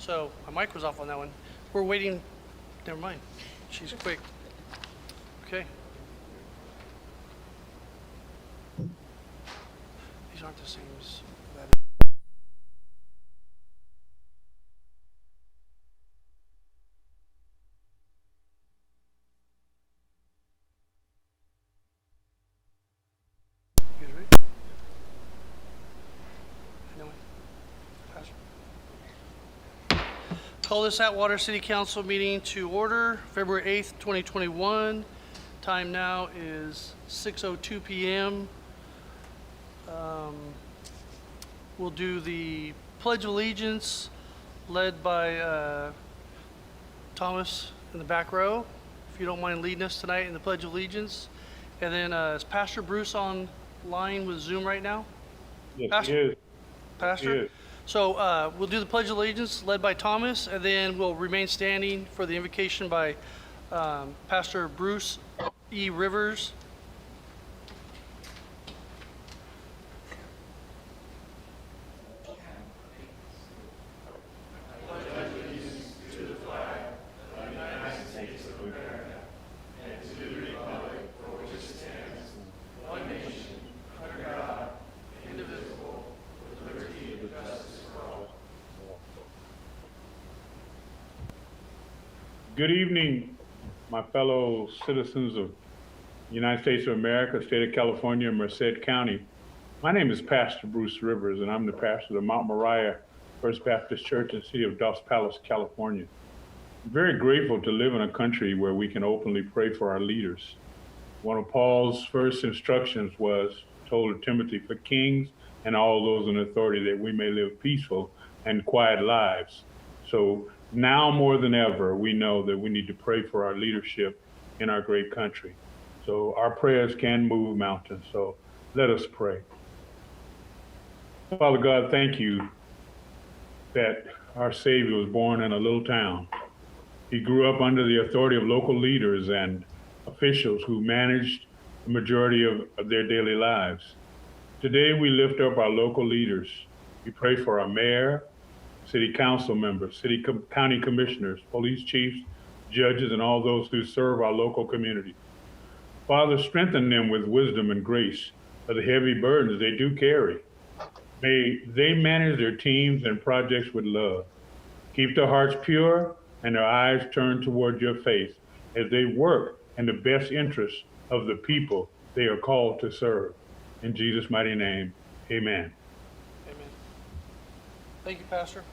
So my mic was off on that one. We're waiting. Never mind. She's quick. Okay. These aren't the same as that. You guys ready? No way. Pass. Call this Atwater City Council meeting to order, February 8th, 2021. Time now is 6:02 p.m. We'll do the Pledge of Allegiance led by Thomas in the back row, if you don't mind leading us tonight in the Pledge of Allegiance. And then is Pastor Bruce online with Zoom right now? Yes, Pastor? he is. Pastor? He is. So we'll do the Pledge of Allegiance led by Thomas, and then we'll remain standing for the invocation by Pastor Bruce E. Rivers. Good evening, my fellow citizens of the United States of America, state of California, Merced County. My name is Pastor Bruce Rivers, and I'm the pastor of Mount Moriah First Baptist Church in the city of Dos Palos, California. I'm very grateful to live in a country where we can openly pray for our leaders. One of Paul's first instructions was told to Timothy, for kings and all those in authority, that we may live peaceful and quiet lives. So now more than ever, we know that we need to pray for our leadership in our great country. So our prayers can move mountains. So let us pray. Father God, thank you that our Savior was born in a little town. He grew up under the authority of local leaders and officials who managed the majority of their daily lives. Today, we lift up our local leaders. We pray for our mayor, city council members, county commissioners, police chiefs, judges, and all those who serve our local community. Father, strengthen them with wisdom and grace for the heavy burdens they do carry. May they manage their teams and projects with love. Keep their hearts pure and their eyes turned toward your face as they work in the best interest of the people they are called to serve. In Jesus' mighty name, amen. Amen. Thank you, Pastor.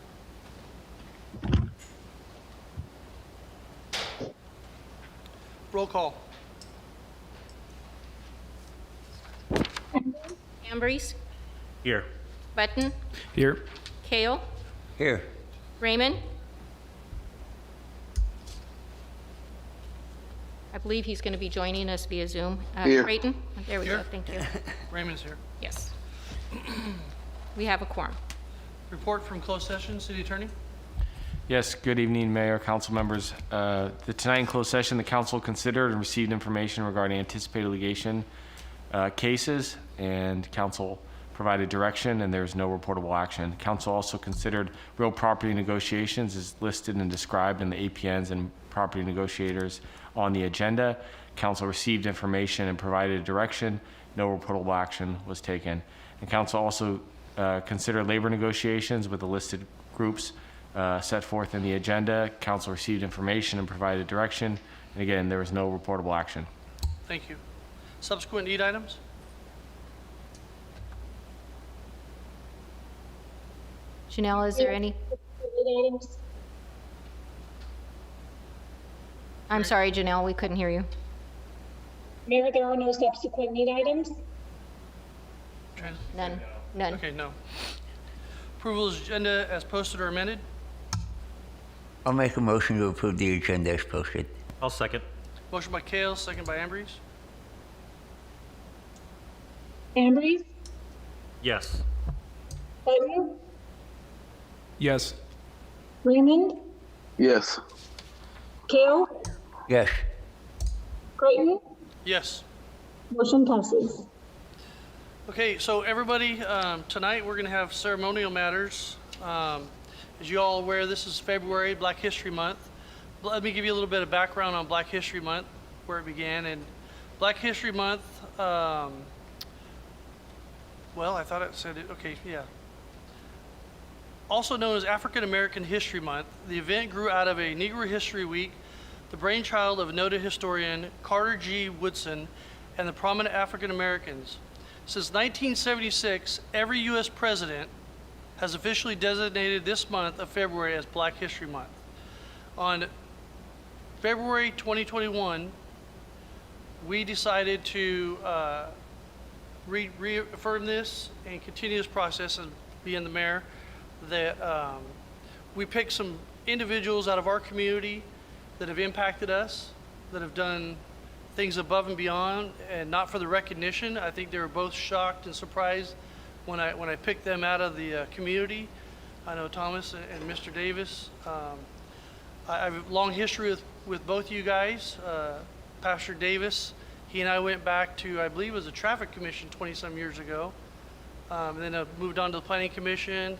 Roll call. Ambrose, Here. Button, Here. Kale, Here. Raymond. I believe he's going to be joining us via Zoom. Here. Creighton, there we go, Here. thank you. Raymond's here. Yes. We have a quorum. Report from closed session, City Attorney. Yes, good evening, Mayor, council members. Tonight in closed session, the council considered and received information regarding anticipated litigation cases, and council provided direction, and there's no reportable action. Council also considered real property negotiations as listed and described in the APNs and property negotiators on the agenda. Council received information and provided direction. No reportable action was taken. And council also considered labor negotiations with the listed groups set forth in the agenda. Council received information and provided direction. And again, there was no reportable action. Thank you. Subsequent need items? Janelle, is there any? I'm sorry, Janelle, we couldn't hear you. Mayor, there are no subsequent need items. None, none. Okay, no. Approval of agenda as posted or amended? I'll make a motion to approve the agenda as posted. I'll second. Motion by Kale, second by Ambrose. Ambrose, Yes. Button, Yes. Raymond, Yes. Kale, Yes. Creighton, Yes. motion passes. Okay, so everybody, tonight we're going to have ceremonial matters. As you all aware, this is February, Black History Month. Let me give you a little bit of background on Black History Month, where it began. And Black History Month, well, I thought it said it, okay, yeah. Also known as African American History Month, the event grew out of a Negro History Week, the brainchild of noted historian Carter G. Woodson and the prominent African Americans. Since 1976, every U.S. president has officially designated this month of February as Black History Month. On February 2021, we decided to reaffirm this and continue this process, as being the mayor, that we picked some individuals out of our community that have impacted us, that have done things above and beyond, and not for the recognition. I think they were both shocked and surprised when I picked them out of the community. I know Thomas and Mr. Davis. I have a long history with both you guys. Pastor Davis, he and I went back to, I believe it was a traffic commission 20-some years ago. And then I moved on to the planning commission.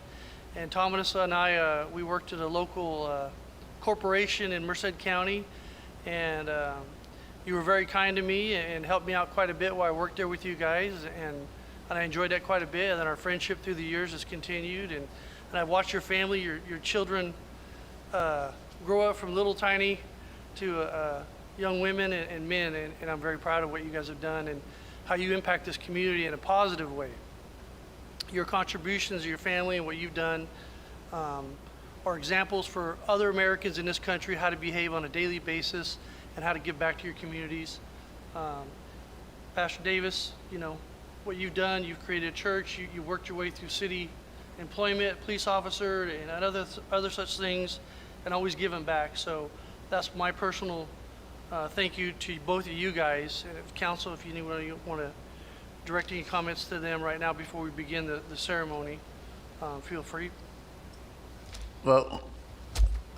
And Thomas and I, we worked at a local corporation in Merced County. And you were very kind to me and helped me out quite a bit while I worked there with you guys. And I enjoyed that quite a bit. And then our friendship through the years has continued. And I watched your family, your children grow up from little tiny to young women and men. And I'm very proud of what you guys have done and how you impact this community in a positive way. Your contributions to your family and what you've done are examples for other Americans in this country how to behave on a daily basis and how to give back to your communities. Pastor Davis, you know, what you've done, you've created a church, you worked your way through city employment, police officer, and other such things, and always giving back. So that's my personal thank you to both of you guys. And if council, if you want to direct any comments to them right now before we begin the ceremony, feel free. Well,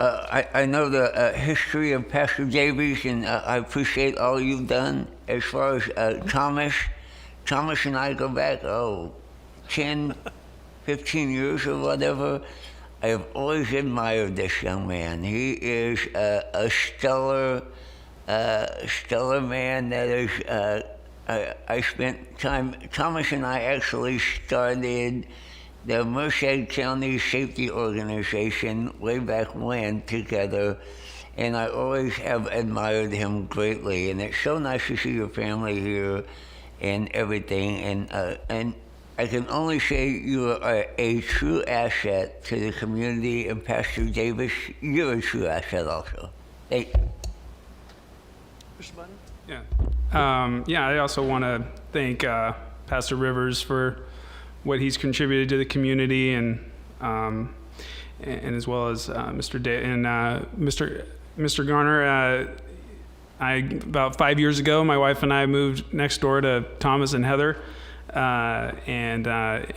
I know the history of Pastor Davies, and I appreciate all you've done. As far as Thomas and I go back, 10, 15 years or whatever. I have always admired this young man. He is a stellar man that is, I spent time, Thomas and I actually started the Merced County Safety Organization way back when together, and I always have admired him greatly. And it's so nice to see your family here and everything. And I can only say you are a true asset to the community, and Pastor Davis, you're a true asset also. Thank you. Mr. Button? Yeah. I also want to thank Pastor Rivers for what he's contributed to the community, and as well as Mr. Garner. About 5 years ago, my wife and I moved next door to Thomas and Heather, and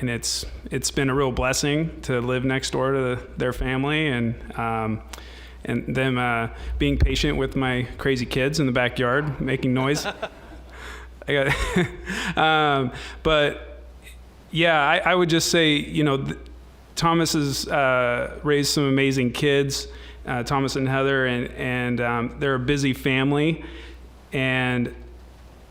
it's been a real blessing to live next door to their family, and them being patient with my crazy kids in the backyard making noise. But yeah, I would just say, you know, Thomas has raised some amazing kids, Thomas and Heather, and they're a busy family. And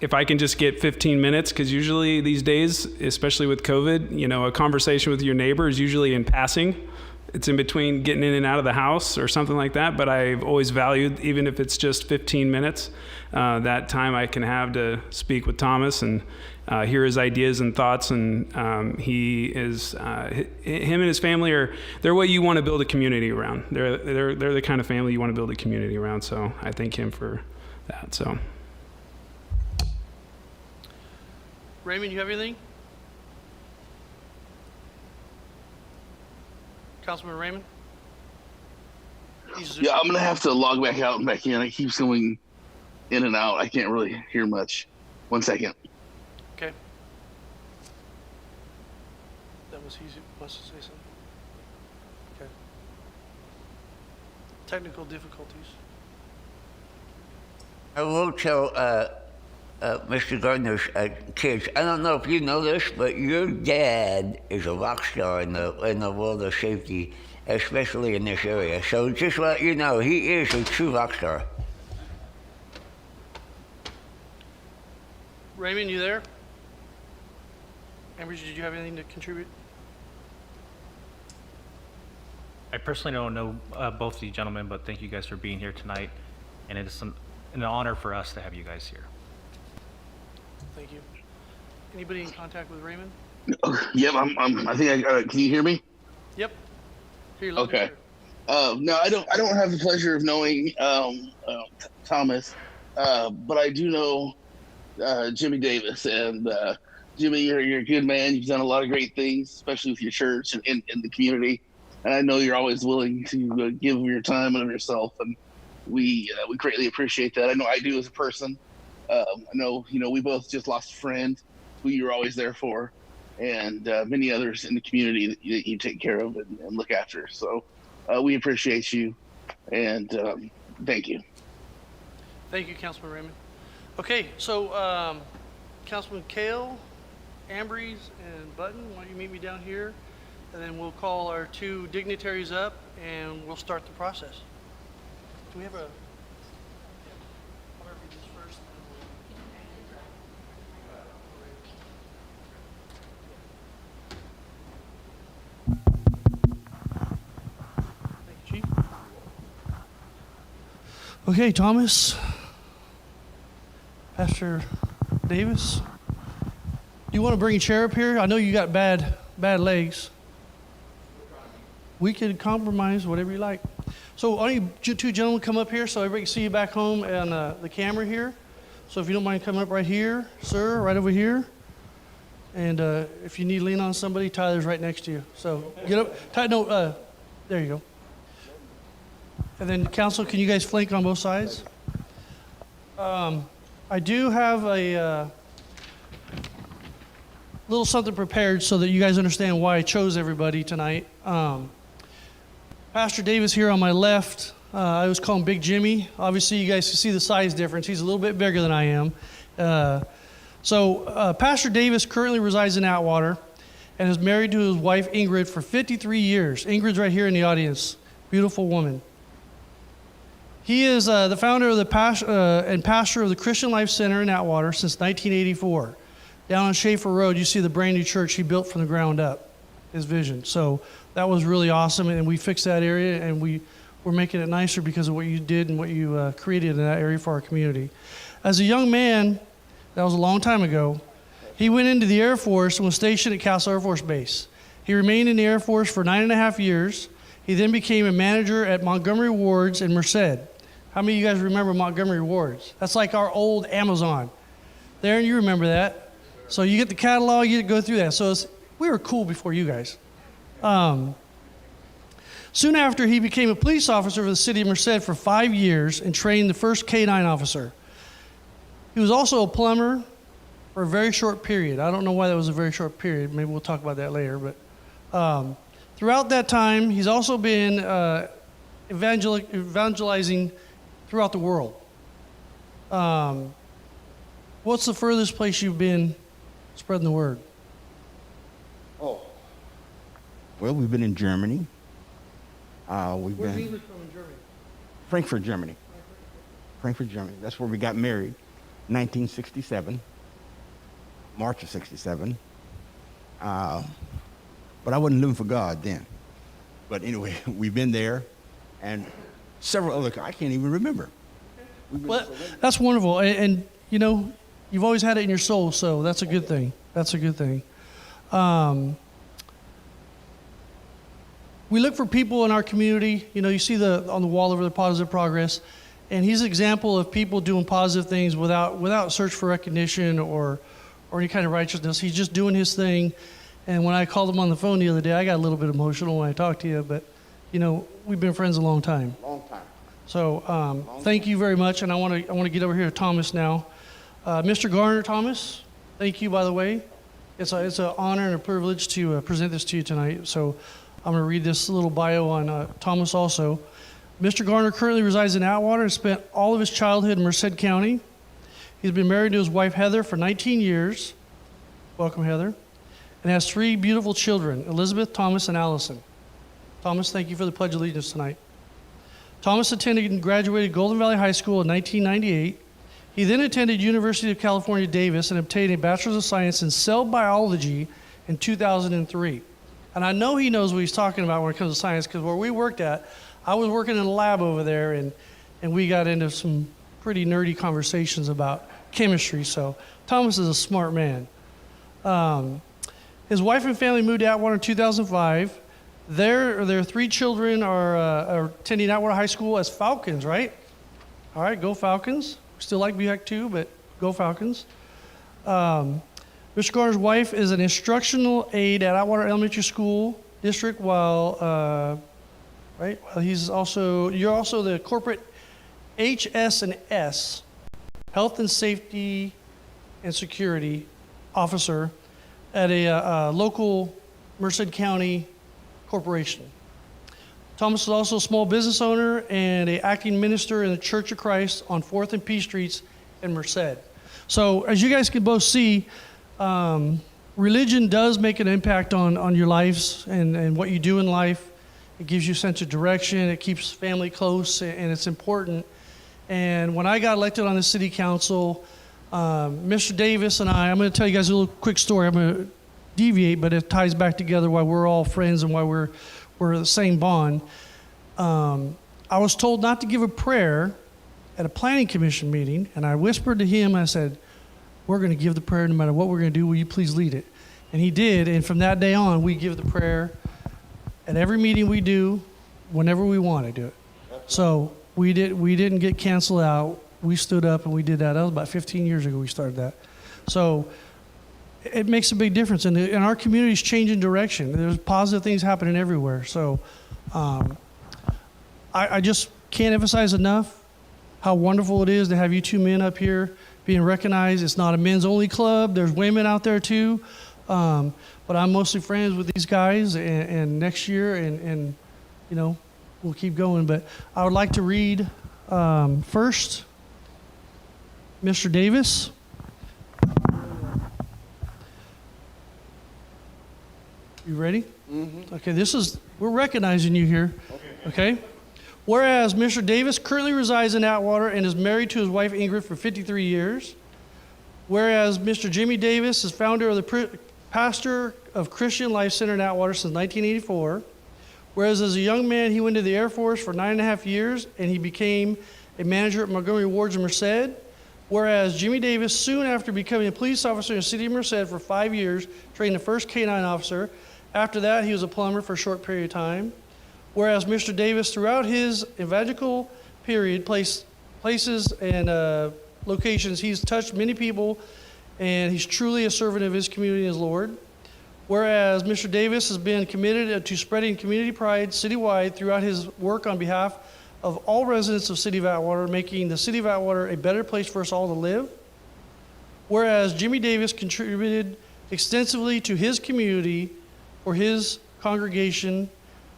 if I can just get 15 minutes, because usually these days, especially with COVID, you know, a conversation with your neighbor is usually in passing. It's in between getting in and out of the house or something like that. But I've always valued, even if it's just 15 minutes, that time I can have to speak with Thomas and hear his ideas and thoughts. And he is, him and his family they're what you want to build a community around. They're the kind of family you want to build a community around. So I thank him for that. So. Raymond, you have anything? Councilman Raymond? Yeah, I'm gonna have to log back out and back in. It keeps going in and out. I can't really hear much. 1 second. Okay. That was easy. Wants to say something? Okay. Technical difficulties. I will tell Mr. Gardner's kids, I don't know if you know this, but your dad is a rock star in the world of safety, especially in this area. So just to let you know, he is a true rock star. Raymond, you there? Ambridge, did you have anything to contribute? I personally don't know both of you gentlemen, but thank you guys for being here tonight. And it is an honor for us to have you guys here. Thank you. Anybody in contact with Raymond? Yep, I think can you hear me? Yep. Hear you loud and Okay. clear. No, I don't have the pleasure of knowing Thomas, but I do know Jimmy Davis. And Jimmy, you're a good man. You've done a lot of great things, especially with your church and in the community. And I know you're always willing to give of your time and of yourself, and we greatly appreciate that. I know I do as a person. I know we both just lost a friend who you're always there for, and many others in the community that you take care of and look after. So we appreciate you, and thank you. Thank you, Councilman Raymond. Okay, so Councilman Kale, Ambrose, and Button, why don't you meet me down here? And then we'll call our two dignitaries up and we'll start the process. Do we have a... Thank you, Chief. Okay, Thomas, Pastor Davis, do you want to bring a chair up here? I know you got bad legs. We can compromise, whatever you like. So why don't you two gentlemen come up here so everybody can see you back home on the camera here. So if you don't mind coming up right here, sir, right over here. And if you need to lean on somebody, Tyler's right next to you. So get up. Tyler, there you go. And then council, can you guys flank on both sides? I do have a little something prepared so that you guys understand why I chose everybody tonight. Pastor Davis here on my left, I always call him Big Jimmy. Obviously, you guys can see the size difference. He's a little bit bigger than I am. Pastor Davis currently resides in Atwater and is married to his wife Ingrid for 53 years. Ingrid's right here in the audience. Beautiful woman. He is the founder of and pastor of the Christian Life Center in Atwater since 1984. Down on Schaefer Road, you see the brand new church he built from the ground up, his vision. So that was really awesome, and we fixed that area, and we're making it nicer because of what you did and what you created in that area for our community. As a young man, that was a long time ago, he went into the Air Force and was stationed at Castle Air Force Base. He remained in the Air Force for 9.5 years. He then became a manager at Montgomery Wards in Merced. How many of you guys remember Montgomery Wards? That's like our old Amazon. Darren, you remember that. So you get the catalog, you go through that. So we were cool before you guys. Soon after, he became a police officer for the city of Merced for 5 years and trained the first K-9 officer. He was also a plumber for a very short period. I don't know why that was a very short period. Maybe we'll talk about that later. But throughout that time, he's also been evangelizing throughout the world. What's the furthest place you've been spreading the word? Oh. Well, we've been in Germany. Where's English from in Germany? Frankfurt, Germany. Frankfurt, Germany. That's where we got married, 1967, March of 67. But I wasn't living for God then. But anyway, we've been there, and several other, I can't even remember. Well, that's wonderful. And you know, you've always had it in your soul, so that's a good thing. That's a good thing. We look for people in our community. You know, you see on the wall over the positive progress, and he's an example of people doing positive things without search for recognition or any kind of righteousness. He's just doing his thing. And when I called him on the phone the other day, I got a little bit emotional when I talked to you, but you know, we've been friends a long time. Long time. So thank you very much, and I want to get over here to Thomas now. Mr. Garner Thomas, thank you, by the way. It's an honor and a privilege to present this to you tonight. So I'm going to read this little bio on Thomas also. Mr. Garner currently resides in Atwater and spent all of his childhood in Merced County. He's been married to his wife Heather for 19 years. Welcome, Heather. And has 3 beautiful children, Elizabeth, Thomas, and Allison. Thomas, thank you for the Pledge of Allegiance tonight. Thomas attended and graduated Golden Valley High School in 1998. He then attended University of California, Davis, and obtained a Bachelor's of Science in Cell Biology in 2003. And I know he knows what he's talking about when it comes to science, because where we worked at, I was working in a lab over there, and we got into some pretty nerdy conversations about chemistry. So Thomas is a smart man. His wife and family moved to Atwater in 2005. Their 3 children are attending Atwater High School as Falcons, right? All right, go Falcons. Still like BHEC too, but go Falcons. Mr. Garner's wife is an instructional aide at Atwater Elementary School District, while you're also the corporate HS&S, Health and Safety and Security Officer at a local Merced County corporation. Thomas is also a small business owner and an acting minister in the Church of Christ on 4th and P Streets in Merced. So as you guys can both see, religion does make an impact on your lives and what you do in life. It gives you a sense of direction. It keeps family close, and it's important. And when I got elected on the city council, Mr. Davis and I'm going to tell you guys a little quick story. I'm going to deviate, but it ties back together why we're all friends and why we're the same bond. I was told not to give a prayer at a planning commission meeting, and I whispered to him, I said, we're going to give the prayer no matter what we're going to do. Will you please lead it? And he did, and from that day on, we give the prayer at every meeting we do, whenever we want to do it. So we didn't get canceled out. We stood up and we did that. That was about 15 years ago we started that. So it makes a big difference, and our community is changing direction. There's positive things happening everywhere. So I just can't emphasize enough how wonderful it is to have you 2 men up here being recognized. It's not a men's only club. There's women out there too. But I'm mostly friends with these guys, and next year, and you know, we'll keep going. But I would like to read first Mr. Davis. You ready? Mm-hmm. Okay, we're recognizing you here. Okay. Whereas Mr. Davis currently resides in Atwater and is married to his wife Ingrid for 53 years. Whereas Mr. Jimmy Davis is founder of the pastor of Christian Life Center in Atwater since 1984. Whereas as a young man, he went to the Air Force for 9.5 years and he became a manager at Montgomery Wards in Merced. Whereas Jimmy Davis, soon after becoming a police officer in the city of Merced for 5 years, trained the first K-9 officer. After that, he was a plumber for a short period of time. Whereas Mr. Davis, throughout his evangelical period, places and locations, he's touched many people, and he's truly a servant of his community and his Lord. Whereas Mr. Davis has been committed to spreading community pride citywide throughout his work on behalf of all residents of City of Atwater, making the City of Atwater a better place for us all to live. Whereas Jimmy Davis contributed extensively to his community for his congregation.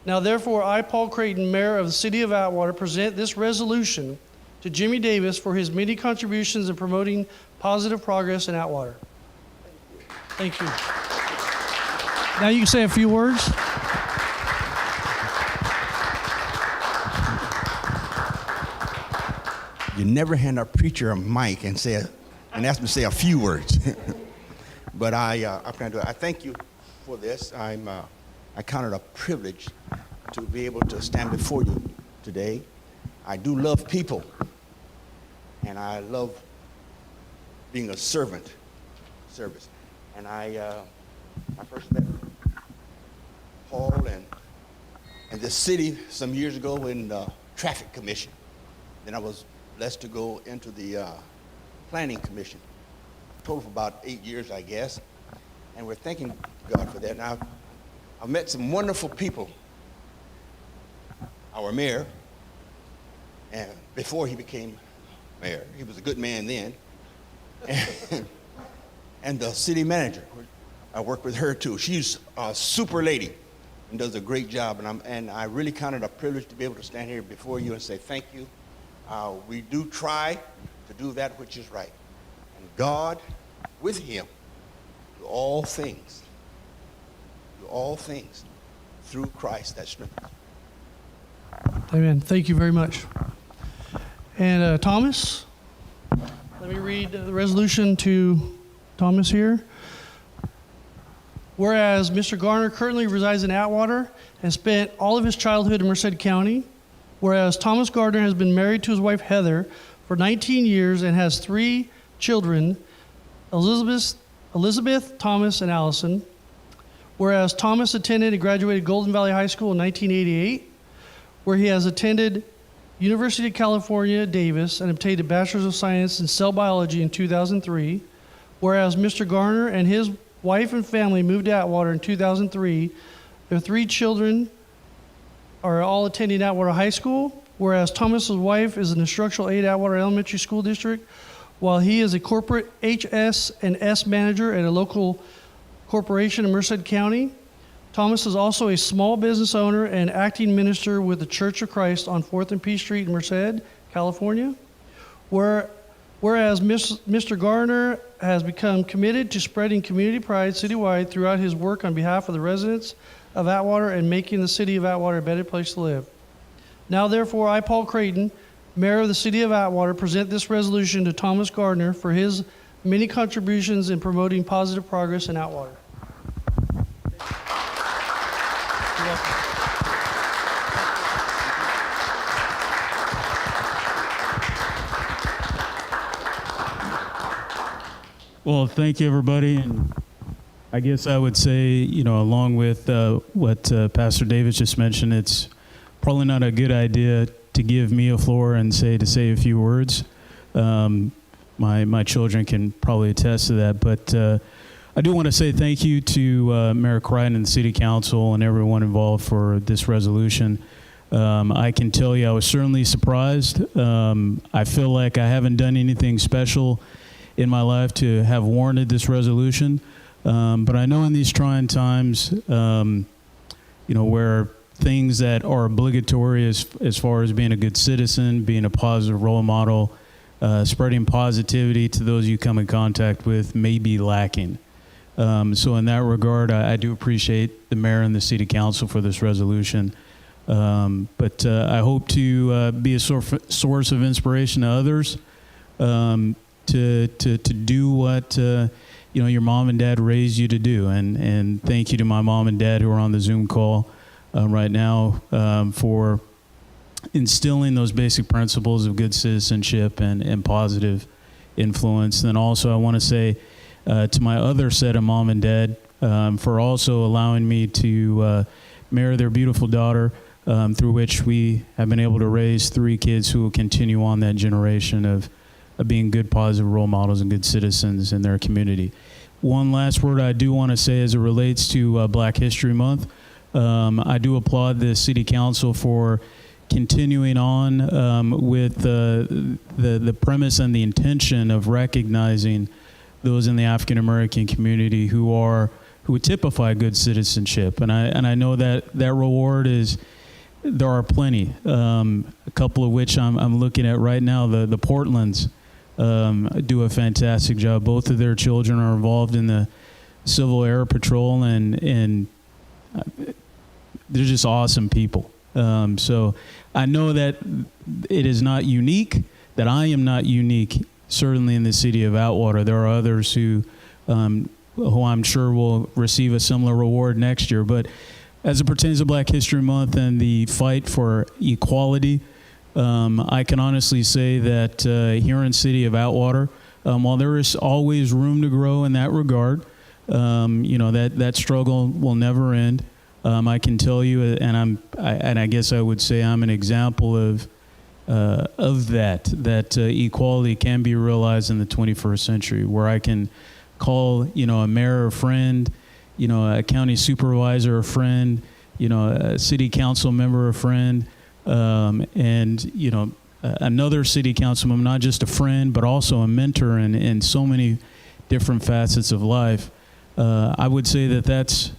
Now therefore, I, Paul Creighton, Mayor of the City of Atwater, present this resolution to Jimmy Davis for his many contributions in promoting positive progress in Atwater. Thank you. Now you can say a few words. You never hand a preacher a mic and ask him to say a few words. But I plan to do it. I thank you for this. I count it a privilege to be able to stand before you today. I do love people, and I love being a service. And I first met Paul and the city some years ago in the Traffic Commission. Then I was blessed to go into the Planning Commission. Total for about 8 years, I guess. And we're thanking God for that. Now, I've met some wonderful people. Our mayor, and before he became mayor, he was a good man then. And the city manager, I work with her too. She's a super lady and does a great job. And I really count it a privilege to be able to stand here before you and say thank you. We do try to do that which is right. And God, with him, do all things through Christ that strengthens. Amen. Thank you very much. And Thomas, let me read the resolution to Thomas here. Whereas Mr. Garner currently resides in Atwater and spent all of his childhood in Merced County. Whereas Thomas Gardner has been married to his wife Heather for 19 years and has 3 children, Elizabeth, Thomas, and Allison. Whereas Thomas attended and graduated Golden Valley High School in 1988, where he has attended University of California, Davis, and obtained a Bachelor's of Science in Cell Biology in 2003. Whereas Mr. Garner and his wife and family moved to Atwater in 2003. Their 3 children are all attending Atwater High School, whereas Thomas's wife is an instructional aide at Atwater Elementary School District, while he is a corporate HS&S manager at a local corporation in Merced County. Thomas is also a small business owner and acting minister with the Church of Christ on 4th and P Street in Merced, California. Whereas Mr. Garner has become committed to spreading community pride citywide throughout his work on behalf of the residents of Atwater and making the city of Atwater a better place to live. Now, therefore, I, Paul Creighton, Mayor of the City of Atwater, present this resolution to Thomas Gardner for his many contributions in promoting positive progress in Atwater. You're welcome. Well, thank you, everybody. And I guess I would say, along with what Pastor Davis just mentioned, it's probably not a good idea to give me a floor and say a few words. My children can probably attest to that. But I do want to say thank you to Mayor Creighton and the City Council and everyone involved for this resolution. I can tell you I was certainly surprised. I feel like I haven't done anything special in my life to have warranted this resolution. But I know in these trying times, where things that are obligatory as far as being a good citizen, being a positive role model, spreading positivity to those you come in contact with may be lacking. So in that regard, I do appreciate the mayor and the city council for this resolution. But I hope to be a source of inspiration to others to do what your mom and dad raised you to do. And thank you to my mom and dad who are on the Zoom call right now for instilling those basic principles of good citizenship and positive influence. And then also I want to say to my other set of mom and dad for also allowing me to marry their beautiful daughter, through which we have been able to raise 3 kids who will continue on that generation of being good, positive role models and good citizens in their community. One last word I do want to say as it relates to Black History Month. I do applaud the City Council for continuing on with the premise and the intention of recognizing those in the African American community who typify good citizenship. And I know that reward there are plenty. A couple of which I'm looking at right now. The Portlands do a fantastic job. Both of their children are involved in the Civil Air Patrol, and they're just awesome people. So I know that it is not unique, that I am not unique, certainly in the city of Atwater. There are others who I'm sure will receive a similar reward next year. But as it pertains to Black History Month and the fight for equality, I can honestly say that here in the city of Atwater, while there is always room to grow in that regard, that struggle will never end. I can tell you, and I guess I would say I'm an example of that equality can be realized in the 21st century, where I can call a mayor a friend, a county supervisor a friend, a city council member a friend, and another city councilman, not just a friend but also a mentor in so many different facets of life. I would say that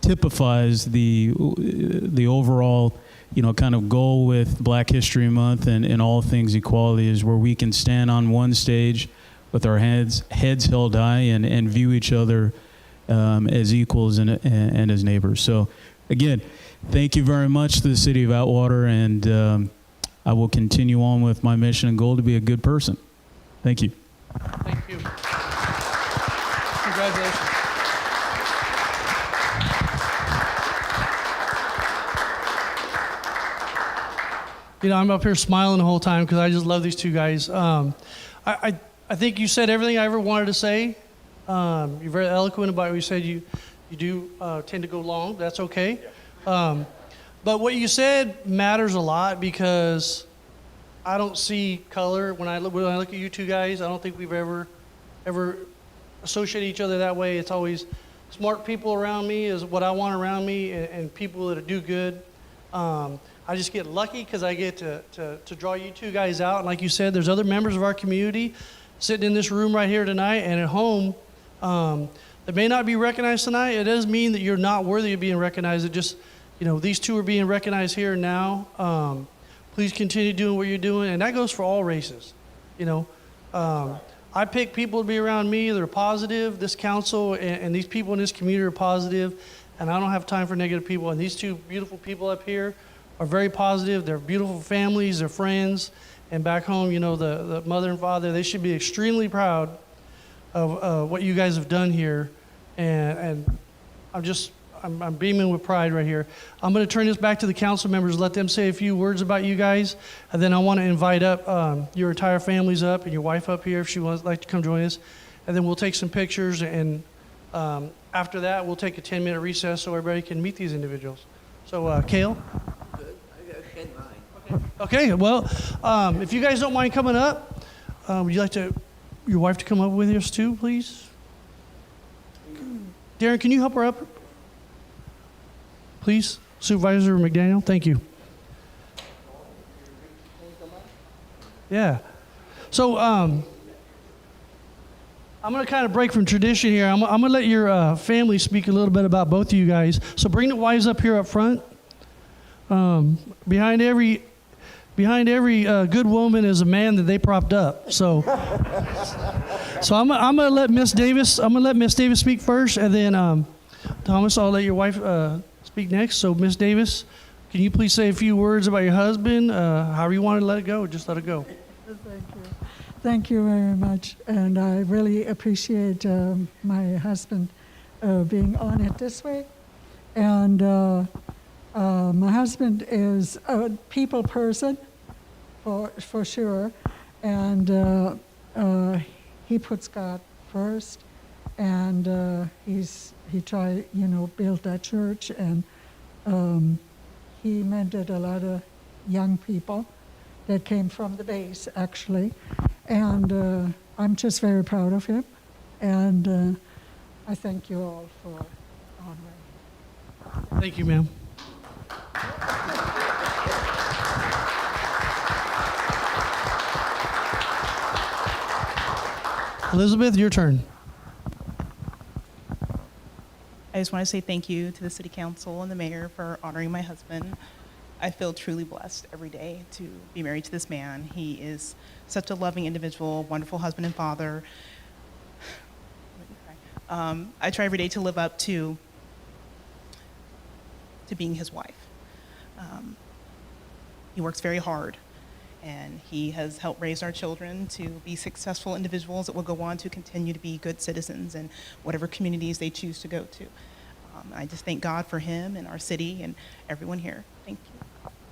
typifies the overall kind of goal with Black History Month and all things equality, is where we can stand on one stage with our heads held high and view each other as equals and as neighbors. So again, thank you very much to the city of Atwater, and I will continue on with my mission and goal to be a good person. Thank you. Thank you. Congratulations. You know, I'm up here smiling the whole time because I just love these two guys. I think you said everything I ever wanted to say. You're very eloquent about what you said. You do tend to go long. That's okay. But what you said matters a lot because I don't see color when I look at you two guys. I don't think we've ever associated each other that way. It's always smart people around me is what I want around me, and people that do good. I just get lucky because I get to draw you two guys out. And like you said, there's other members of our community sitting in this room right here tonight and at home that may not be recognized tonight. It doesn't mean that you're not worthy of being recognized. It just, you know, these two are being recognized here and now. Please continue doing what you're doing. And that goes for all races. You know, I pick people to be around me that are positive. This council and these people in this community are positive, and I don't have time for negative people. And these two beautiful people up here are very positive. They're beautiful families, they're friends. And back home, you know, the mother and father, they should be extremely proud of what you guys have done here. And I'm beaming with pride right here. I'm going to turn this back to the council members, let them say a few words about you guys. And then I want to invite up your entire families up and your wife up here if she would like to come join us. And then we'll take some pictures. And after that, we'll take a 10-minute recess so everybody can meet these individuals. So, Cale? Okay, well, if you guys don't mind coming up, would you like your wife to come up with us too, please? Darren, can you help her up? Please, Supervisor McDaniel, thank you. Yeah. So, I'm going to kind of break from tradition here. I'm going to let your family speak a little bit about both of you guys. So bring the wives up here up front. Behind every good woman is a man that they propped up. So I'm gonna let Miss Davis speak first, and then Thomas, I'll let your wife speak next. So Miss Davis, can you please say a few words about your husband? However you want to let it go, just let it go. Thank you. Thank you very much, and I really appreciate my husband being on it this way, and. My husband is a people person, for sure, and he puts God first, and he tried, build that church, and he mentored a lot of young people that came from the base, actually, and I'm just very proud of him, and I thank you all for honoring. Thank you, ma'am. Elizabeth, your turn. I just want to say thank you to the City Council and the Mayor for honoring my husband. I feel truly blessed every day to be married to this man. He is such a loving individual, wonderful husband and father. I try every day to live up to being his wife. He works very hard, and he has helped raise our children to be successful individuals that will go on to continue to be good citizens in whatever communities they choose to go to. I just thank God for him and our city and everyone here. Thank you.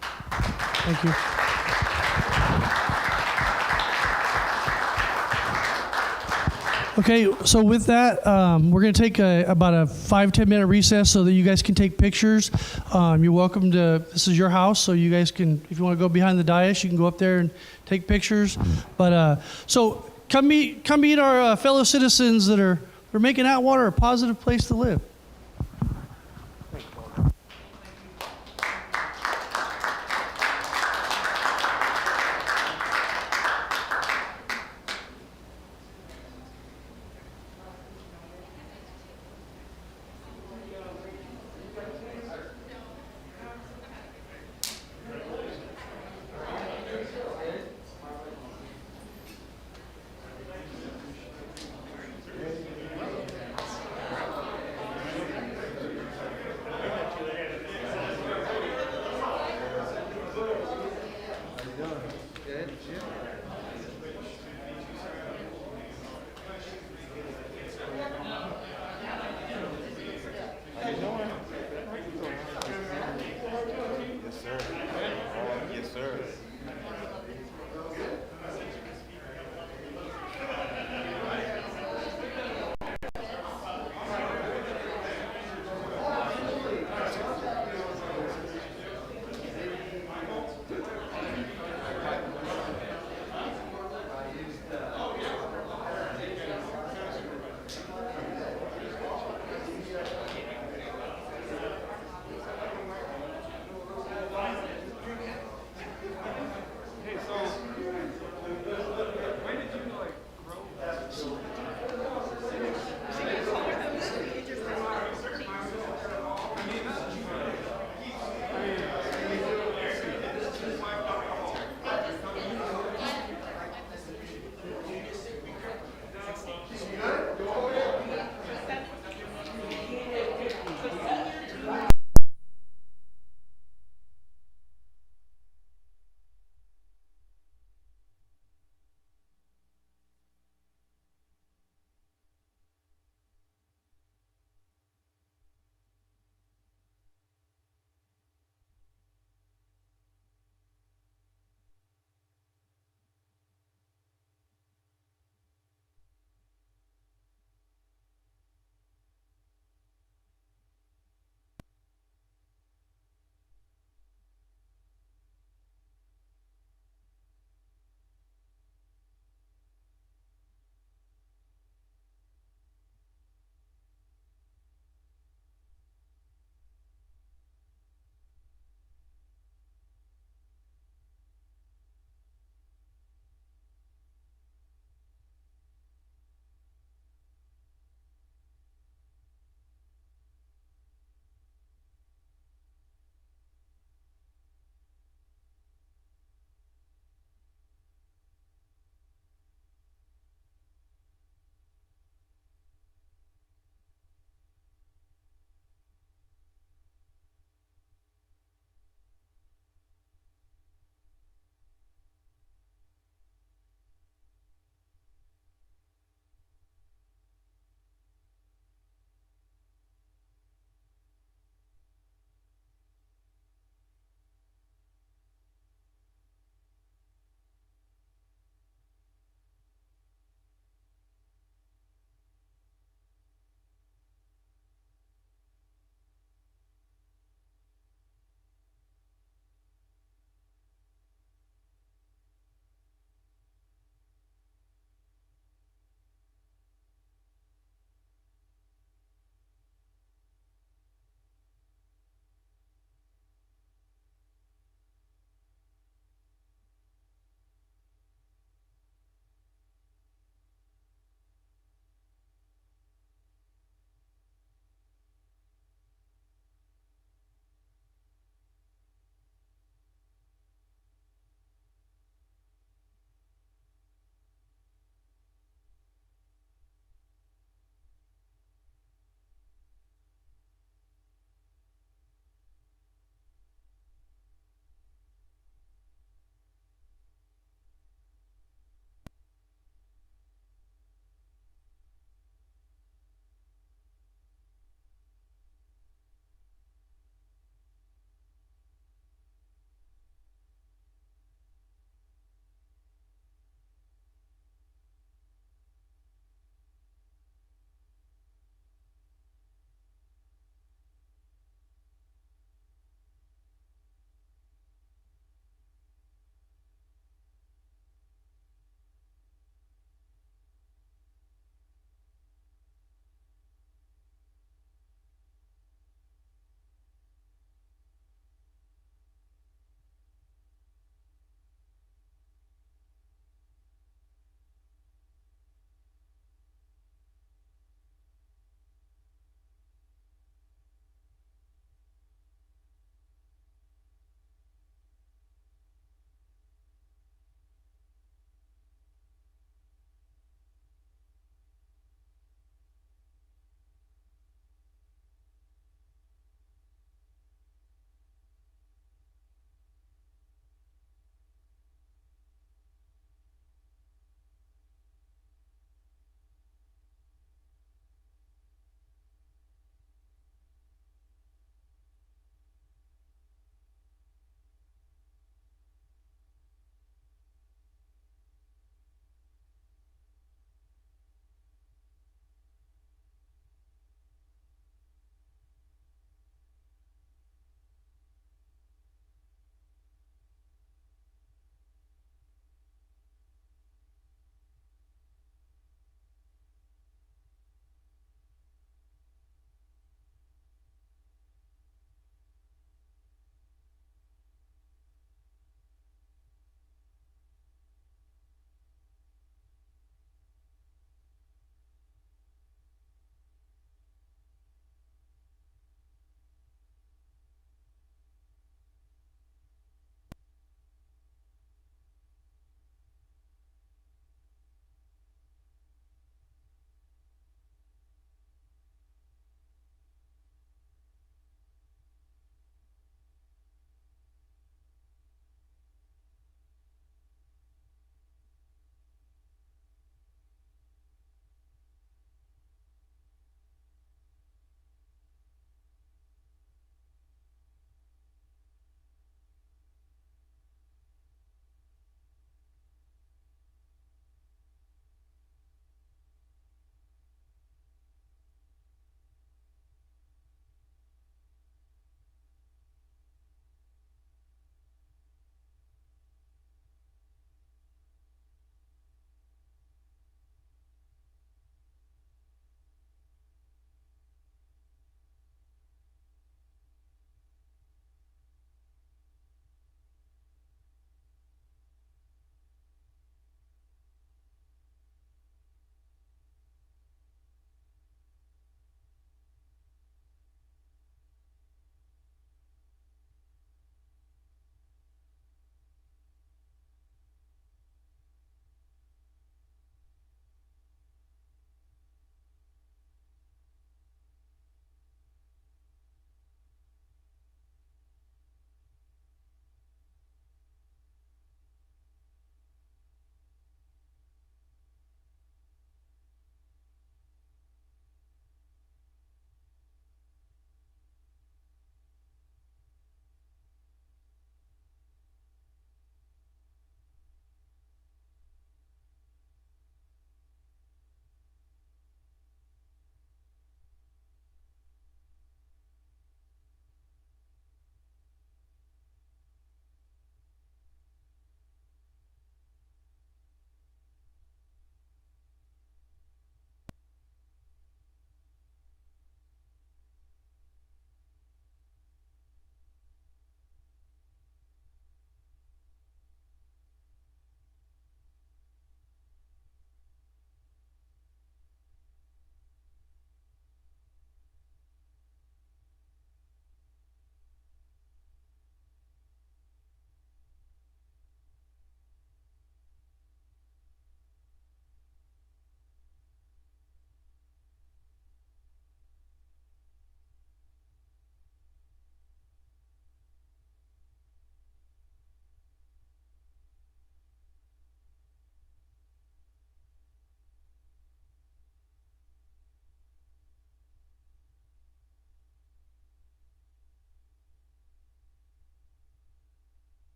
Thank you. Okay, so with that, we're going to take about a 5-10 minute recess so that you guys can take pictures. You're welcome to, this is your house, so you guys can, if you want to go behind the dais, you can go up there and take pictures. But so come meet our fellow citizens that are making Atwater a positive place to live.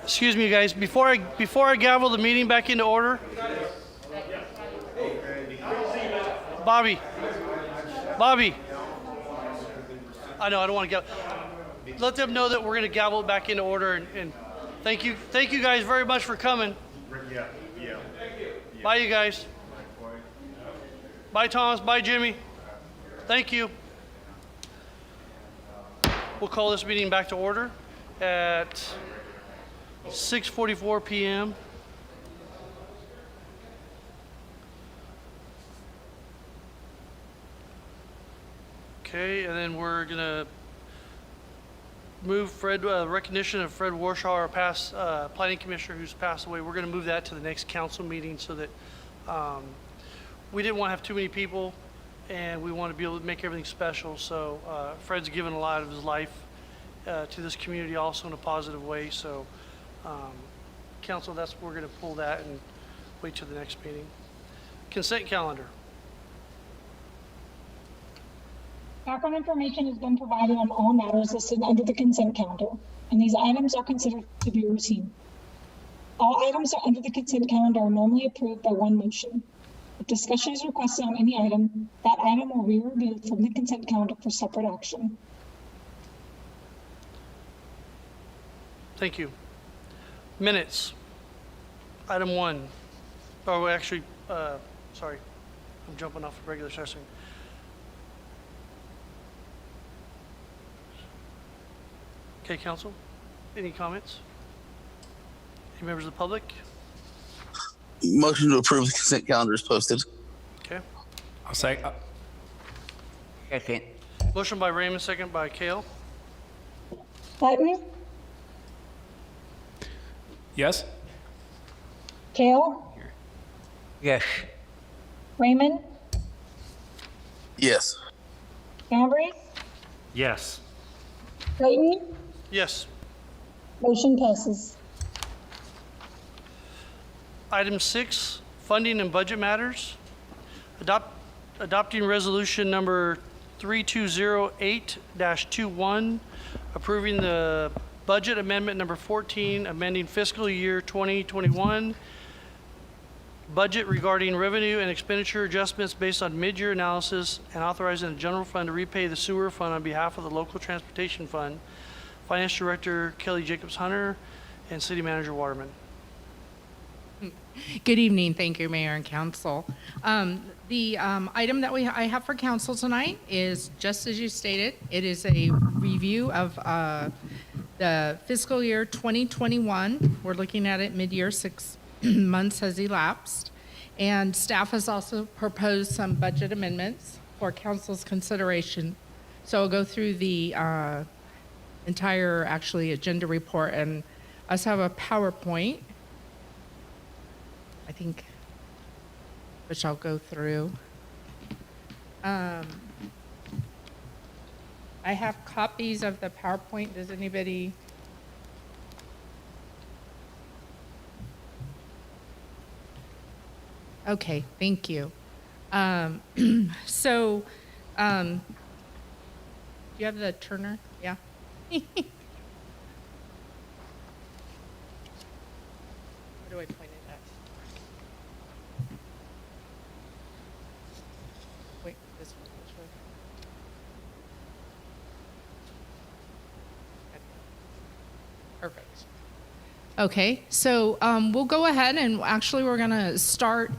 Excuse me, guys. Before I gavel the meeting back into order. Bobby. I know, I don't want to gavel. Let them know that we're going to gavel it back into order. And thank you guys very much for coming. Bye, you guys. Bye, Thomas. Bye, Jimmy. Thank you. We'll call this meeting back to order at 6:44 p.m. Okay, and then we're gonna move recognition of Fred Warshaw, our past planning commissioner who's passed away. We're gonna move that to the next council meeting so that we didn't want to have too many people, and we want to be able to make everything special. So Fred's given a lot of his life to this community also in a positive way. So council, we're going to pull that and wait till the next meeting. Consent calendar. Background information has been provided on all matters listed under the consent calendar, and these items are considered to be routine. All items are under the consent calendar are normally approved by one motion. If discussion is requested on any item, that item will be removed from the consent calendar for separate action. Thank you. Minutes. Item 1. Oh, actually, sorry. I'm jumping off the regular session. Okay, council. Any comments? Any members of the public? Motion to approve the consent calendar is posted. Okay. I'll say. Second. Motion by Raymond, second by Kale. Clayton, Yes? Kale, Yes. Raymond, Yes. Cambry, Yes. Clayton, Yes. motion passes. Item 6, funding and budget matters. Adopting resolution number 3208-21, approving the budget amendment number 14, amending fiscal year 2021 budget regarding revenue and expenditure adjustments based on mid-year analysis, and authorizing the general fund to repay the sewer fund on behalf of the local transportation fund. Finance Director Kelly Jacobs Hunter and City Manager Waterman. Good evening. Thank you, Mayor and Council. The item that I have for Council tonight is, just as you stated, it is a review of the fiscal year 2021. We're looking at it mid-year, 6 months has elapsed. And staff has also proposed some budget amendments for Council's consideration. So I'll go through the entire, actually, agenda report, and us have a PowerPoint, I think, which I'll go through. I have copies of the PowerPoint. Does anybody? Okay, thank you. Do you have the Turner? Yeah. Where do I point it at? Wait, this one. Which one? Perfect. Okay, so we'll go ahead and actually we're going to start.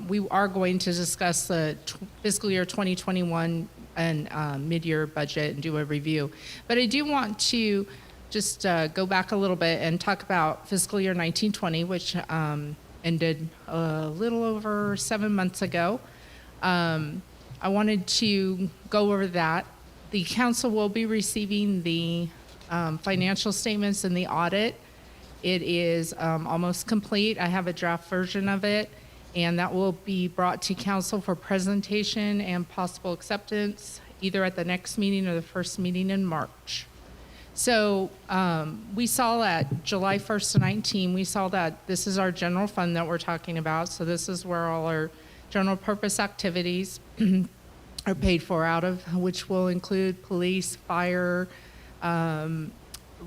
We are going to discuss the fiscal year 2021 and mid-year budget and do a review. But I do want to just go back a little bit and talk about fiscal year 1920, which ended a little over 7 months ago. I wanted to go over that. The council will be receiving the financial statements and the audit. It is almost complete. I have a draft version of it, and that will be brought to council for presentation and possible acceptance either at the next meeting or the first meeting in March. So we saw that July 1st to 19, we saw that this is our general fund that we're talking about. So this is where all our general purpose activities are paid for out of, which will include police, fire,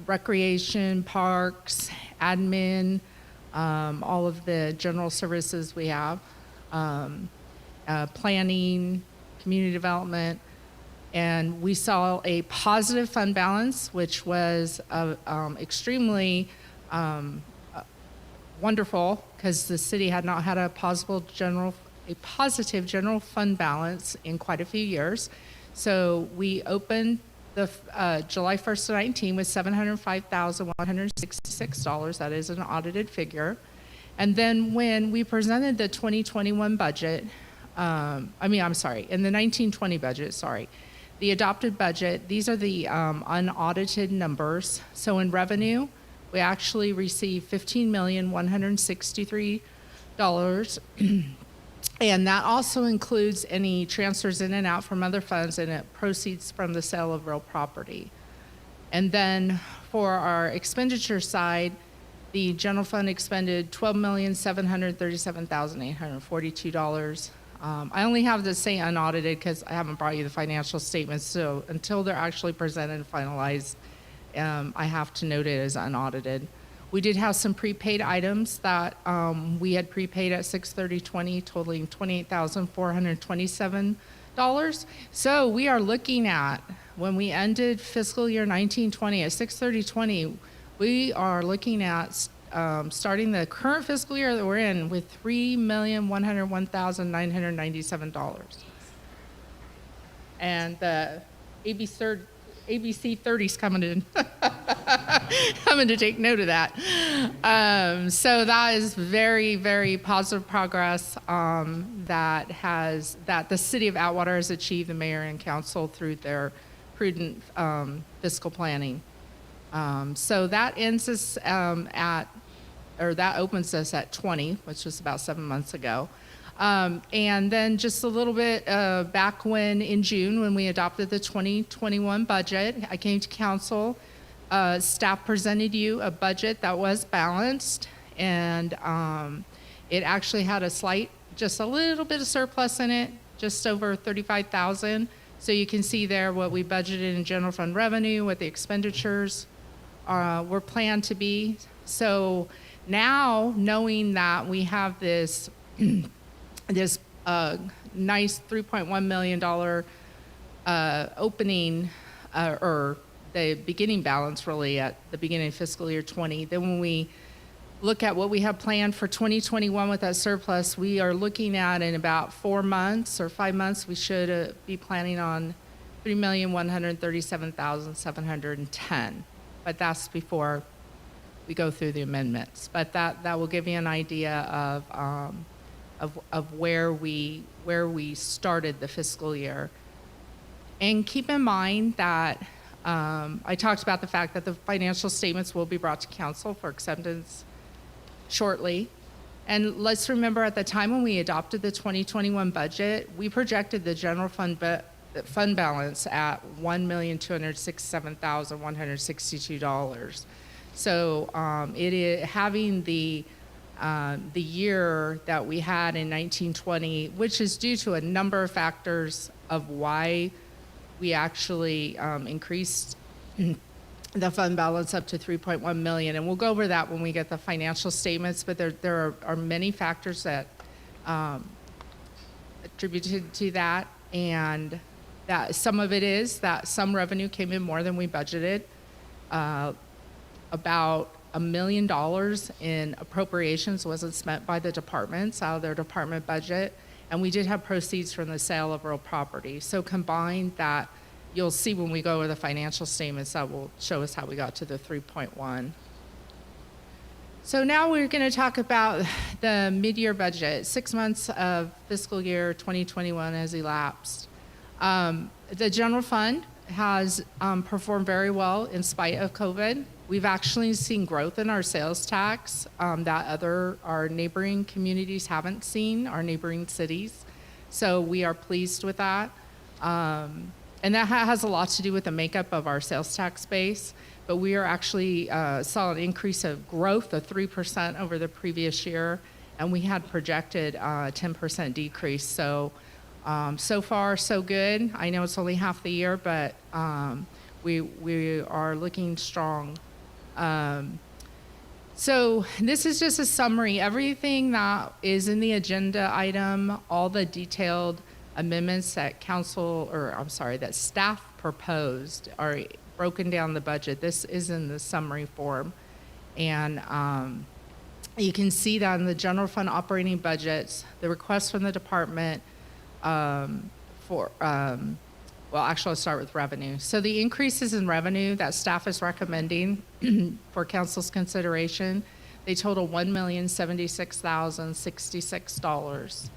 recreation, parks, admin, all of the general services we have, planning, community development. And we saw a positive fund balance, which was extremely wonderful because the city had not had a positive general fund balance in quite a few years. So we opened the July 1st of 19 with $705,166. That is an audited figure. And then when we presented the 2021 budget, in the 1920 budget, sorry, the adopted budget, these are the unaudited numbers. So in revenue, we actually received $15,163. And that also includes any transfers in and out from other funds and proceeds from the sale of real property. And then for our expenditure side, the general fund expended $12,737,842. I only have to say unaudited because I haven't brought you the financial statements. So until they're actually presented and finalized, I have to note it as unaudited. We did have some prepaid items that we had prepaid at 6/30/20, totaling $28,427. So we are looking at, when we ended fiscal year 1920 at 6/30/20, we are looking at starting the current fiscal year that we're in with $3,101,997. And the ABC 30's coming in. Coming to take note of that. So that is very, very positive progress that the city of Atwater has achieved, the mayor and council, through their prudent fiscal planning. So that ends us that opens us at 20, which was about 7 months ago. And then just a little bit back in June, when we adopted the 2021 budget, I came to council. Staff presented you a budget that was balanced, and it actually had just a little bit of surplus in it, just over $35,000. So you can see there what we budgeted in general fund revenue, what the expenditures were planned to be. So now, knowing that we have this nice $3.1 million opening, or the beginning balance really at the beginning of fiscal year 20. Then when we look at what we have planned for 2021 with that surplus, we are looking at in about 4 months or 5 months, we should be planning on $3,137,710. But that's before we go through the amendments. But that will give you an idea of where we started the fiscal year. And keep in mind that I talked about the fact that the financial statements will be brought to council for acceptance shortly. And let's remember, at the time when we adopted the 2021 budget, we projected the general fund balance at $1,267,162. So it is having the year that we had in 1920, which is due to a number of factors of why we actually increased the fund balance up to $3.1 million. And we'll go over that when we get the financial statements, but there are many factors that attributed to that. And that some of it is that some revenue came in more than we budgeted. About $1 million in appropriations wasn't spent by the departments out of their department budget. And we did have proceeds from the sale of real property. So combined, that you'll see when we go over the financial statements, that will show us how we got to the 3.1. So now we're going to talk about the mid-year budget. 6 months of fiscal year 2021 has elapsed. The general fund has performed very well in spite of COVID. We've actually seen growth in our sales tax that our neighboring communities haven't seen, our neighboring cities. So we are pleased with that. And that has a lot to do with the makeup of our sales tax base. But we are actually saw an increase of growth of 3% over the previous year. And we had projected a 10% decrease. So, so far, so good. I know it's only half the year, but we are looking strong. So this is just a summary. Everything that is in the agenda item, all the detailed amendments that that staff proposed are broken down the budget. This is in the summary form. And you can see that in the general fund operating budgets, the request from the department I'll start with revenue. So the increases in revenue that staff is recommending for council's consideration, they total $1,076,066.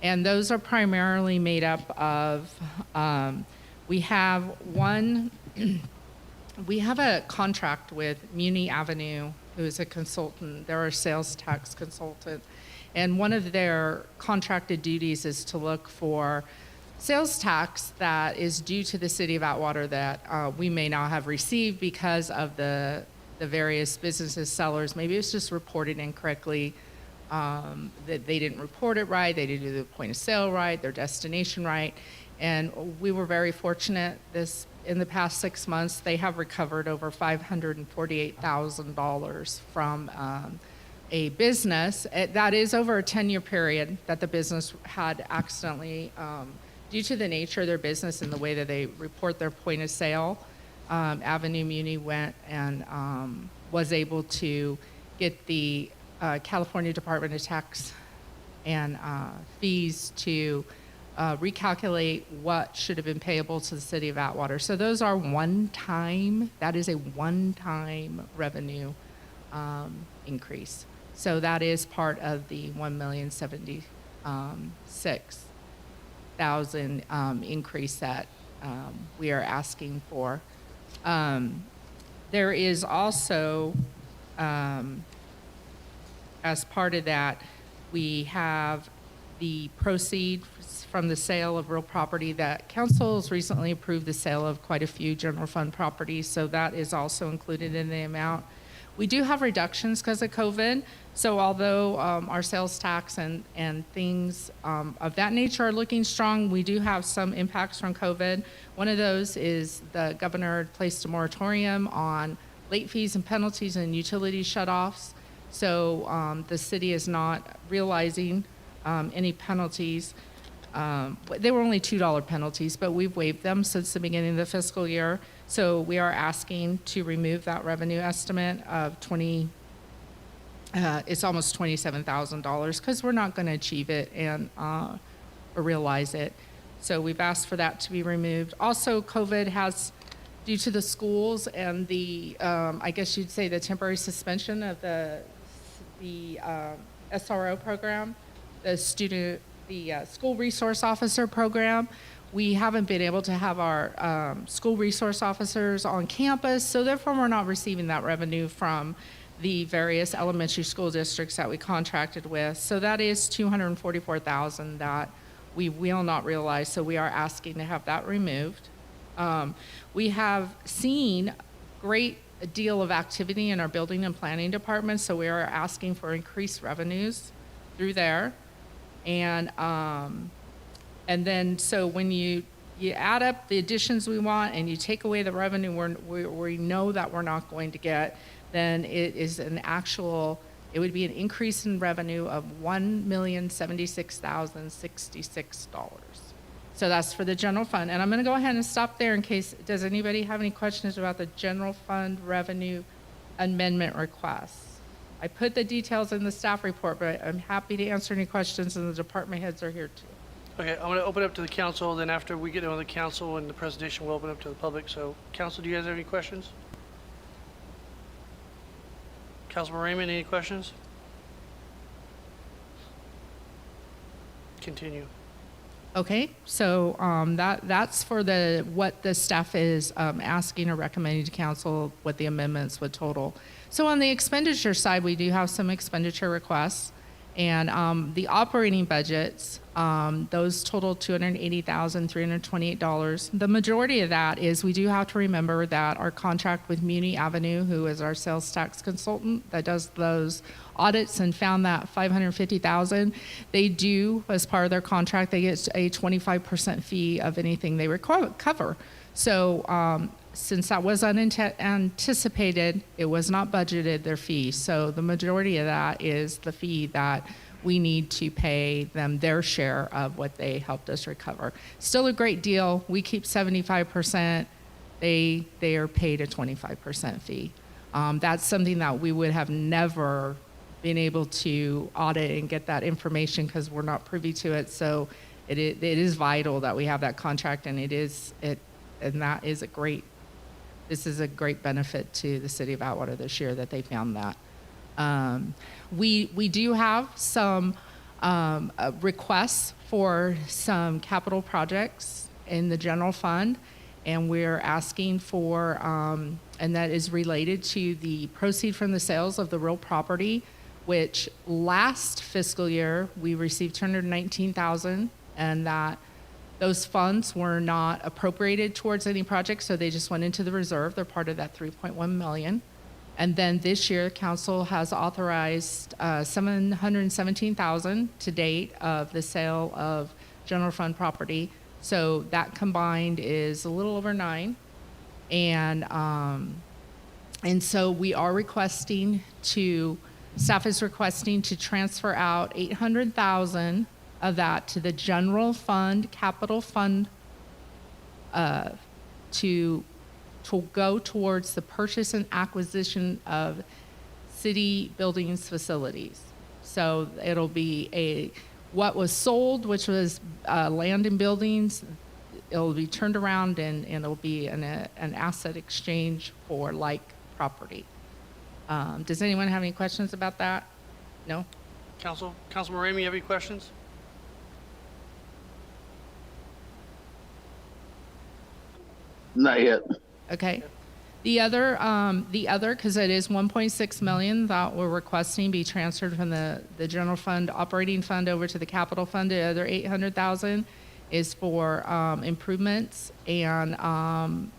And those are primarily made up of, we have a contract with Muni Avenue, who is a consultant. They're a sales tax consultant. And one of their contracted duties is to look for sales tax that is due to the city of Atwater that we may not have received because of the various businesses, sellers. Maybe it's just reported incorrectly, that they didn't report it right, they didn't do the point of sale right, their destination right. And we were very fortunate in the past 6 months, they have recovered over $548,000 from a business. That is over a 10-year period that the business had accidentally, due to the nature of their business and the way that they report their point of sale, Avenue Muni went and was able to get the California Department of Tax and fees to recalculate what should have been payable to the city of Atwater. So those are that is a one-time revenue increase. So that is part of the $1,076,000 increase that we are asking for. There is also, as part of that, we have the proceeds from the sale of real property that council has recently approved the sale of quite a few general fund properties, so that is also included in the amount. We do have reductions because of COVID, so although our sales tax and things of that nature are looking strong, we do have some impacts from COVID. One of those is the governor placed a moratorium on late fees and penalties and utility shutoffs, so the city is not realizing any penalties. They were only $2 penalties, but we've waived them since the beginning of the fiscal year. So we are asking to remove that revenue estimate of it's almost $27,000 because we're not going to achieve it and or realize it. So we've asked for that to be removed. Also, COVID has, due to the schools and the, I guess you'd say the temporary suspension of the SRO program, the school resource officer program. We haven't been able to have our school resource officers on campus, so therefore we're not receiving that revenue from the various elementary school districts that we contracted with. So that is $244,000 that we will not realize, so we are asking to have that removed. We have seen great deal of activity in our building and planning department, so we are asking for increased revenues through there. And then so when you add up the additions we want and you take away the revenue we know that we're not going to get, then it would be an increase in revenue of $1,076,066. So that's for the general fund. And I'm going to go ahead and stop there in case, does anybody have any questions about the general fund revenue amendment requests? I put the details in the staff report, but I'm happy to answer any questions, and the department heads are here too. Okay, I'm going to open up to the council, then after we get on the council and the presentation, we'll open up to the public. So, council, do you guys have any questions? Councilman Raymond, any questions? Continue. Okay, so that's for what the staff is asking or recommending to council, what the amendments would total. So on the expenditure side, we do have some expenditure requests, and the operating budgets, those total $280,328. The majority of that is, we do have to remember that our contract with Muni Avenue, who is our sales tax consultant that does those audits and found that $550,000, they do, as part of their contract, they get a 25% fee of anything they recover. So since that was unanticipated, it was not budgeted, their fee. So the majority of that is the fee that we need to pay them their share of what they helped us recover. Still a great deal. We keep 75%. They are paid a 25% fee. That's something that we would have never been able to audit and get that information because we're not privy to it. So it is vital that we have that contract, and this is a great benefit to the city of Atwater this year that they found that. We do have some requests for some capital projects in the general fund, and we're asking for, and that is related to the proceed from the sales of the real property, which last fiscal year we received $219,000, and that those funds were not appropriated towards any project, so they just went into the reserve. They're part of that $3.1 million. And then this year, council has authorized $717,000 to date of the sale of general fund property. So that combined is a little over $9 million. And so we are staff is requesting to transfer out $800,000 of that to the general fund, capital fund, to go towards the purchase and acquisition of city buildings facilities. So it'll be what was sold, which was land and buildings, it'll be turned around and it'll be an asset exchange for like property. Does anyone have any questions about that? No? Councilman Ramey, you have any questions? Not yet. Okay. The other, because it is 1.6 million that we're requesting be transferred from the general fund operating fund over to the capital fund. The other 800,000 is for improvements and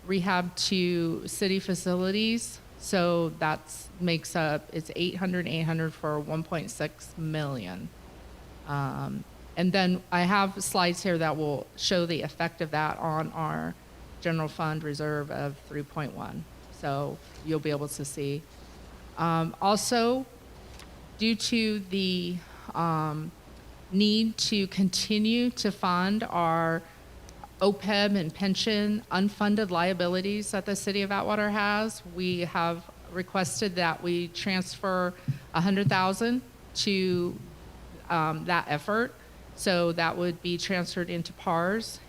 rehab to city facilities. So that's makes up, it's 800 for 1.6 million. And then I have slides here that will show the effect of that on our general fund reserve of 3.1. So you'll be able to see. Also, due to the need to continue to fund our OPEB and pension unfunded liabilities that the city of Atwater has, we have requested that we transfer $100,000 to that effort. So that would be transferred into PARS.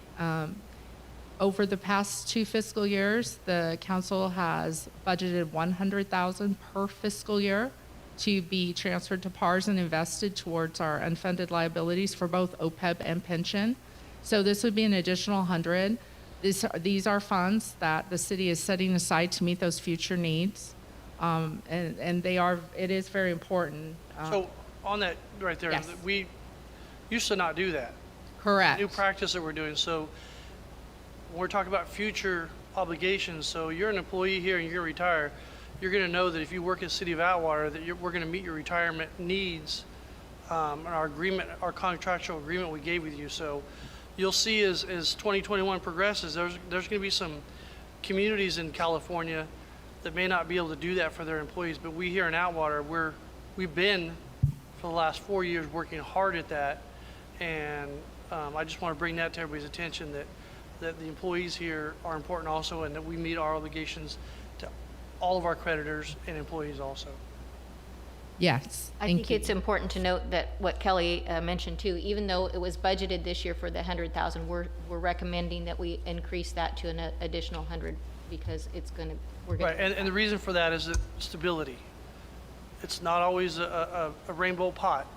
Over the past 2 fiscal years, the council has budgeted $100,000 per fiscal year to be transferred to PARS and invested towards our unfunded liabilities for both OPEB and pension. So this would be an additional 100. These are funds that the city is setting aside to meet those future needs, and it is very important. So on that right there, Yes. we used to not do that. Correct. New practice that we're doing. So when we're talking about future obligations, so you're an employee here and you're going to retire, you're going to know that if you work at City of Atwater, that we're going to meet your retirement needs, and our contractual agreement we gave with you. So you'll see as 2021 progresses, there's going to be some communities in California that may not be able to do that for their employees, but we here in Atwater, we've been for the last 4 years working hard at that, and I just want to bring that to everybody's attention that the employees here are important also, and that we meet our obligations to all of our creditors and employees also. Yes. I think it's important to note that what Kelly mentioned too, even though it was budgeted this year for the 100,000, we're recommending that we increase that to an additional 100 because we're going Right, and the reason for that is that stability. It's not always a rainbow pot,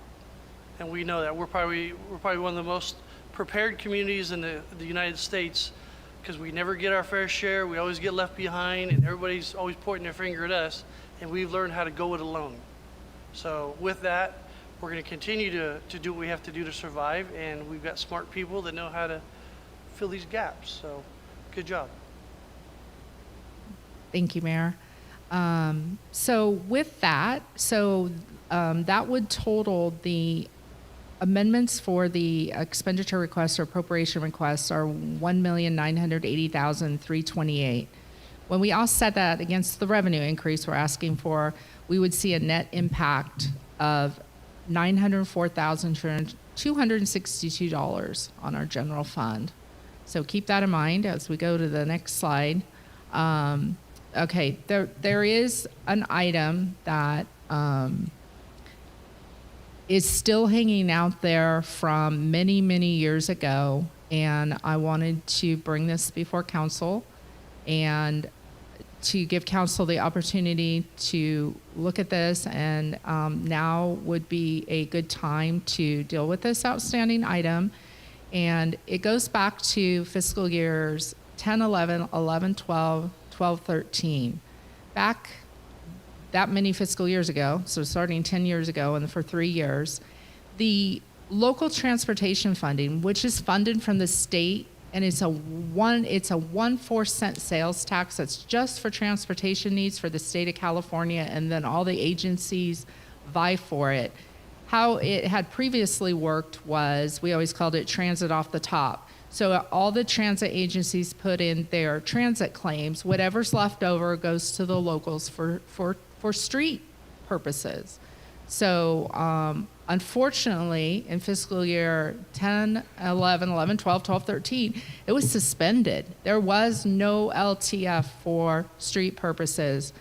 and we know that. We're probably one of the most prepared communities in the United States because we never get our fair share. We always get left behind, and everybody's always pointing their finger at us, and we've learned how to go it alone. So with that, we're going to continue to do what we have to do to survive, and we've got smart people that know how to fill these gaps. So good job. Thank you, Mayor. So with that, that would total the amendments for the expenditure requests or appropriation requests are $1,980,328. When we offset that against the revenue increase we're asking for, we would see a net impact of $904,262 on our general fund. So keep that in mind as we go to the next slide. Okay, there is an item that is still hanging out there from many, many years ago, and I wanted to bring this before council and to give council the opportunity to look at this, and now would be a good time to deal with this outstanding item. And it goes back to fiscal years 10, 11, 11, 12, 12, 13. Back that many fiscal years ago, so starting 10 years ago and for 3 years, the local transportation funding, which is funded from the state, and it's a 1.4 cent sales tax that's just for transportation needs for the state of California, and then all the agencies vie for it. How it had previously worked was, we always called it transit off the top. So all the transit agencies put in their transit claims. Whatever's left over goes to the locals for street purposes. So unfortunately, in fiscal year 10, 11, 11, 12, 12, 13, it was suspended. There was no LTF for street purposes.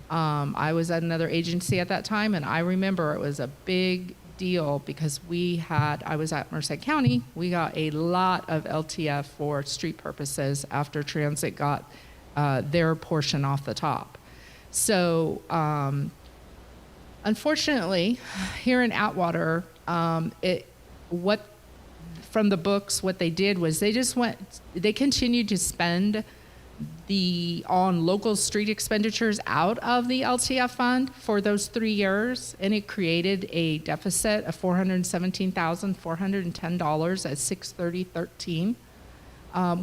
I was at another agency at that time, and I remember it was a big deal because I was at Merced County. We got a lot of LTF for street purposes after transit got their portion off the top. So unfortunately, here in Atwater, from the books, what they did was they continued to spend on local street expenditures out of the LTF fund for those 3 years, and it created a deficit of $417,410 at 6/30/13,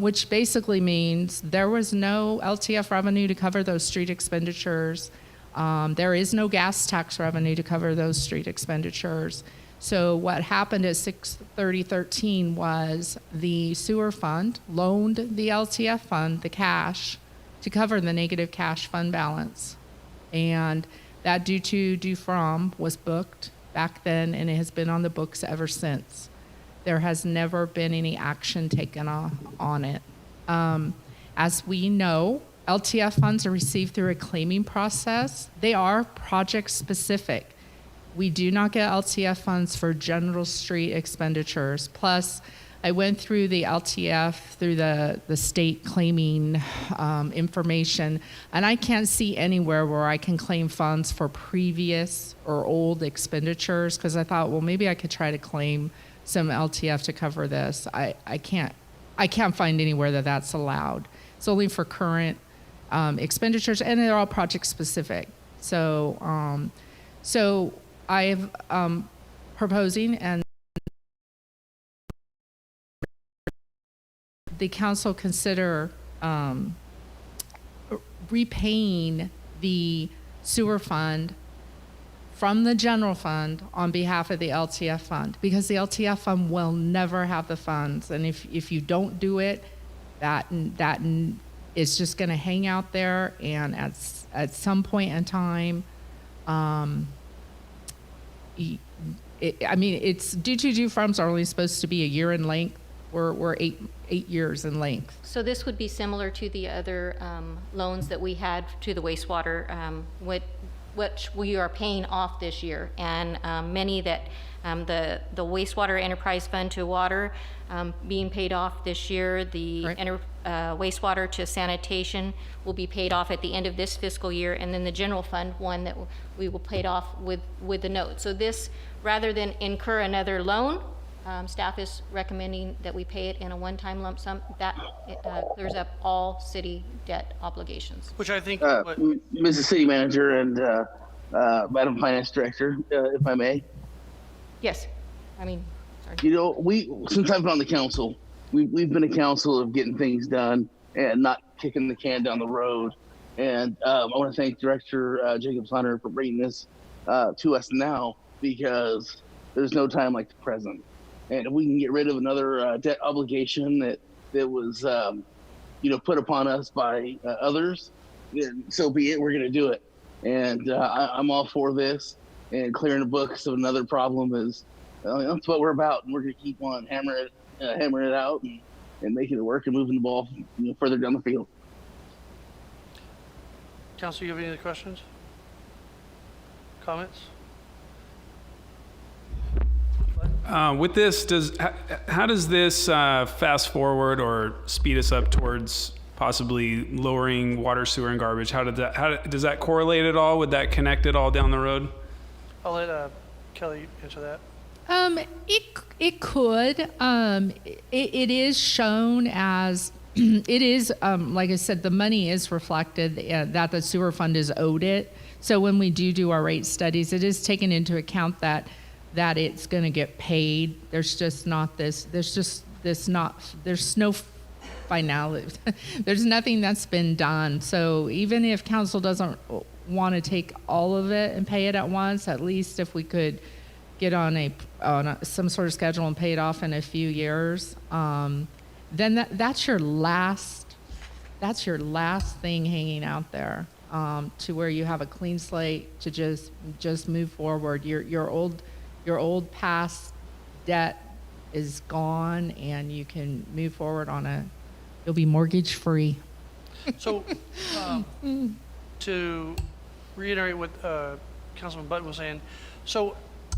which basically means there was no LTF revenue to cover those street expenditures. There is no gas tax revenue to cover those street expenditures. So what happened at 6/30/13 was the sewer fund loaned the LTF fund the cash to cover the negative cash fund balance. And that due to due from was booked back then, and it has been on the books ever since. There has never been any action taken on it. As we know, LTF funds are received through a claiming process. They are project specific. We do not get LTF funds for general street expenditures. Plus, I went through the LTF through the state claiming information, and I can't see anywhere where I can claim funds for previous or old expenditures, because I thought, well, maybe I could try to claim some LTF to cover this. I can't find anywhere that that's allowed. It's only for current expenditures, and they're all project specific. So I am proposing, and the council consider repaying the sewer fund from the general fund on behalf of the LTF fund, because the LTF fund will never have the funds. And if you don't do it, that is just going to hang out there, and at some point in time, it's due froms are only supposed to be a year in length. We're eight years in length. So this would be similar to the other loans that we had to the wastewater, which we are paying off this year, and many that the wastewater enterprise fund to water being paid off this year. The wastewater to sanitation will be paid off at the end of this fiscal year, and then the general fund one that we will pay it off with the note. So this, rather than incur another loan, staff is recommending that we pay it in a one-time lump sum. That clears up all city debt obligations. Which I think, Mrs. City Manager and Madam Finance Director, if I may. Yes, sorry. You know, since I've been on the council, we've been a council of getting things done and not kicking the can down the road. And I want to thank Director Jacobs Hunter for bringing this to us now, because there's no time like the present. and if we can get rid of another debt obligation that was put upon us by others, then so be it. We're going to do it, and I'm all for this. And clearing the books of another problem is that's what we're about, and we're going to keep on hammering it out and making it work and moving the ball further down the field. Council, you have any other questions? Comments? With this, how does this fast forward or speed us up towards possibly lowering water, sewer, and garbage? Does that correlate at all? Would that connect at all down the road? I'll let Kelly answer that. It could. It is shown as it is, like I said, the money is reflected that the sewer fund is owed it. So when we do our rate studies, it is taken into account that it's going to get paid. There's no finality. There's nothing that's been done. So even if council doesn't want to take all of it and pay it at once, at least if we could get on some sort of schedule and pay it off in a few years, then that's your last thing hanging out there, to where you have a clean slate to just move forward. Your old past debt is gone, and you can move forward you'll be mortgage free. So, to reiterate what Councilman Button was saying, so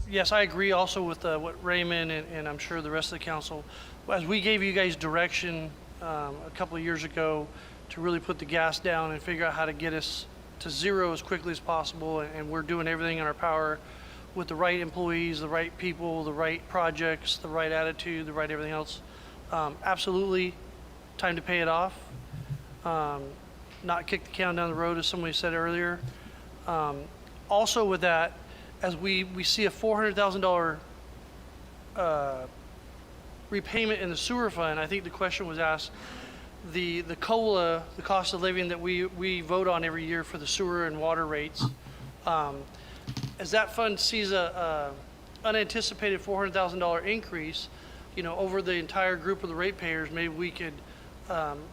yes, I agree also with what Raymond and I'm sure the rest of the council, as we gave you guys direction a couple of years ago to really put the gas down and figure out how to get us to zero as quickly as possible, and we're doing everything in our power with the right employees, the right people, the right projects, the right attitude, the right everything else. Absolutely time to pay it off. Not kick the can down the road, as somebody said earlier. Also with that, as we see a $400,000 repayment in the sewer fund, I think the question was asked, the COLA, the cost of living that we vote on every year for the sewer and water rates, as that fund sees a unanticipated $400,000 increase, over the entire group of the ratepayers, maybe we could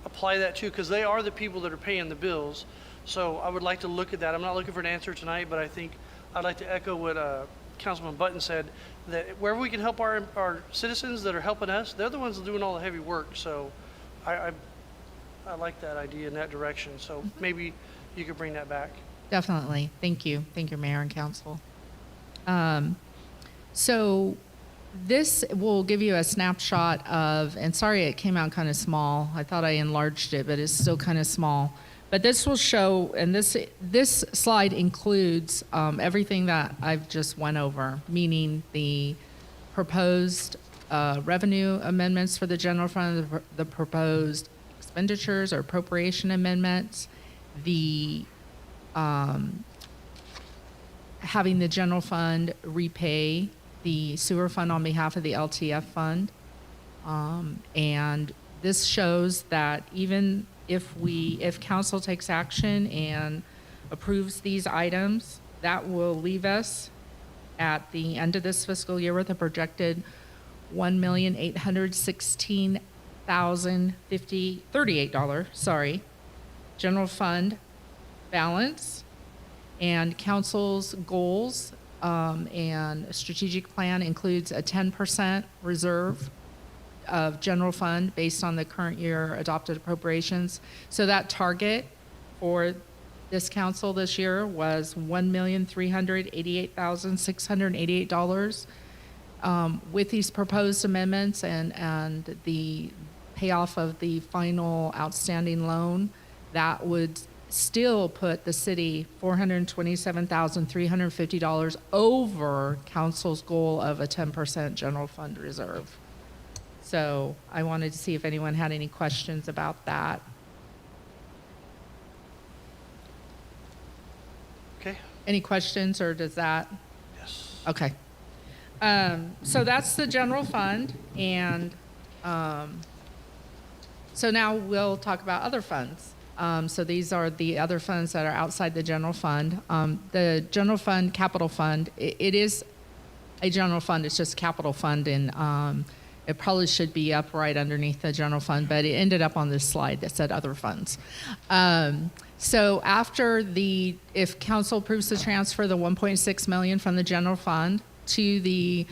apply that too, because they are the people that are paying the bills. So I would like to look at that. I'm not looking for an answer tonight, but I think I'd like to echo what Councilman Button said, that wherever we can help our citizens that are helping us, they're the ones doing all the heavy work. So I like that idea in that direction. So maybe you could bring that back. Definitely. Thank you. Thank you, Mayor and Council. So this will give you a snapshot of, and sorry it came out kind of small. I thought I enlarged it, but it's still kind of small. But this will show, and this slide includes everything that I've just went over, meaning the proposed revenue amendments for the general fund, the proposed expenditures or appropriation amendments, the having the general fund repay the sewer fund on behalf of the LTF fund. And this shows that even if council takes action and approves these items, that will leave us at the end of this fiscal year with a projected $1,816,038, general fund balance, and council's goals and strategic plan includes a 10% reserve of general fund based on the current year adopted appropriations. So that target for this council this year was $1,388,688. With these proposed amendments and the payoff of the final outstanding loan, that would still put the city $427,350 over council's goal of a 10% general fund reserve. So I wanted to see if anyone had any questions about that. Okay. Any questions, or does that? Yes. Okay. So that's the general fund, and so now we'll talk about other funds. So these are the other funds that are outside the general fund. The general fund, capital fund, it is a general fund, it's just capital fund, and it probably should be up right underneath the general fund, but it ended up on this slide that said other funds. So after if council approves the transfer, the 1.6 million from the general fund to the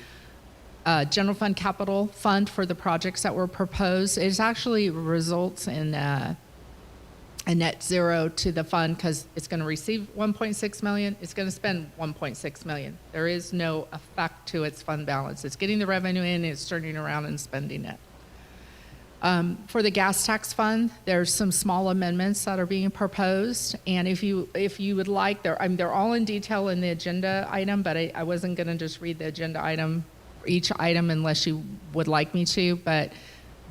general fund capital fund for the projects that were proposed, it actually results in a net zero to the fund because it's going to receive 1.6 million. It's going to spend 1.6 million. There is no effect to its fund balance. It's getting the revenue in, it's turning around and spending it. For the gas tax fund, there's some small amendments that are being proposed, and if you would like, they're all in detail in the agenda item, but I wasn't going to just read the agenda item for each item unless you would like me to. But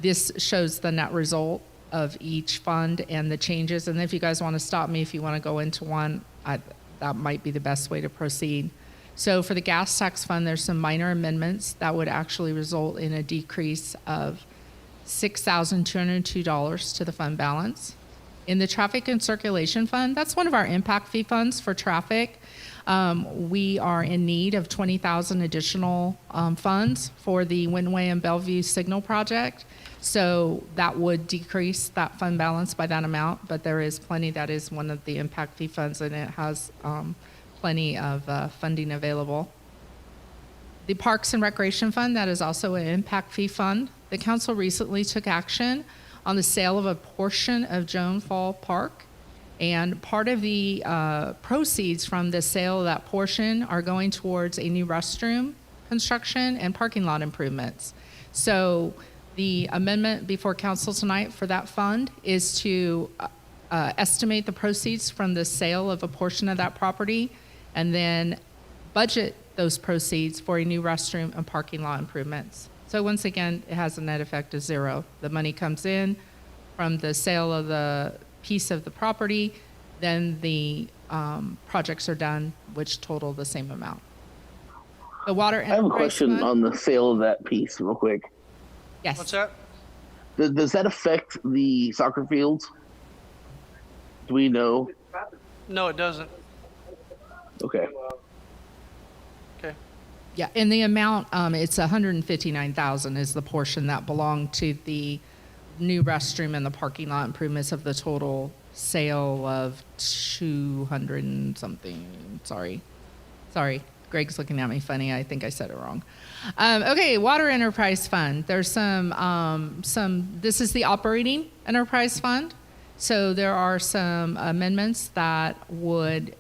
this shows the net result of each fund and the changes. And if you guys want to stop me, if you want to go into one, that might be the best way to proceed. So for the gas tax fund, there's some minor amendments that would actually result in a decrease of $6,202 to the fund balance. In the traffic and circulation fund, that's one of our impact fee funds for traffic. We are in need of 20,000 additional funds for the Windway and Bellevue Signal project. So that would decrease that fund balance by that amount, but there is plenty. That is one of the impact fee funds, and it has plenty of funding available. The Parks and Recreation Fund, that is also an impact fee fund. The council recently took action on the sale of a portion of Joan Fall Park, and part of the proceeds from the sale of that portion are going towards a new restroom construction and parking lot improvements. So the amendment before council tonight for that fund is to estimate the proceeds from the sale of a portion of that property and then budget those proceeds for a new restroom and parking lot improvements. So once again, it has a net effect of zero. The money comes in from the sale of the piece of the property, then the projects are done, which total the same amount. The water I have a enterprise question fund- on the sale of that piece, real quick. Yes. What's that? Does that affect the soccer fields? Do we know? No, it doesn't. Okay. Okay. Yeah, and the amount, it's 159,000 is the portion that belonged to the new restroom and the parking lot improvements of the total sale of 200 and something. Sorry. Greg's looking at me funny. I think I said it wrong. Okay, Water Enterprise Fund. There's some, this is the operating enterprise fund. So there are some amendments that would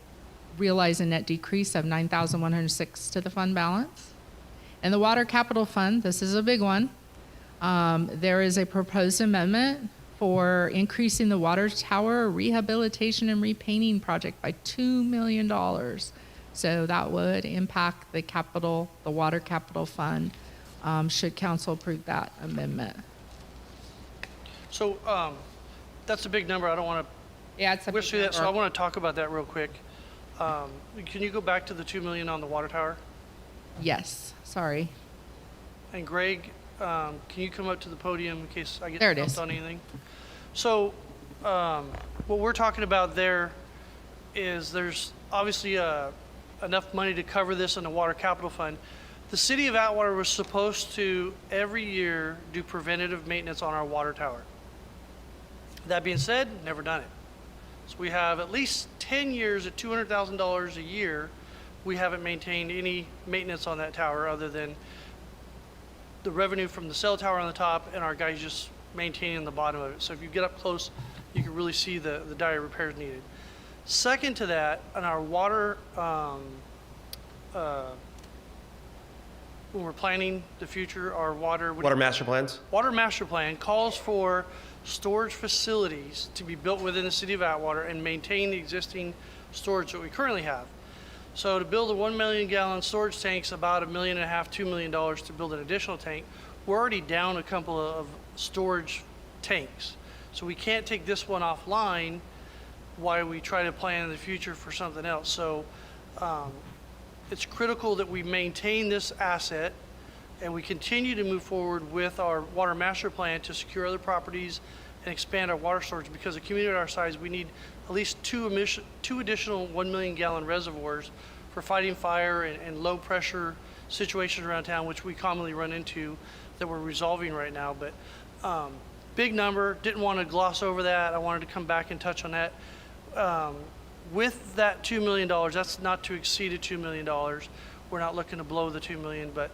realize a net decrease of $9,106 to the fund balance. And the Water Capital Fund, this is a big one. There is a proposed amendment for increasing the water tower rehabilitation and repainting project by $2 million. So that would impact the Water Capital Fund, should council approve that amendment. So that's a big number. I don't want Yeah, it's to a wish big through that, so I number. want to talk about that real quick. Can you go back to the 2 million on the water tower? Yes, sorry. And Greg, can you come up to the podium in case I get There it stumped is. on anything? So what we're talking about there is there's obviously enough money to cover this in the Water Capital Fund. The city of Atwater was supposed to every year do preventative maintenance on our water tower. That being said, never done it. So we have at least 10 years at $200,000 a year. We haven't maintained any maintenance on that tower other than the revenue from the cell tower on the top and our guys just maintaining the bottom of it. So if you get up close, you can really see the dire repairs needed. Second to that, on our water, when we're planning the future, our water master plans? Water master plan calls for storage facilities to be built within the city of Atwater and maintain the existing storage that we currently have. So to build a 1 million gallon storage tank's about $1.5 million, $2 million to build an additional tank. We're already down a couple of storage tanks. So we can't take this one offline while we try to plan in the future for something else. So it's critical that we maintain this asset and we continue to move forward with our water master plan to secure other properties and expand our water storage, because a community our size, we need at least two additional 1 million gallon reservoirs for fighting fire and low pressure situations around town, which we commonly run into that we're resolving right now. But big number, didn't want to gloss over that. I wanted to come back and touch on that. With that $2 million, that's not to exceed $2 million. We're not looking to blow the $2 million, but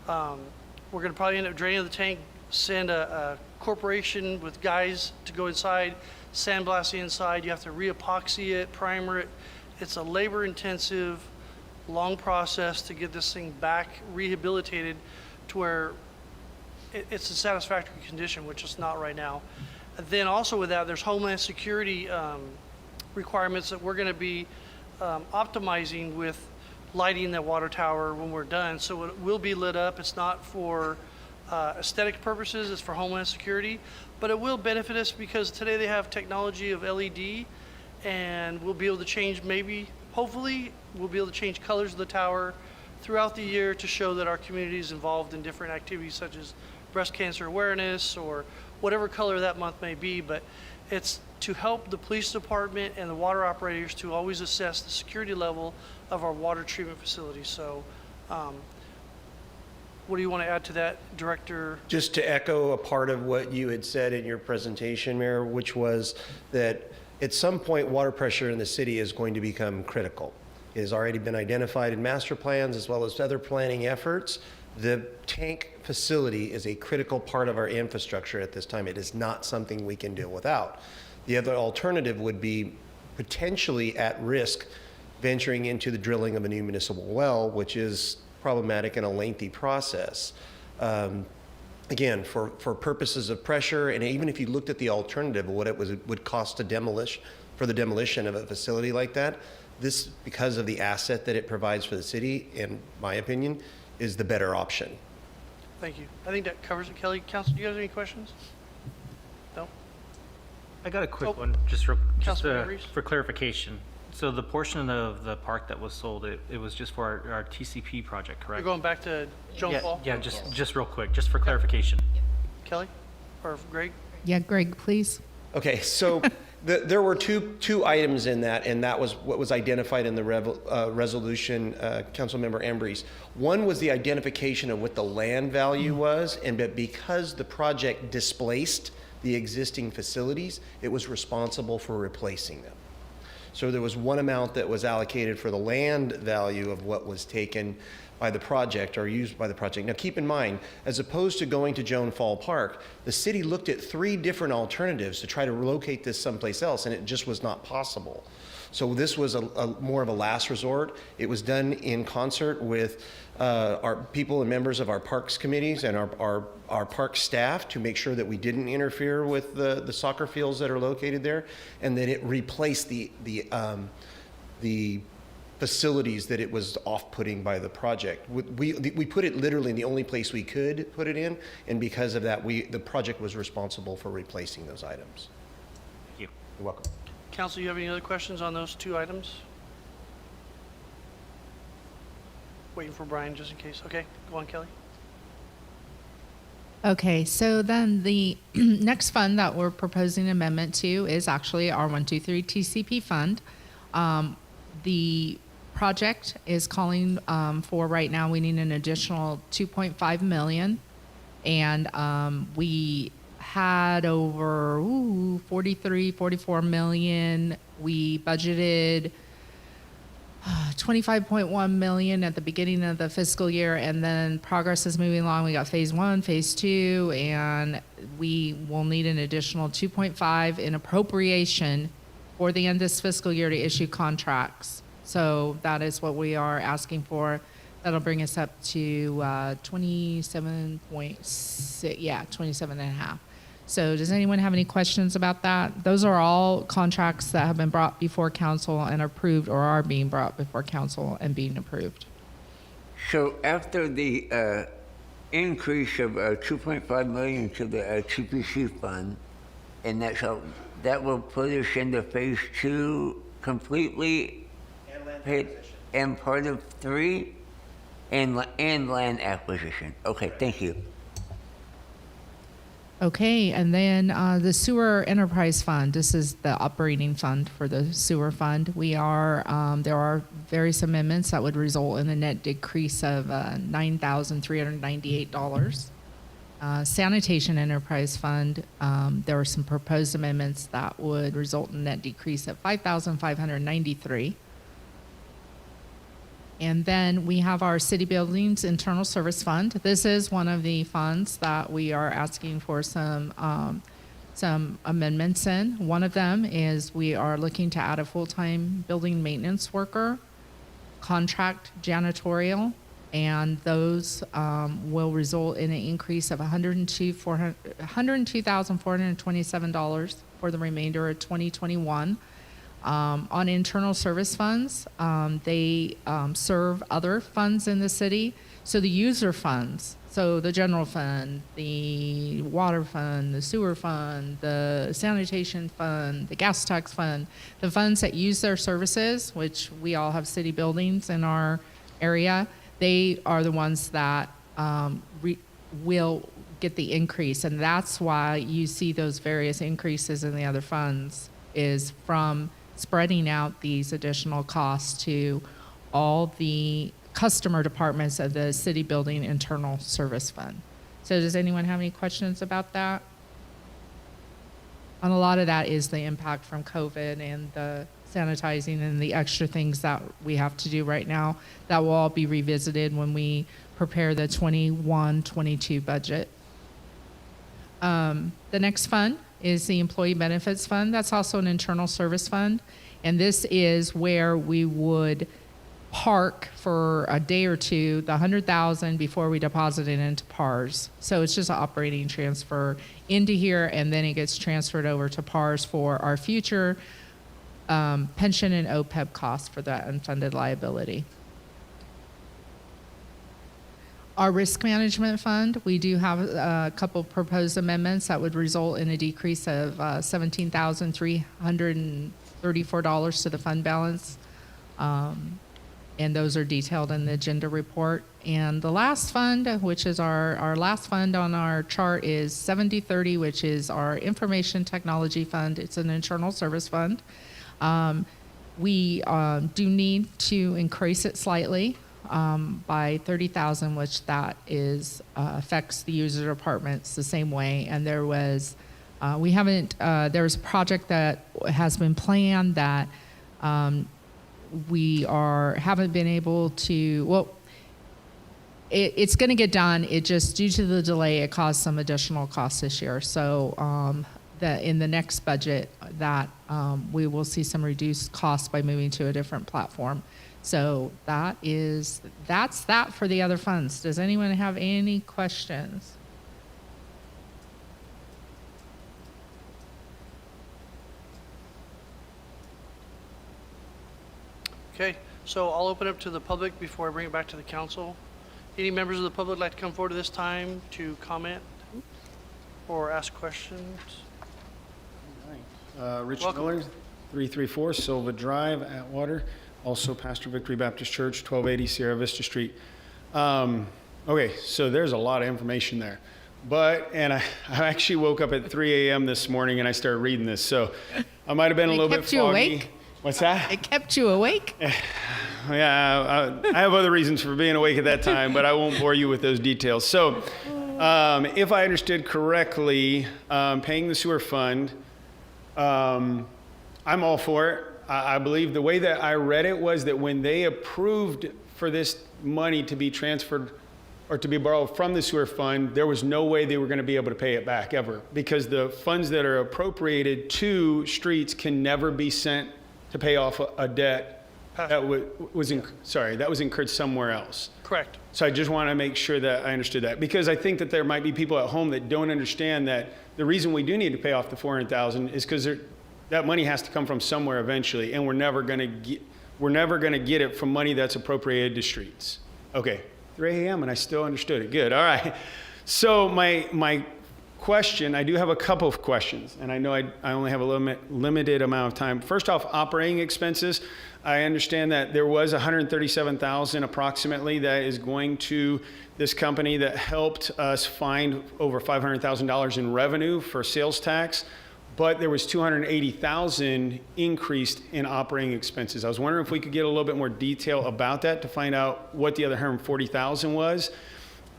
we're going to probably end up draining the tank, send a corporation with guys to go inside, sandblast the inside. You have to re-epoxy it, primer it. It's a labor-intensive, long process to get this thing back rehabilitated to where it's a satisfactory condition, which it's not right now. And then also with that, there's Homeland Security requirements that we're going to be optimizing with lighting that water tower when we're done. So it will be lit up. It's not for aesthetic purposes, it's for Homeland Security, but it will benefit us because today they have technology of LED, and we'll be able to change, maybe, hopefully, we'll be able to change colors of the tower throughout the year to show that our community is involved in different activities such as breast cancer awareness or whatever color that month may be. But it's to help the police department and the water operators to always assess the security level of our water treatment facilities. So what do you want to add to that, Director? Just to echo a part of what you had said in your presentation, Mayor, which was that at some point, water pressure in the city is going to become critical. It has already been identified in master plans as well as other planning efforts. The tank facility is a critical part of our infrastructure at this time. It is not something we can deal without. The other alternative would be potentially at risk venturing into the drilling of a new municipal well, which is problematic and a lengthy process. Again, for purposes of pressure, and even if you looked at the alternative of what it would cost to demolish, for the demolition of a facility like that, this, because of the asset that it provides for the city, in my opinion, is the better option. Thank you. I think that covers it. Kelly, Council, do you have any questions? No? I got a quick Oh, one, just Councilman Reese? for clarification. So the portion of the park that was sold, it was just for our TCP project, correct? You're going back to Joan Fall? Yeah, just real quick, just for clarification. Kelly? Or Greg? Yeah, Greg, please. Okay, so there were two items in that, and that was what was identified in the resolution, Councilmember Ambrose. One was the identification of what the land value was, and that because the project displaced the existing facilities, it was responsible for replacing them. So there was one amount that was allocated for the land value of what was taken by the project or used by the project. Now keep in mind, as opposed to going to Joan Fall Park, the city looked at 3 different alternatives to try to relocate this someplace else, and it just was not possible. So this was a more of a last resort. It was done in concert with our people and members of our parks committees and our park staff to make sure that we didn't interfere with the soccer fields that are located there, and that it replaced the facilities that it was off-putting by the project. We put it literally in the only place we could put it in, and because of that, the project was responsible for replacing those items. Thank you. You're welcome. Council, you have any other questions on those 2 items? Waiting for Brian just in case. Okay, go on, Kelly. Okay, so then the next fund that we're proposing amendment to is actually our 123 TCP fund. The project is calling for right now, we need an additional 2.5 million. And we had over 44 million. We budgeted 25.1 million at the beginning of the fiscal year, and then progress is moving along. We got phase 1, phase 2, and we will need an additional 2.5 in appropriation for the end of this fiscal year to issue contracts. So that is what we are asking for. That'll bring us up to 27.5. So does anyone have any questions about that? Those are all contracts that have been brought before council and approved, or are being brought before council and being approved. So after the increase of 2.5 million to the TPC fund, and that will put us into phase 2 completely, and part of 3, and land acquisition. Okay, thank you. Okay, and then the sewer enterprise fund. This is the operating fund for the sewer fund. There are various amendments that would result in a net decrease of $9,398. Sanitation enterprise fund, there are some proposed amendments that would result in a net decrease of $5,593. And then we have our city buildings internal service fund. This is one of the funds that we are asking for some amendments in. One of them is we are looking to add a full-time building maintenance worker, contract janitorial, and those will result in an increase of $102,427 for the remainder of 2021. On internal service funds, they serve other funds in the city. So the user funds, so the general fund, the water fund, the sewer fund, the sanitation fund, the gas tax fund, the funds that use their services, which we all have city buildings in our area, they are the ones that will get the increase. And that's why you see those various increases in the other funds, is from spreading out these additional costs to all the customer departments of the city building internal service fund. So does anyone have any questions about that? And a lot of that is the impact from COVID and the sanitizing and the extra things that we have to do right now that will all be revisited when we prepare the 21-22 budget. The next fund is the employee benefits fund. That's also an internal service fund. And this is where we would park for a day or two the $100,000 before we deposit it into PARS. So it's just an operating transfer into here, and then it gets transferred over to PARS for our future pension and OPEB costs for that unfunded liability. Our risk management fund, we do have a couple proposed amendments that would result in a decrease of $17,334 to the fund balance. And those are detailed in the agenda report. And the last fund, which is our last fund on our chart, is 7030, which is our information technology fund. It's an internal service fund. We do need to increase it slightly by $30,000, which that is affects the user departments the same way. And there was there's a project that has been planned that we haven't been able to. Well, it's going to get done. It just, due to the delay, it caused some additional costs this year. So that in the next budget, that we will see some reduced costs by moving to a different platform. So that's that for the other funds. Does anyone have any questions? Okay, so I'll open up to the public before I bring it back to the council. Any members of the public like to come forward at this time to comment or ask questions? Rich Welcome. Miller, 334 Silva Drive, Atwater. Also pastor Victory Baptist Church, 1280 Sierra Vista Street. Okay, so there's a lot of information there. And I actually woke up at 3 a.m. this morning and I started reading this. So I might have been a little bit foggy. Kept you awake? What's that? It kept you awake? Yeah, I have other reasons for being awake at that time, but I won't bore you with those details. So if I understood correctly, paying the sewer fund, I'm all for it. I believe the way that I read it was that when they approved for this money to be transferred or to be borrowed from the sewer fund, there was no way they were going to be able to pay it back ever, because the funds that are appropriated to streets can never be sent to pay off a debt that was incurred somewhere else. Correct. So I just want to make sure that I understood that, because I think that there might be people at home that don't understand that the reason we do need to pay off the $400,000 is because that money has to come from somewhere eventually, and we're never going to get it from money that's appropriated to streets. Okay, 3 a.m. and I still understood it. Good. All right. So my question, I do have a couple of questions, and I know I only have a limited amount of time. First off, operating expenses. I understand that there was $137,000 approximately that is going to this company that helped us find over $500,000 in revenue for sales tax, but there was $280,000 increased in operating expenses. I was wondering if we could get a little bit more detail about that to find out what the other $140,000 was.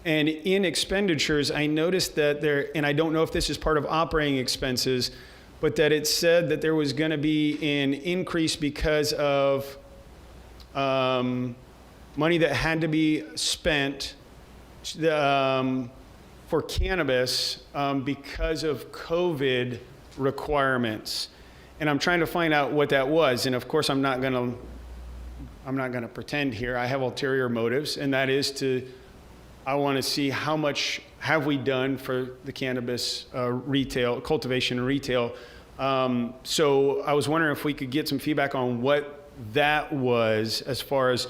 And in expenditures, I noticed that there, and I don't know if this is part of operating expenses, but that it said that there was going to be an increase because of money that had to be spent for cannabis because of COVID requirements. And I'm trying to find out what that was. And of course, I'm not going to pretend here. I have ulterior motives, and that is I want to see how much have we done for the cannabis retail, cultivation and retail. So I was wondering if we could get some feedback on what that was, as far as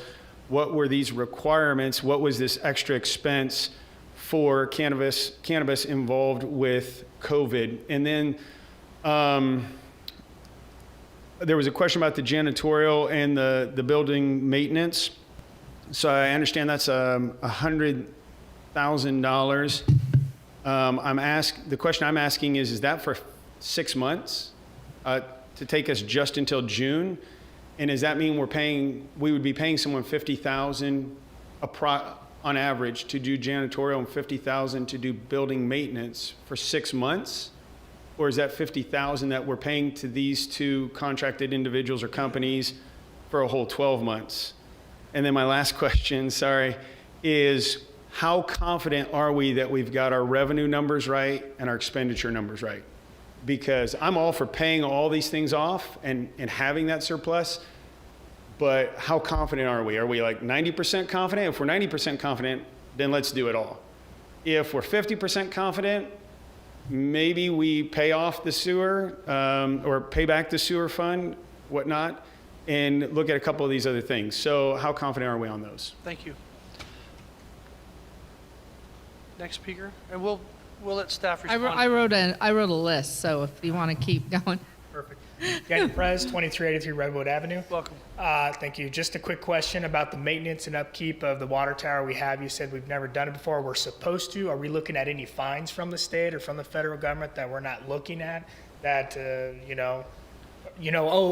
what were these requirements, what was this extra expense for cannabis involved with COVID. And then there was a question about the janitorial and the building maintenance. So I understand that's $100,000. The question I'm asking is that for 6 months to take us just until June? And does that mean we would be paying someone $50,000 on average to do janitorial and $50,000 to do building maintenance for 6 months? Or is that $50,000 that we're paying to these two contracted individuals or companies for a whole 12 months? And then my last question, sorry, is how confident are we that we've got our revenue numbers right and our expenditure numbers right? Because I'm all for paying all these things off and having that surplus, but how confident are we? Are we like 90% confident? If we're 90% confident, then let's do it all. If we're 50% confident, maybe we pay off the sewer or pay back the sewer fund, whatnot, and look at a couple of these other things. So how confident are we on those? Thank you. Next speaker, and we'll let staff respond. I wrote a list, so if you want to keep going. Perfect. Daniel Perez, 2383 Redwood Avenue. Welcome. Thank you. Just a quick question about the maintenance and upkeep of the water tower we have. You said we've never done it before. We're supposed to. Are we looking at any fines from the state or from the federal government that we're not looking at? That, oh,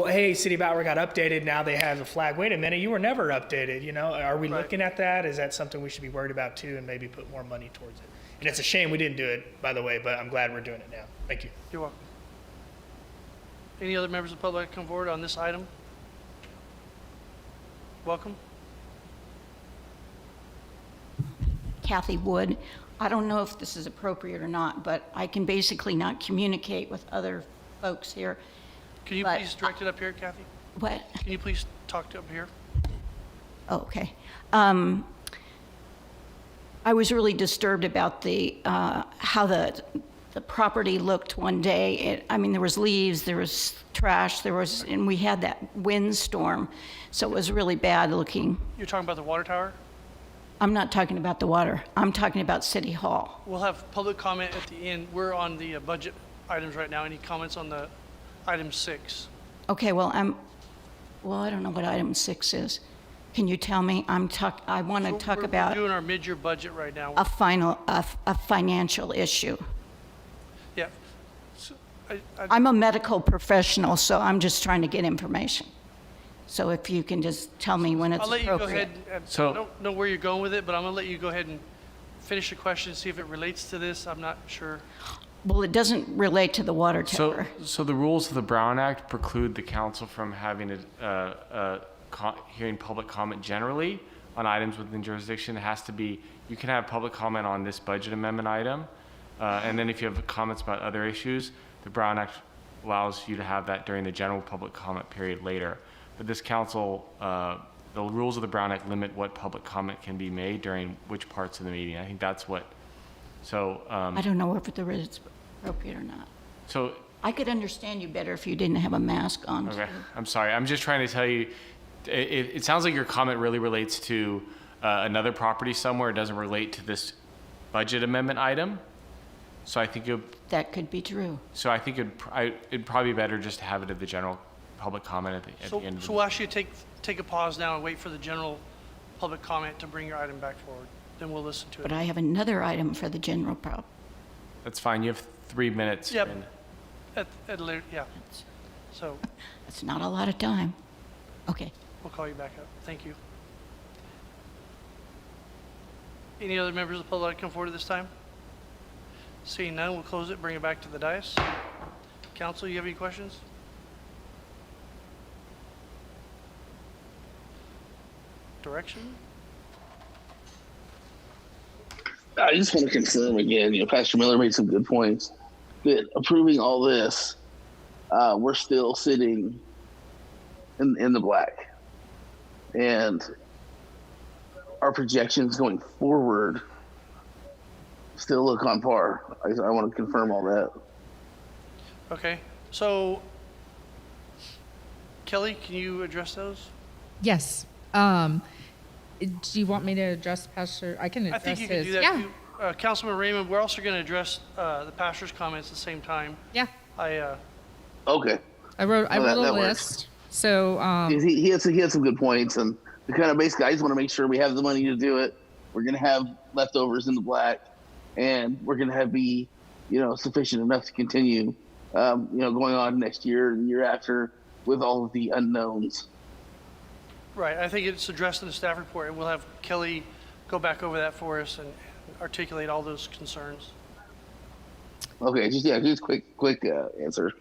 hey, City of Bauer got updated. Now they have a flag. Wait a minute, you were never updated. Are we looking at that? Is that something we should be worried about too, and maybe put more money towards it? And it's a shame we didn't do it, by the way, but I'm glad we're doing it now. Thank you. You're welcome. Any other members of the public come forward on this item? Welcome. Kathy Wood. I don't know if this is appropriate or not, but I can basically not communicate with other folks here. Can you please direct it up here, Kathy? What? Can you please talk to up here? Oh, okay. I was really disturbed about how the property looked one day. There was leaves, there was trash, and we had that windstorm, so it was really bad looking. You're talking about the water tower? I'm not talking about the water. I'm talking about City Hall. We'll have public comment at the end. We're on the budget items right now. Any comments on the item 6? Okay, well, I don't know what item 6 is. Can you tell me? I want to talk about We're doing our mid-year budget right now. a financial issue. Yeah. So, I'm a medical professional, so I'm just trying to get information. So if you can just tell me when it's I'll let you appropriate. go ahead. I don't know where you're going with it, but I'm going to let you go ahead and finish the question, see if it relates to this. I'm not sure. Well, it doesn't relate to the water tower. So the rules of the Brown Act preclude the council from having hearing public comment generally on items within jurisdiction. It has to be, you can have public comment on this budget amendment item, and then if you have comments about other issues, the Brown Act allows you to have that during the general public comment period later. But this council, the rules of the Brown Act limit what public comment can be made during which parts of the meeting. I think that's what, I don't know if it's appropriate or not. So I could understand you better if you didn't have a mask on. Okay, I'm sorry. I'm just trying to tell you, it sounds like your comment really relates to another property somewhere. It doesn't relate to this budget amendment item. So I think That could be true. it'd probably be better just to have it at the general public comment at the end of the So we'll ask you to take a pause now and wait for the general public comment to bring your item back forward. Then we'll listen to it. But I have another item for the general pub. That's fine. You have 3 minutes. Yep. and- Yeah. So That's not a lot of time. Okay. we'll call you back up. Thank you. Any other members of the public like to come forward at this time? Seeing none, we'll close it, bring it back to the dais. Council, you have any questions? Direction? I just want to confirm again, Pastor Miller made some good points, that approving all this, we're still sitting in the black. And our projections going forward still look on par. I want to confirm all that. Okay, so Kelly, can you address those? Yes. Do you want me to address Pastor? I can I address think you his. can do that. Yeah. Too. Councilman Raymond, we're also going to address the pastor's comments at the same time. Yeah. Okay. I wrote Well, a that works. list. So He had some good points, and the kind of basically, I just want to make sure we have the money to do it. We're going to have leftovers in the black, and we're going to be, sufficient enough to continue, going on next year and the year after with all of the unknowns. Right, I think it's addressed in the staff report, and we'll have Kelly go back over that for us and articulate all those concerns. Okay, just quick answer.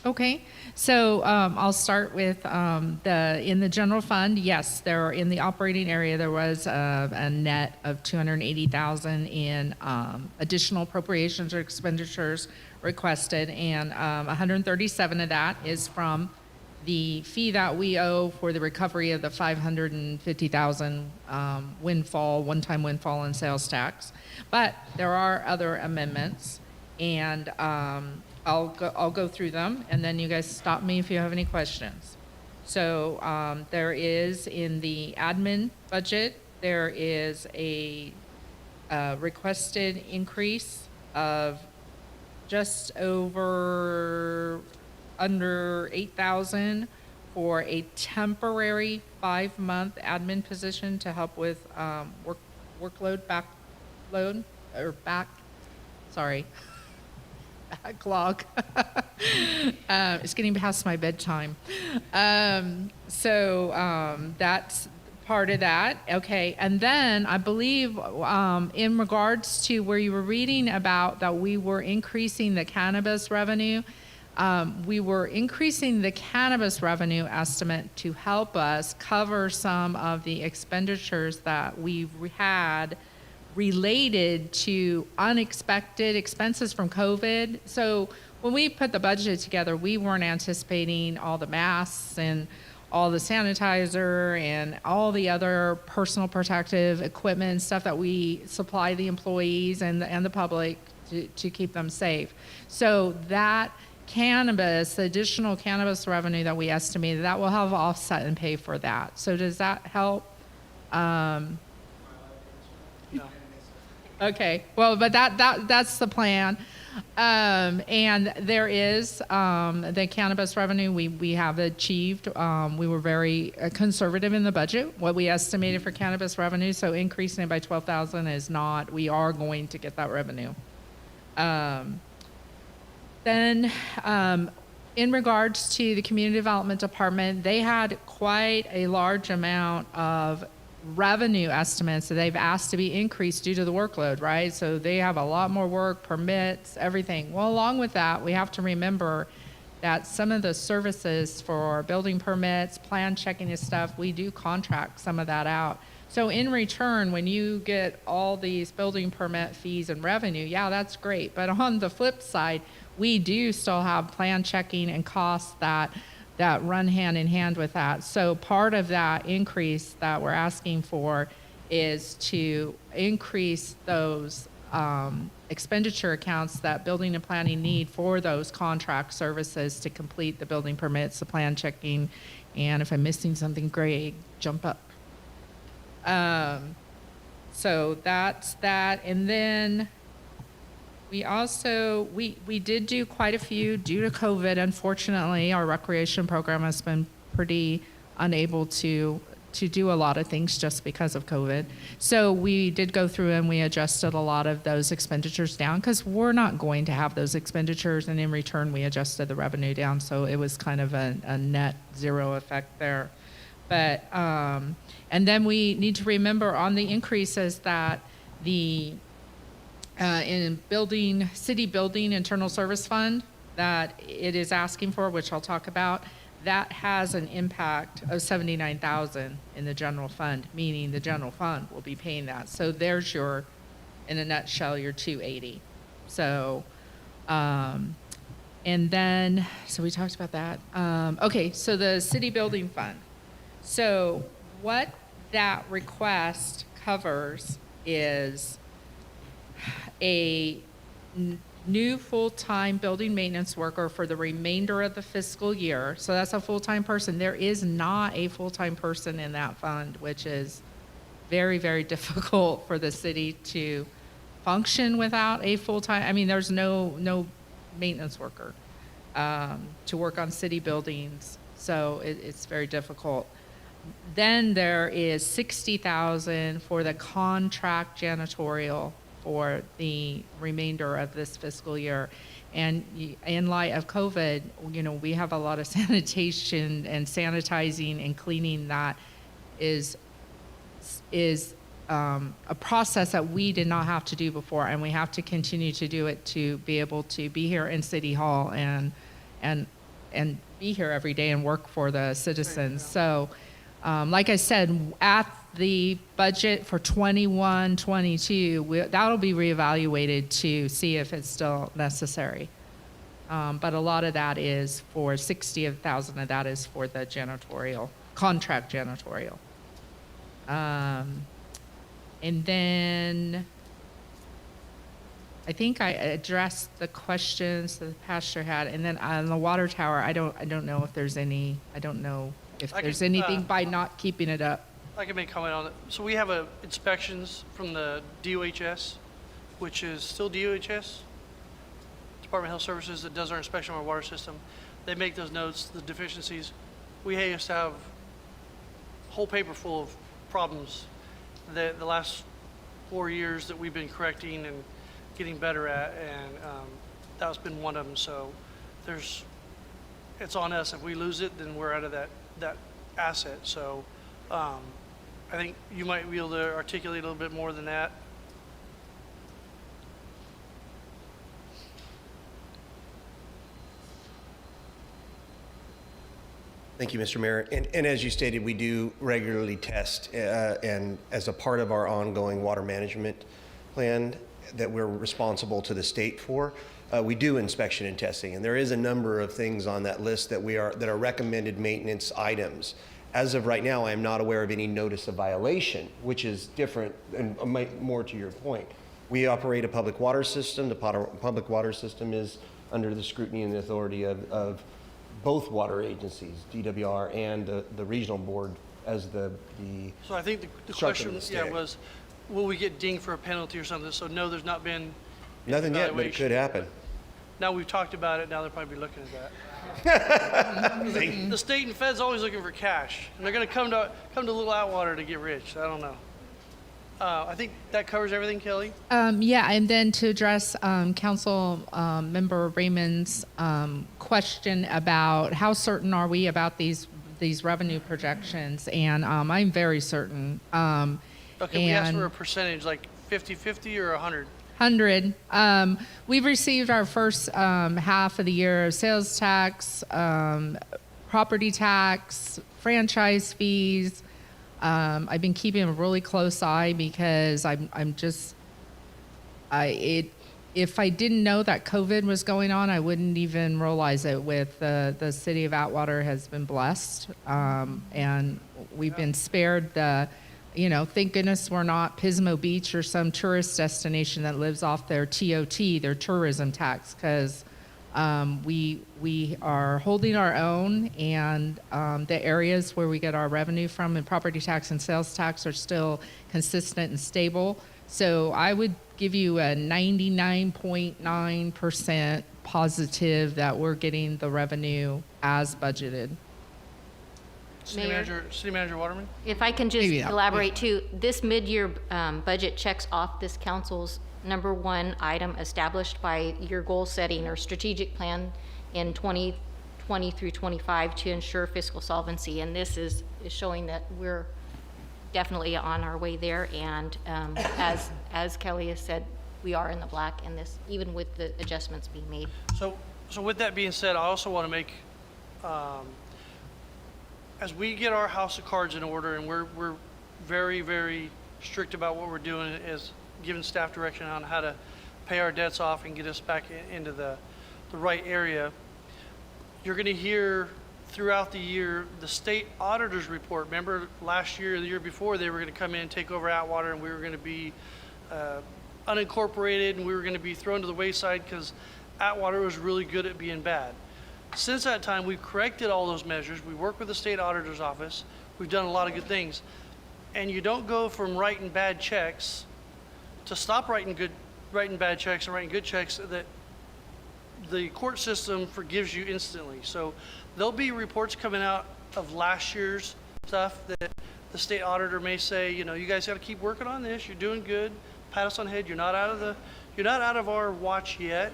Okay, so I'll start with in the general fund. Yes, in the operating area there was a net of $280,000 in additional appropriations or expenditures requested, and 137 of that is from the fee that we owe for the recovery of the $550,000 one-time windfall and sales tax. But there are other amendments, and I'll go through them, and then you guys stop me if you have any questions. So there is in the admin budget, there is a requested increase of just under 8,000 for a temporary 5-month admin position to help with backlog. It's getting past my bedtime. So that's part of that. Okay. And then I believe in regards to where you were reading about that we were increasing the cannabis revenue, we were increasing the cannabis revenue estimate to help us cover some of the expenditures that we had related to unexpected expenses from COVID. So when we put the budget together, we weren't anticipating all the masks and all the sanitizer and all the other personal protective equipment and stuff that we supply the employees and the public to keep them safe. So that cannabis, the additional cannabis revenue that we estimated, that will help offset and pay for that. So does that help? No. Okay, well, but that's the plan. And there is the cannabis revenue we have achieved. We were very conservative in the budget, what we estimated for cannabis revenue. So increasing it by 12,000 is not, we are going to get that revenue. Then in regards to the community development department, they had quite a large amount of revenue estimates that they've asked to be increased due to the workload, right? So they have a lot more work, permits, everything. Well, along with that, we have to remember that some of the services for building permits, plan checking and stuff, we do contract some of that out. So in return, when you get all these building permit fees and revenue, yeah, that's great. But on the flip side, we do still have plan checking and costs that run hand in hand with that. So part of that increase that we're asking for is to increase those expenditure accounts that building and planning need for those contract services to complete the building permits, the plan checking, and if I'm missing something, Greg, jump up. So that's that. And then We also, we did do quite a few due to COVID. Unfortunately, our recreation program has been pretty unable to do a lot of things just because of COVID. So we did go through and we adjusted a lot of those expenditures down because we're not going to have those expenditures, and in return, we adjusted the revenue down. So it was kind of a net zero effect there. But, and then we need to remember on the increases that the, in building, city building internal service fund that it is asking for, which I'll talk about, that has an impact of $79,000 in the general fund, meaning the general fund will be paying that. So there's your, in a nutshell, your 280. So, and then, so we talked about that. Okay, so the city building fund. So what that request covers is a new full-time building maintenance worker for the remainder of the fiscal year. So that's a full-time person. There is not a full-time person in that fund, which is very, very difficult for the city to function without a full-time. I mean, there's no maintenance worker to work on city buildings. So it's very difficult. Then there is $60,000 for the contract janitorial for the remainder of this fiscal year. And in light of COVID, you know, we have a lot of sanitation and sanitizing and cleaning that is a process that we did not have to do before, and we have to continue to do it to be able to be here in City Hall and be here every day and work for the citizens. So, like I said, at the budget for 21-22, that'll be reevaluated to see if it's still necessary. But a lot of that is for $60,000 of that is for the janitorial, contract janitorial. And then I think I addressed the questions that the pastor had. And then on the water tower, I don't know if there's any, I don't know if there's anything by not keeping it up. I can make a comment on it. So we have inspections from the DOHS, which is still DOHS, Department of Health Services, that does our inspection of our water system. They make those notes, the deficiencies. We used to have a whole paper full of problems that the last 4 years that we've been correcting and getting better at, and that's been one of them. So it's on us. If we lose it, then we're out of that asset. So I think you might be able to articulate a little bit more than that. Thank you, Mr. Mayor. And as you stated, we do regularly test, and as a part of our ongoing water management plan that we're responsible to the state for, we do inspection and testing. And there is a number of things on that list that are recommended maintenance items. As of right now, I am not aware of any notice of violation, which is different and more to your point. We operate a public water system. The public water system is under the scrutiny and the authority of both water agencies, DWR and the regional board as the So I think the question was, will we get dinged for a penalty or something? So no, there's not been nothing yet, but it could happen. Now we've talked about it, now they'll probably be looking at that. The state and fed's always looking for cash, and they're going to come to Little Atwater to get rich. I don't know. I think that covers everything, Kelly. Yeah, and then to address Council Member Raymond's question about how certain are we about these revenue projections, and I'm very certain. Okay, we asked for a percentage, like 50-50 or 100. 100. We've received our first half of the year of sales tax, property tax, franchise fees. I've been keeping a really close eye because if I didn't know that COVID was going on, I wouldn't even realize it. With the city of Atwater has been blessed, and we've been spared thank goodness we're not Pismo Beach or some tourist destination that lives off their TOT, their tourism tax, because we are holding our own, and the areas where we get our revenue from in property tax and sales tax are still consistent and stable. So I would give you a 99.9% positive that we're getting the revenue as budgeted. City Manager Waterman? If I can just Maybe that- elaborate too, this mid-year budget checks off this council's number one item established by your goal setting or strategic plan in 2020 through 25 to ensure fiscal solvency. And this is showing that we're definitely on our way there. And as Kelly has said, we are in the black in this, even with the adjustments being made. So with that being said, I also want to make, as we get our house of cards in order, and we're very, very strict about what we're doing, is giving staff direction on how to pay our debts off and get us back into the right area. You're going to hear throughout the year the state auditor's report. Remember last year, the year before, they were going to come in and take over Atwater, and we were going to be unincorporated, and we were going to be thrown to the wayside because Atwater was really good at being bad. Since that time, we've corrected all those measures. We work with the state auditor's office. We've done a lot of good things. And you don't go from writing bad checks to stop writing bad checks and writing good checks that the court system forgives you instantly. So there'll be reports coming out of last year's stuff that the state auditor may say, you know, you guys got to keep working on this. You're doing good. Pat us on the head. You're not out of our watch yet.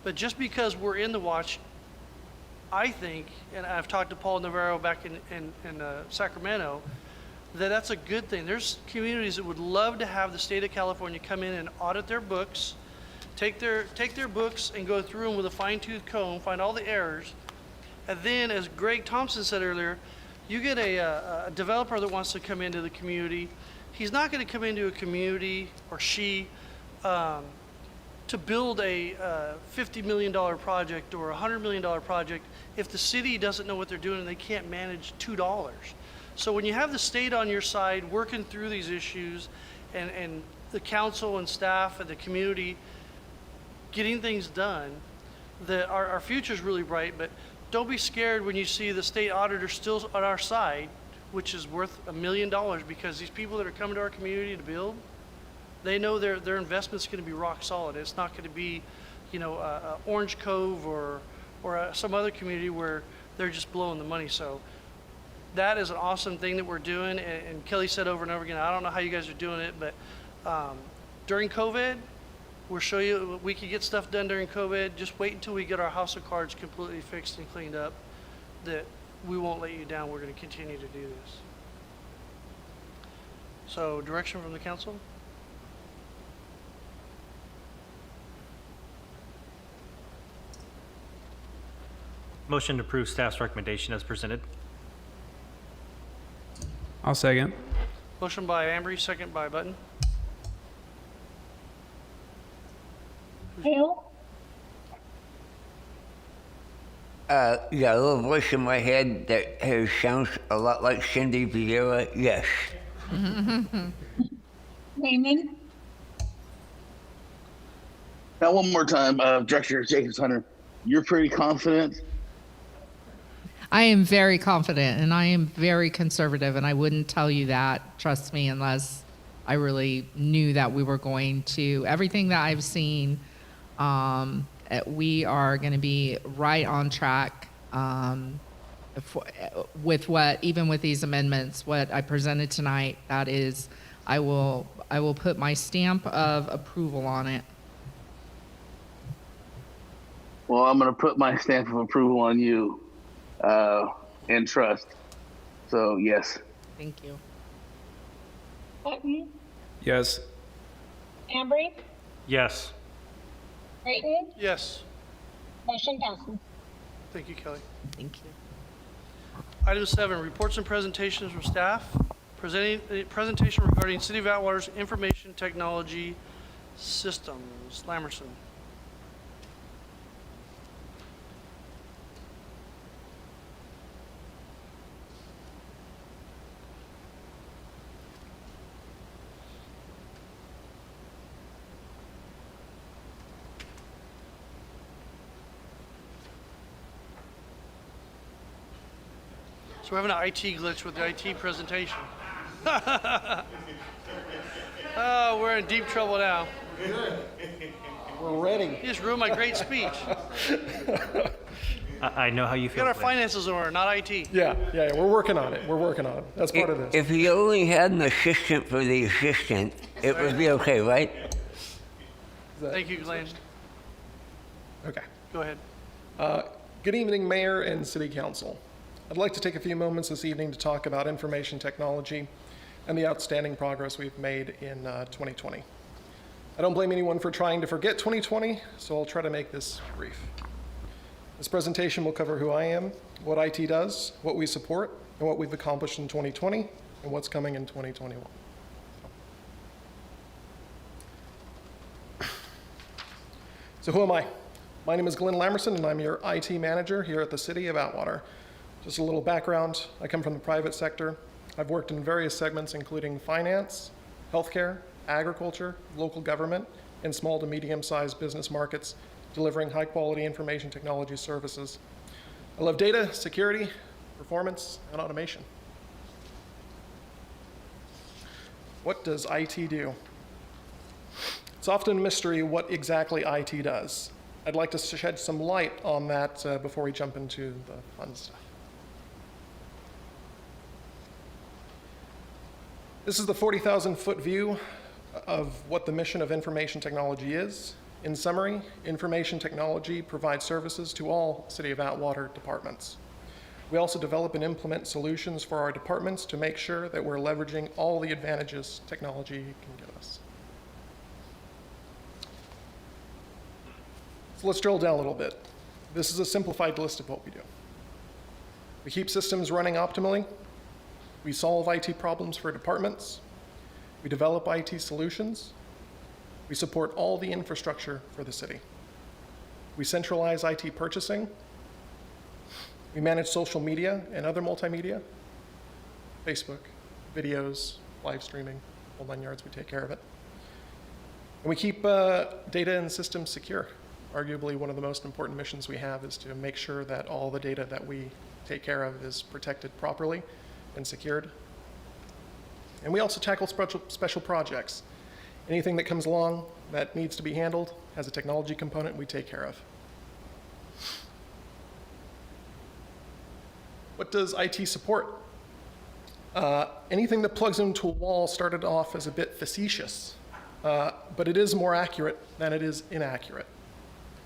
But just because we're in the watch, I think, and I've talked to Paul Navarro back in Sacramento, that's a good thing. There's communities that would love to have the state of California come in and audit their books, take their books and go through them with a fine-tooth comb, find all the errors, and then, as Greg Thompson said earlier, you get a developer that wants to come into the community. He's not going to come into a community, or she, to build a $50 million project or a $100 million project if the city doesn't know what they're doing and they can't manage $2. So when you have the state on your side working through these issues, and the council and staff and the community getting things done, that our future's really bright. But don't be scared when you see the state auditor still on our side, which is worth $1 million, because these people that are coming to our community to build, they know their investment's going to be rock solid. It's not going to be, Orange Cove or some other community where they're just blowing the money. So that is an awesome thing that we're doing. And Kelly said over and over again, I don't know how you guys are doing it, but during COVID, we'll show you we could get stuff done during COVID. Just wait until we get our house of cards completely fixed and cleaned up, that we won't let you down. We're going to continue to do this. So direction from the council? Motion to approve staff's recommendation as presented. I'll second. Motion by Ambry, second by Button. Hale? Yeah, a little voice in my head that sounds a lot like Cindy Vieira. Yes. Raymond? Now, one more time, Director Jacobs Hunter, you're pretty confident? I am very confident, and I am very conservative, and I wouldn't tell you that, trust me, unless I really knew that we were going to. Everything that I've seen, we are going to be right on track with what, even with these amendments, what I presented tonight. That is, I will put my stamp of approval on it. Well, I'm going to put my stamp of approval on you and trust. So, yes. Thank you. Button? Yes. Ambry? Yes. Creighton? Yes. Motion passes. Thank you, Kelly. Thank you. Item 7, reports and presentations from staff. Presentation regarding City of Atwater's information technology systems. Lamerson. So we're having an IT glitch with the IT presentation. Oh, we're in deep trouble now. We're ready. You just ruined my great speech. I know how you We feel. got our Blake. finances in order, not IT. Yeah, we're working on it. We're working on it. That's part of this. If you only had an assistant for the assistant, it would be okay, right? Thank you, Glenn. Okay. Go ahead. Good evening, Mayor and City Council. I'd like to take a few moments this evening to talk about information technology and the outstanding progress we've made in 2020. I don't blame anyone for trying to forget 2020, so I'll try to make this brief. This presentation will cover who I am, what IT does, what we support, and what we've accomplished in 2020, and what's coming in 2021. So who am I? My name is Glenn Lamerson, and I'm your IT manager here at the City of Atwater. Just a little background, I come from the private sector. I've worked in various segments, including finance, healthcare, agriculture, local government, and small to medium-sized business markets, delivering high-quality information technology services. I love data, security, performance, and automation. What does IT do? It's often a mystery what exactly IT does. I'd like to shed some light on that before we jump into the fun stuff. This is the 40,000-foot view of what the mission of information technology is. In summary, information technology provides services to all City of Atwater departments. We also develop and implement solutions for our departments to make sure that we're leveraging all the advantages technology can give us. So let's drill down a little bit. This is a simplified list of what we do. We keep systems running optimally. We solve IT problems for departments. We develop IT solutions. We support all the infrastructure for the city. We centralize IT purchasing. We manage social media and other multimedia, Facebook, videos, live streaming, whole 9 yards, we take care of it. And we keep data and systems secure. Arguably one of the most important missions we have is to make sure that all the data that we take care of is protected properly and secured. And we also tackle special projects. Anything that comes along that needs to be handled has a technology component we take care of. What does IT support? Anything that plugs into a wall started off as a bit facetious, but it is more accurate than it is inaccurate.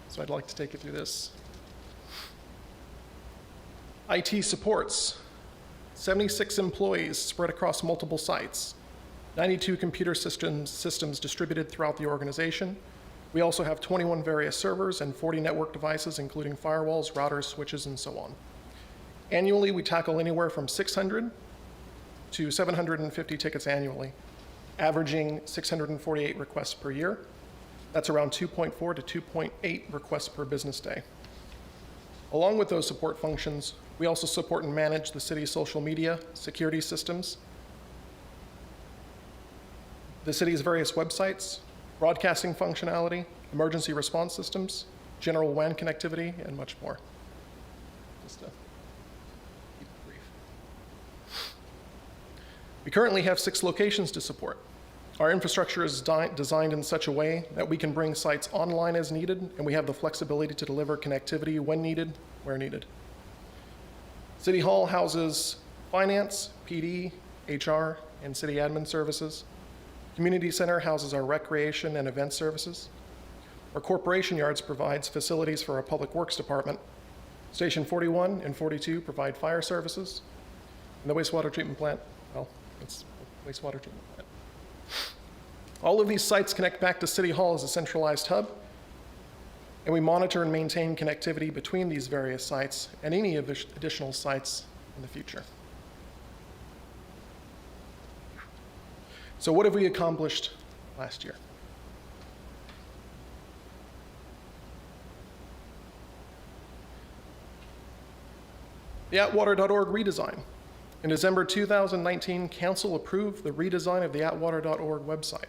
So I'd like to take you through this. IT supports 76 employees spread across multiple sites, 92 computer systems distributed throughout the organization. We also have 21 various servers and 40 network devices, including firewalls, routers, switches, and so on. Annually, we tackle anywhere from 600 to 750 tickets annually, averaging 648 requests per year. That's around 2.4 to 2.8 requests per business day. Along with those support functions, we also support and manage the city's social media security systems, the city's various websites, broadcasting functionality, emergency response systems, general WAN connectivity, and much more. Just to keep it brief. We currently have 6 locations to support. Our infrastructure is designed in such a way that we can bring sites online as needed, and we have the flexibility to deliver connectivity when needed, where needed. City Hall houses finance, PD, HR, and city admin services. Community Center houses our recreation and event services. Our Corporation Yards provides facilities for our Public Works Department. Station 41 and 42 provide fire services. And the wastewater treatment plant, well, it's a wastewater treatment plant. All of these sites connect back to City Hall as a centralized hub, and we monitor and maintain connectivity between these various sites and any of the additional sites in the future. So what have we accomplished last year? The Atwater.org redesign. In December 2019, Council approved the redesign of the Atwater.org website.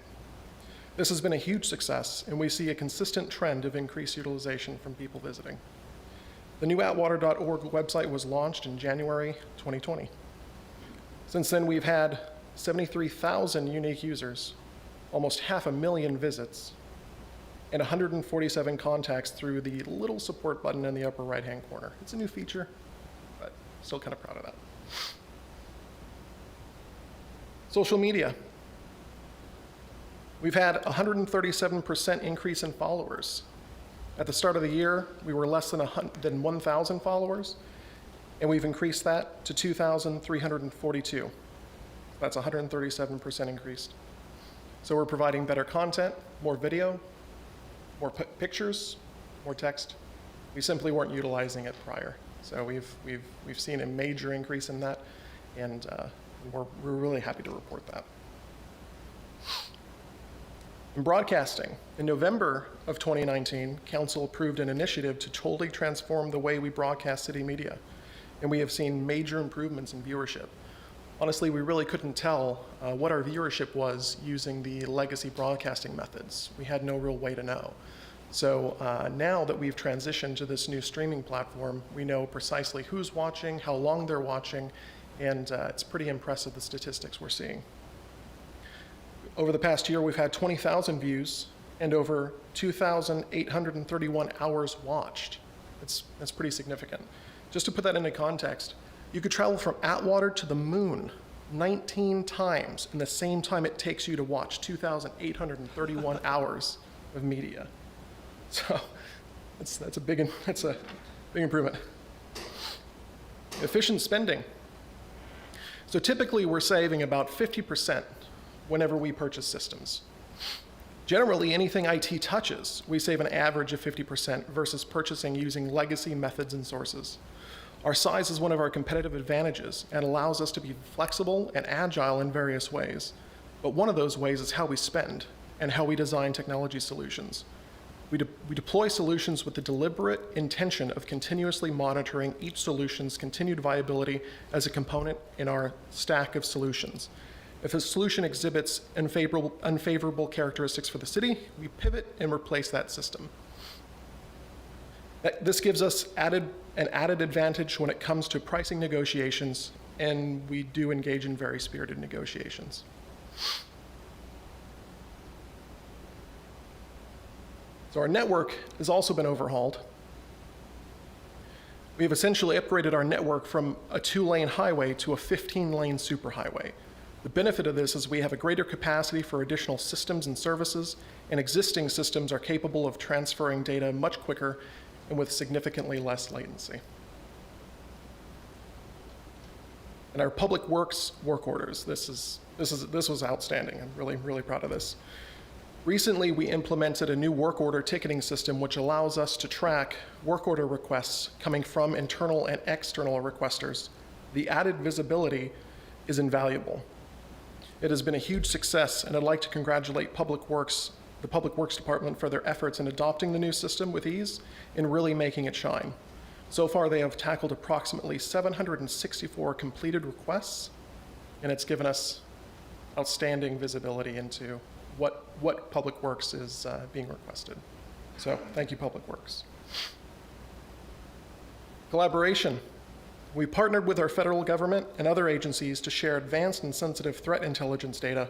This has been a huge success, and we see a consistent trend of increased utilization from people visiting. The new Atwater.org website was launched in January 2020. Since then, we've had 73,000 unique users, almost 500,000 visits, and 147 contacts through the little support button in the upper right-hand corner. It's a new feature, but still kind of proud of that. Social media. We've had a 137% increase in followers. At the start of the year, we were less than 1,000 followers, and we've increased that to 2,342. That's a 137% increase. So we're providing better content, more video, more pictures, more text. We simply weren't utilizing it prior. So we've seen a major increase in that, and we're really happy to report that. In broadcasting, in November of 2019, Council approved an initiative to totally transform the way we broadcast city media, and we have seen major improvements in viewership. Honestly, we really couldn't tell what our viewership was using the legacy broadcasting methods. We had no real way to know. So now that we've transitioned to this new streaming platform, we know precisely who's watching, how long they're watching, and it's pretty impressive, the statistics we're seeing. Over the past year, we've had 20,000 views and over 2,831 hours watched. That's pretty significant. Just to put that into context, you could travel from Atwater to the moon 19 times in the same time it takes you to watch 2,831 hours of media. So that's a big improvement. Efficient spending. So typically we're saving about 50% whenever we purchase systems. Generally, anything IT touches, we save an average of 50% versus purchasing using legacy methods and sources. Our size is one of our competitive advantages and allows us to be flexible and agile in various ways. But one of those ways is how we spend and how we design technology solutions. We deploy solutions with the deliberate intention of continuously monitoring each solution's continued viability as a component in our stack of solutions. If a solution exhibits unfavorable characteristics for the city, we pivot and replace that system. This gives us an added advantage when it comes to pricing negotiations, and we do engage in very spirited negotiations. So our network has also been overhauled. We have essentially upgraded our network from a 2-lane highway to a 15-lane superhighway. The benefit of this is we have a greater capacity for additional systems and services, and existing systems are capable of transferring data much quicker and with significantly less latency. And our public works work orders, this was outstanding. I'm really proud of this. Recently, we implemented a new work order ticketing system which allows us to track work order requests coming from internal and external requesters. The added visibility is invaluable. It has been a huge success, and I'd like to congratulate the Public Works Department for their efforts in adopting the new system with ease and really making it shine. So far, they have tackled approximately 764 completed requests, and it's given us outstanding visibility into what Public Works is being requested. So thank you, Public Works. Collaboration. We partnered with our federal government and other agencies to share advanced and sensitive threat intelligence data.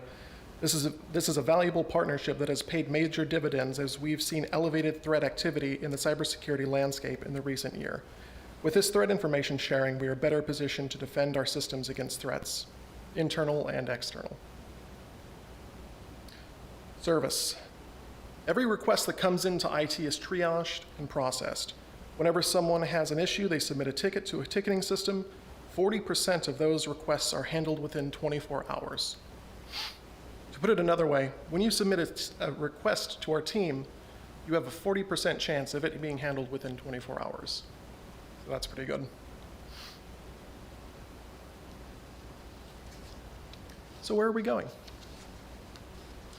This is a valuable partnership that has paid major dividends as we've seen elevated threat activity in the cybersecurity landscape in the recent year. With this threat information sharing, we are better positioned to defend our systems against threats, internal and external. Service. Every request that comes into IT is triaged and processed. Whenever someone has an issue, they submit a ticket to a ticketing system. 40% of those requests are handled within 24 hours. To put it another way, when you submit a request to our team, you have a 40% chance of it being handled within 24 hours. So that's pretty good. So where are we going?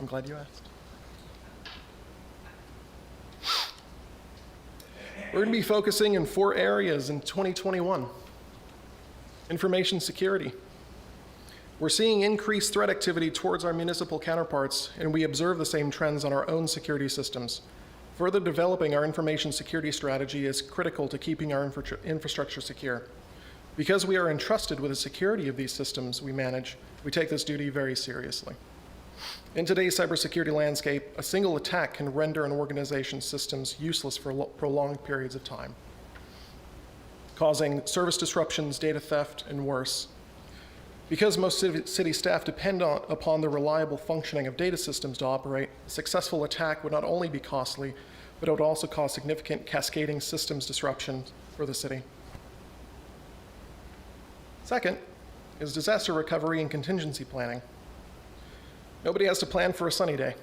I'm glad you asked. We're going to be focusing in 4 areas in 2021. Information security. We're seeing increased threat activity towards our municipal counterparts, and we observe the same trends on our own security systems. Further developing our information security strategy is critical to keeping our infrastructure secure. Because we are entrusted with the security of these systems we manage, we take this duty very seriously. In today's cybersecurity landscape, a single attack can render an organization's systems useless for prolonged periods of time, causing service disruptions, data theft, and worse. Because most city staff depend upon the reliable functioning of data systems to operate, a successful attack would not only be costly, but it would also cause significant cascading systems disruption for the city. Second is disaster recovery and contingency planning. Nobody has to plan for a sunny day.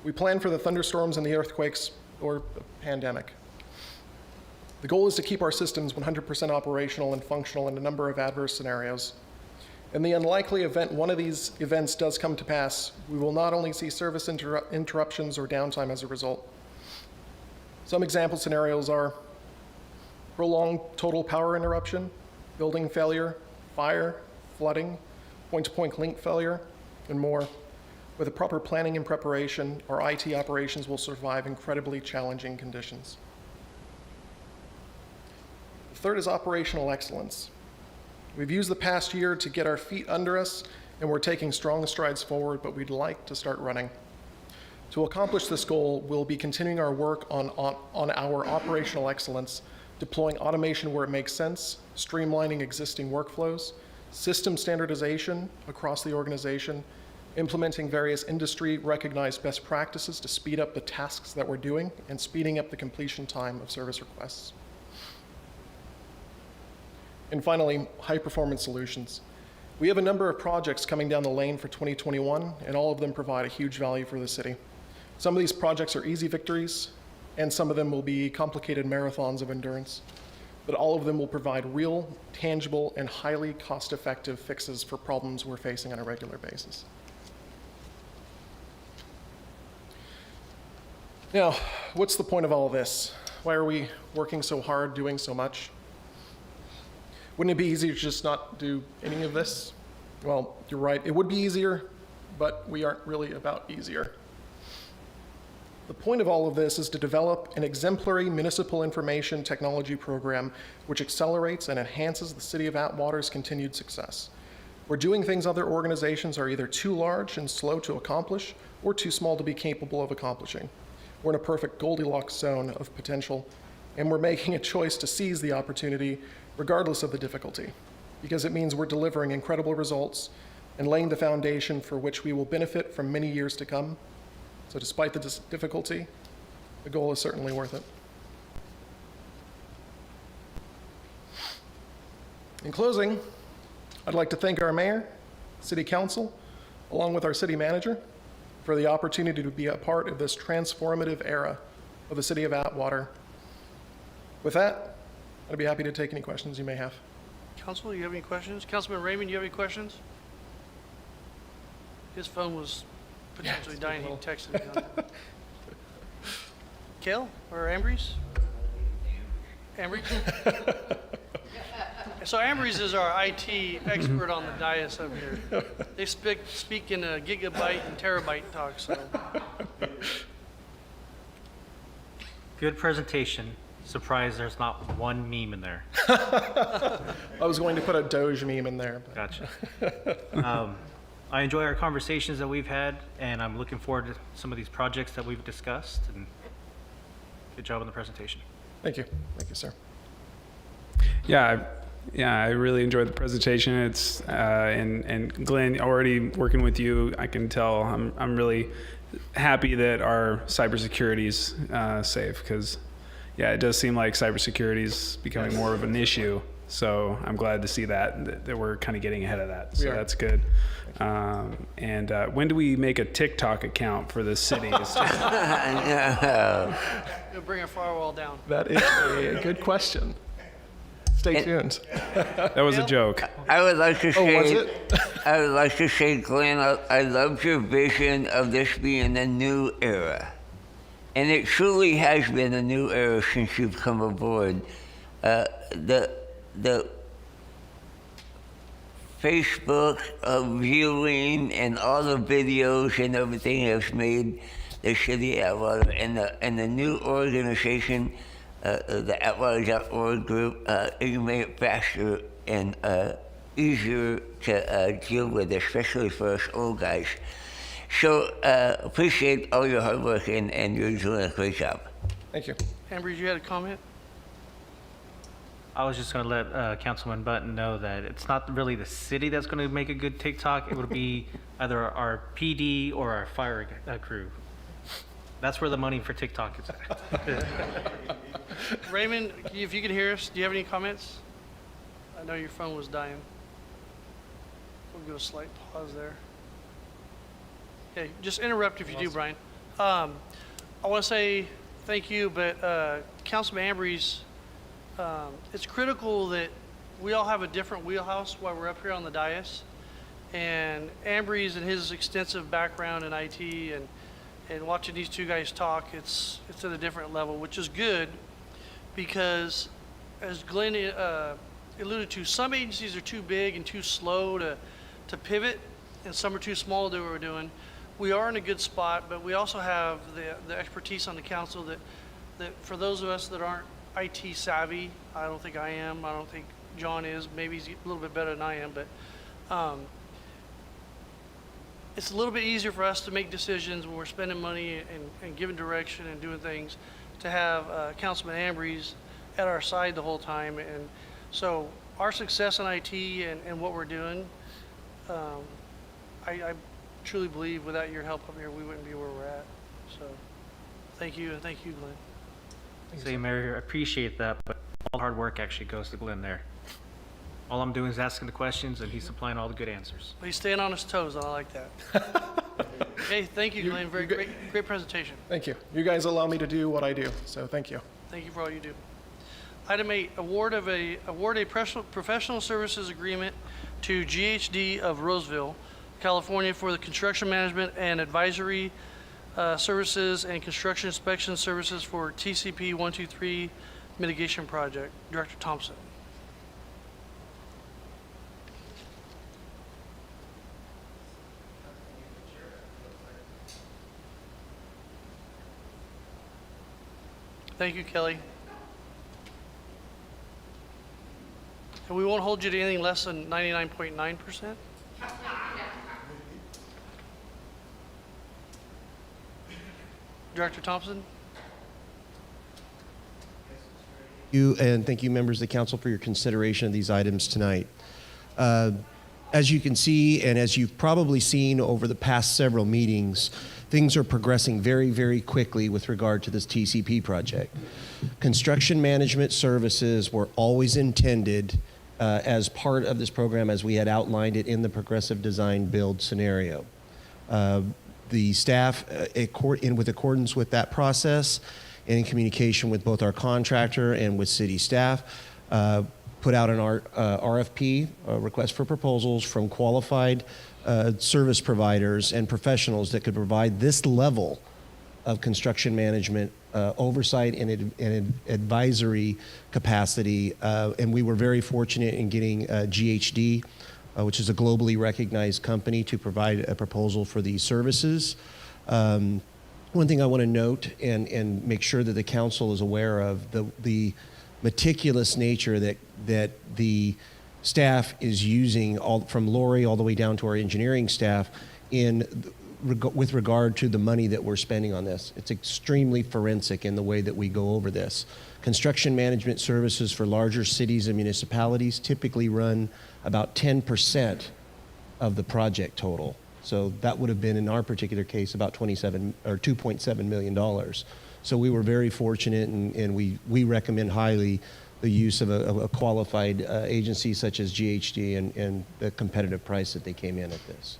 We plan for the thunderstorms and the earthquakes or the pandemic. The goal is to keep our systems 100% operational and functional in a number of adverse scenarios. In the unlikely event one of these events does come to pass, we will not only see service interruptions or downtime as a result. Some example scenarios are prolonged total power interruption, building failure, fire, flooding, point-to-point link failure, and more. With the proper planning and preparation, our IT operations will survive incredibly challenging conditions. The third is operational excellence. We've used the past year to get our feet under us, and we're taking strong strides forward, but we'd like to start running. To accomplish this goal, we'll be continuing our work on our operational excellence, deploying automation where it makes sense, streamlining existing workflows, system standardization across the organization, implementing various industry-recognized best practices to speed up the tasks that we're doing, and speeding up the completion time of service requests. And finally, high-performance solutions. We have a number of projects coming down the lane for 2021, and all of them provide a huge value for the city. Some of these projects are easy victories, and some of them will be complicated marathons of endurance. But all of them will provide real, tangible, and highly cost-effective fixes for problems we're facing on a regular basis. Now, what's the point of all of this? Why are we working so hard, doing so much? Wouldn't it be easier to just not do any of this? Well, you're right, it would be easier, but we aren't really about easier. The point of all of this is to develop an exemplary municipal information technology program which accelerates and enhances the City of Atwater's continued success. We're doing things other organizations are either too large and slow to accomplish or too small to be capable of accomplishing. We're in a perfect Goldilocks zone of potential, and we're making a choice to seize the opportunity regardless of the difficulty, because it means we're delivering incredible results and laying the foundation for which we will benefit from many years to come. So despite the difficulty, the goal is certainly worth it. In closing, I'd like to thank our mayor, city council, along with our city manager, for the opportunity to be a part of this transformative era of the City of Atwater. With that, I'd be happy to take any questions you may have. Council, you have any questions? Councilman Raymond, you have any questions? His phone was potentially dying. He texted me. Kale or Ambries? Ambries? So Ambries is our IT expert on the dais up here. They speak in a gigabyte and terabyte talk, so. Good presentation. Surprised there's not one meme in there. I was going to put a Doge meme in there. But. Gotcha. I enjoy our conversations that we've had, and I'm looking forward to some of these projects that we've discussed. And good job on the presentation. Thank you. Thank you, sir. Yeah, I really enjoyed the presentation. It's and Glenn, already working with you, I can tell I'm really happy that our cybersecurity is safe, because it does seem like cybersecurity is becoming more of an issue. So I'm glad to see that we're kind of getting ahead of that. So that's good. And when do we make a TikTok account for the city? You'll bring a firewall down. That is a good question. Stay tuned. That was a joke. I would like to say, was it? I would like to say, Glenn, I loved your vision of this being a new era. And it truly has been a new era since you've come aboard. The Facebook viewing and all the videos and everything has made the City of Atwater and the new organization, the Atwater.org group, you made it faster and easier to deal with, especially for us old guys. So appreciate all your hard work, and you're doing a great job. Thank you. Ambrose, you had a comment? I was just going to let Councilman Button know that it's not really the city that's going to make a good TikTok. It would be either our PD or our fire crew. That's where the money for TikTok is at. Raymond, if you can hear us, do you have any comments? I know your phone was dying. We'll give a slight pause there. Okay, just interrupt if you do, Brian. I want to say thank you, but Councilman Ambrose, it's critical that we all have a different wheelhouse while we're up here on the dais. And Ambrose and his extensive background in IT and watching these two guys talk, it's at a different level, which is good because, as Glenn alluded to, some agencies are too big and too slow to pivot, and some are too small to do what we're doing. We are in a good spot, but we also have the expertise on the council that for those of us that aren't IT savvy, I don't think I am, I don't think John is, maybe he's a little bit better than I am, but it's a little bit easier for us to make decisions when we're spending money and giving direction and doing things, to have Councilman Ambrose at our side the whole time. And so our success in IT and what we're doing, I truly believe without your help up here, we wouldn't be where we're at. So thank you, and thank you, Glenn. Say, Mayor, I appreciate that, but all the hard work actually goes to Glenn there. All I'm doing is asking the questions, and he's supplying all the good answers. Well, he's staying on his toes, and I like that. Okay, thank you, Glenn. Very great presentation. Thank you. You guys allow me to do what I do, so thank you. Thank you for all you do. Item 8, award a professional services agreement to GHD of Roseville, California for the construction management and advisory services and construction inspection services for TCP 123 mitigation project. Director Thompson. Thank you, Kelly. And we won't hold you to anything less than 99.9%? Director Thompson? You, and thank you, members of the council, for your consideration of these items tonight. As you can see, and as you've probably seen over the past several meetings, things are progressing very, very quickly with regard to this TCP project. Construction management services were always intended as part of this program as we had outlined it in the progressive design build scenario. The staff, with accordance with that process and in communication with both our contractor and with city staff, put out an RFP, request for proposals from qualified service providers and professionals that could provide this level of construction management oversight and advisory capacity. And we were very fortunate in getting GHD, which is a globally recognized company, to provide a proposal for these services. One thing I want to note and make sure that the council is aware of, the meticulous nature that the staff is using, from Lori all the way down to our engineering staff, with regard to the money that we're spending on this. It's extremely forensic in the way that we go over this. Construction management services for larger cities and municipalities typically run about 10% of the project total. So that would have been, in our particular case, about $2.7 million. So we were very fortunate, and we recommend highly the use of a qualified agency such as GHD and the competitive price that they came in at this.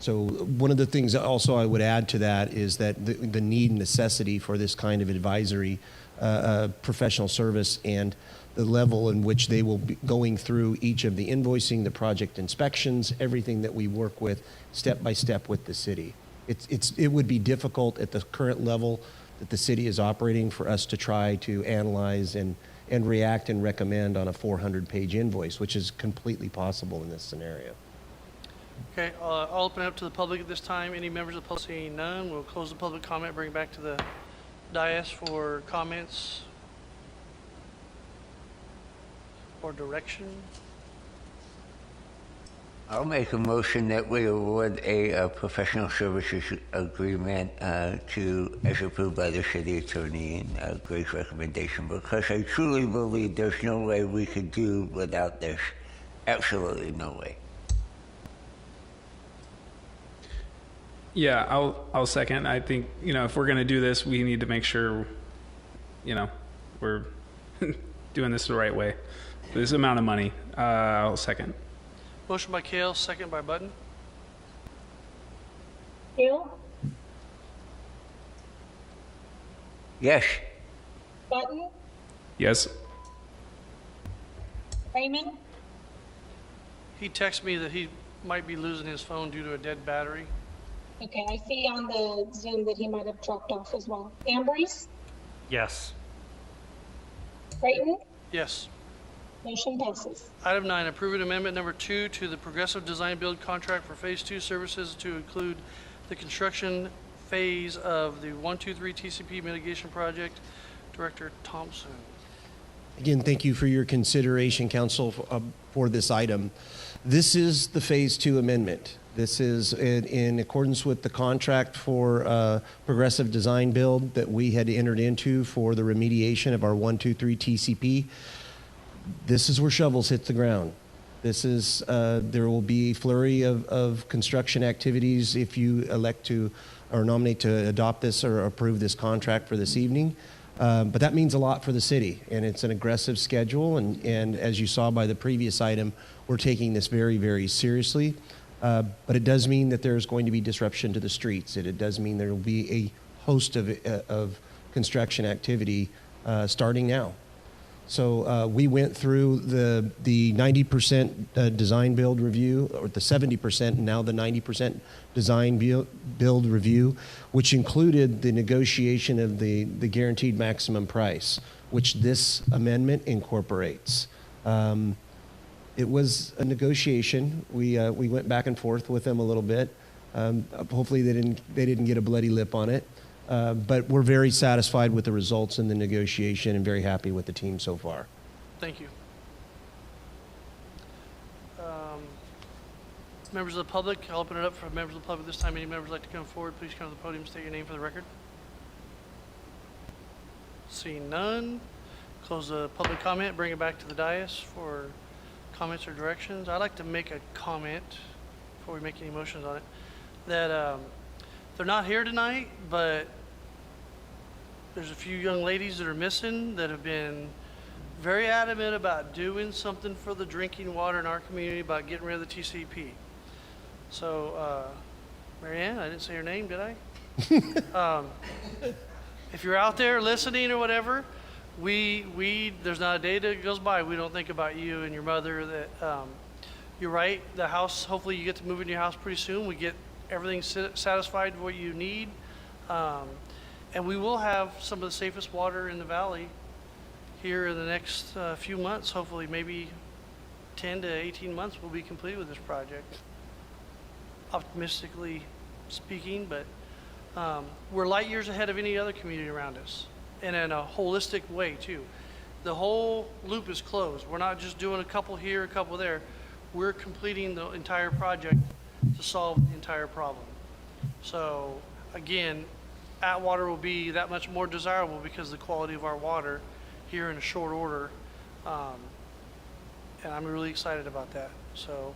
So one of the things that also I would add to that is that the need and necessity for this kind of advisory professional service and the level in which they will be going through each of the invoicing, the project inspections, everything that we work with step by step with the city. It would be difficult at the current level that the city is operating for us to try to analyze and react and recommend on a 400-page invoice, which is completely possible in this scenario. Okay, I'll open it up to the public at this time. Any members of the public? Seeing none, we'll close the public comment, bring it back to the dais for comments or direction. I'll make a motion that we award a professional services agreement to, as approved by the city attorney, and Greg's recommendation, because I truly believe there's no way we could do without this. Absolutely no way. Yeah, I'll second. I think, if we're going to do this, we need to make sure, we're doing this the right way. This amount of money, I'll second. Motion by Kale, second by Button. Kale? Yes. Button? Yes. Raymond? He texted me that he might be losing his phone due to a dead battery. Okay, I see on the Zoom that he might have dropped off as well. Ambrose? Yes. Creighton? Yes. Motion passes. Item 9, approve an amendment number 2 to the Progressive Design Build contract for Phase 2 services to include the construction phase of the 123 TCP mitigation project. Director Thompson. Again, thank you for your consideration, Council, for this item. This is the Phase 2 amendment. This is in accordance with the contract for Progressive Design Build that we had entered into for the remediation of our 123 TCP. This is where shovels hit the ground. This is, there will be a flurry of construction activities if you elect to or nominate to adopt this or approve this contract for this evening. But that means a lot for the city, and it's an aggressive schedule. And as you saw by the previous item, we're taking this very, very seriously. But it does mean that there's going to be disruption to the streets. It does mean there will be a host of construction activity starting now. So we went through the 90% design build review, or the 70%, and now the 90% design build review, which included the negotiation of the guaranteed maximum price, which this amendment incorporates. It was a negotiation. We went back and forth with them a little bit. Hopefully they didn't get a bloody lip on it. But we're very satisfied with the results in the negotiation and very happy with the team so far. Thank you. Members of the public, I'll open it up for members of the public this time. Any members would like to come forward, please come to the podium, state your name for the record. Seeing none, close the public comment, bring it back to the dais for comments or directions. I'd like to make a comment before we make any motions on it, that they're not here tonight, but there's a few young ladies that are missing that have been very adamant about doing something for the drinking water in our community, about getting rid of the TCP. So, Marianne, I didn't say your name, did I? If you're out there listening or whatever, there's not a day that goes by we don't think about you and your mother. That you're right. The house. Hopefully, you get to move into your house pretty soon. We get everything satisfied what you need, and we will have some of the safest water in the valley here in the next few months. Hopefully, maybe 10 to 18 months we'll be complete with this project. Optimistically speaking, but we're light years ahead of any other community around us, and in a holistic way too. The whole loop is closed. We're not just doing a couple here, a couple there. We're completing the entire project to solve the entire problem. So again, Atwater will be that much more desirable because of the quality of our water here in a short order, and I'm really excited about that. So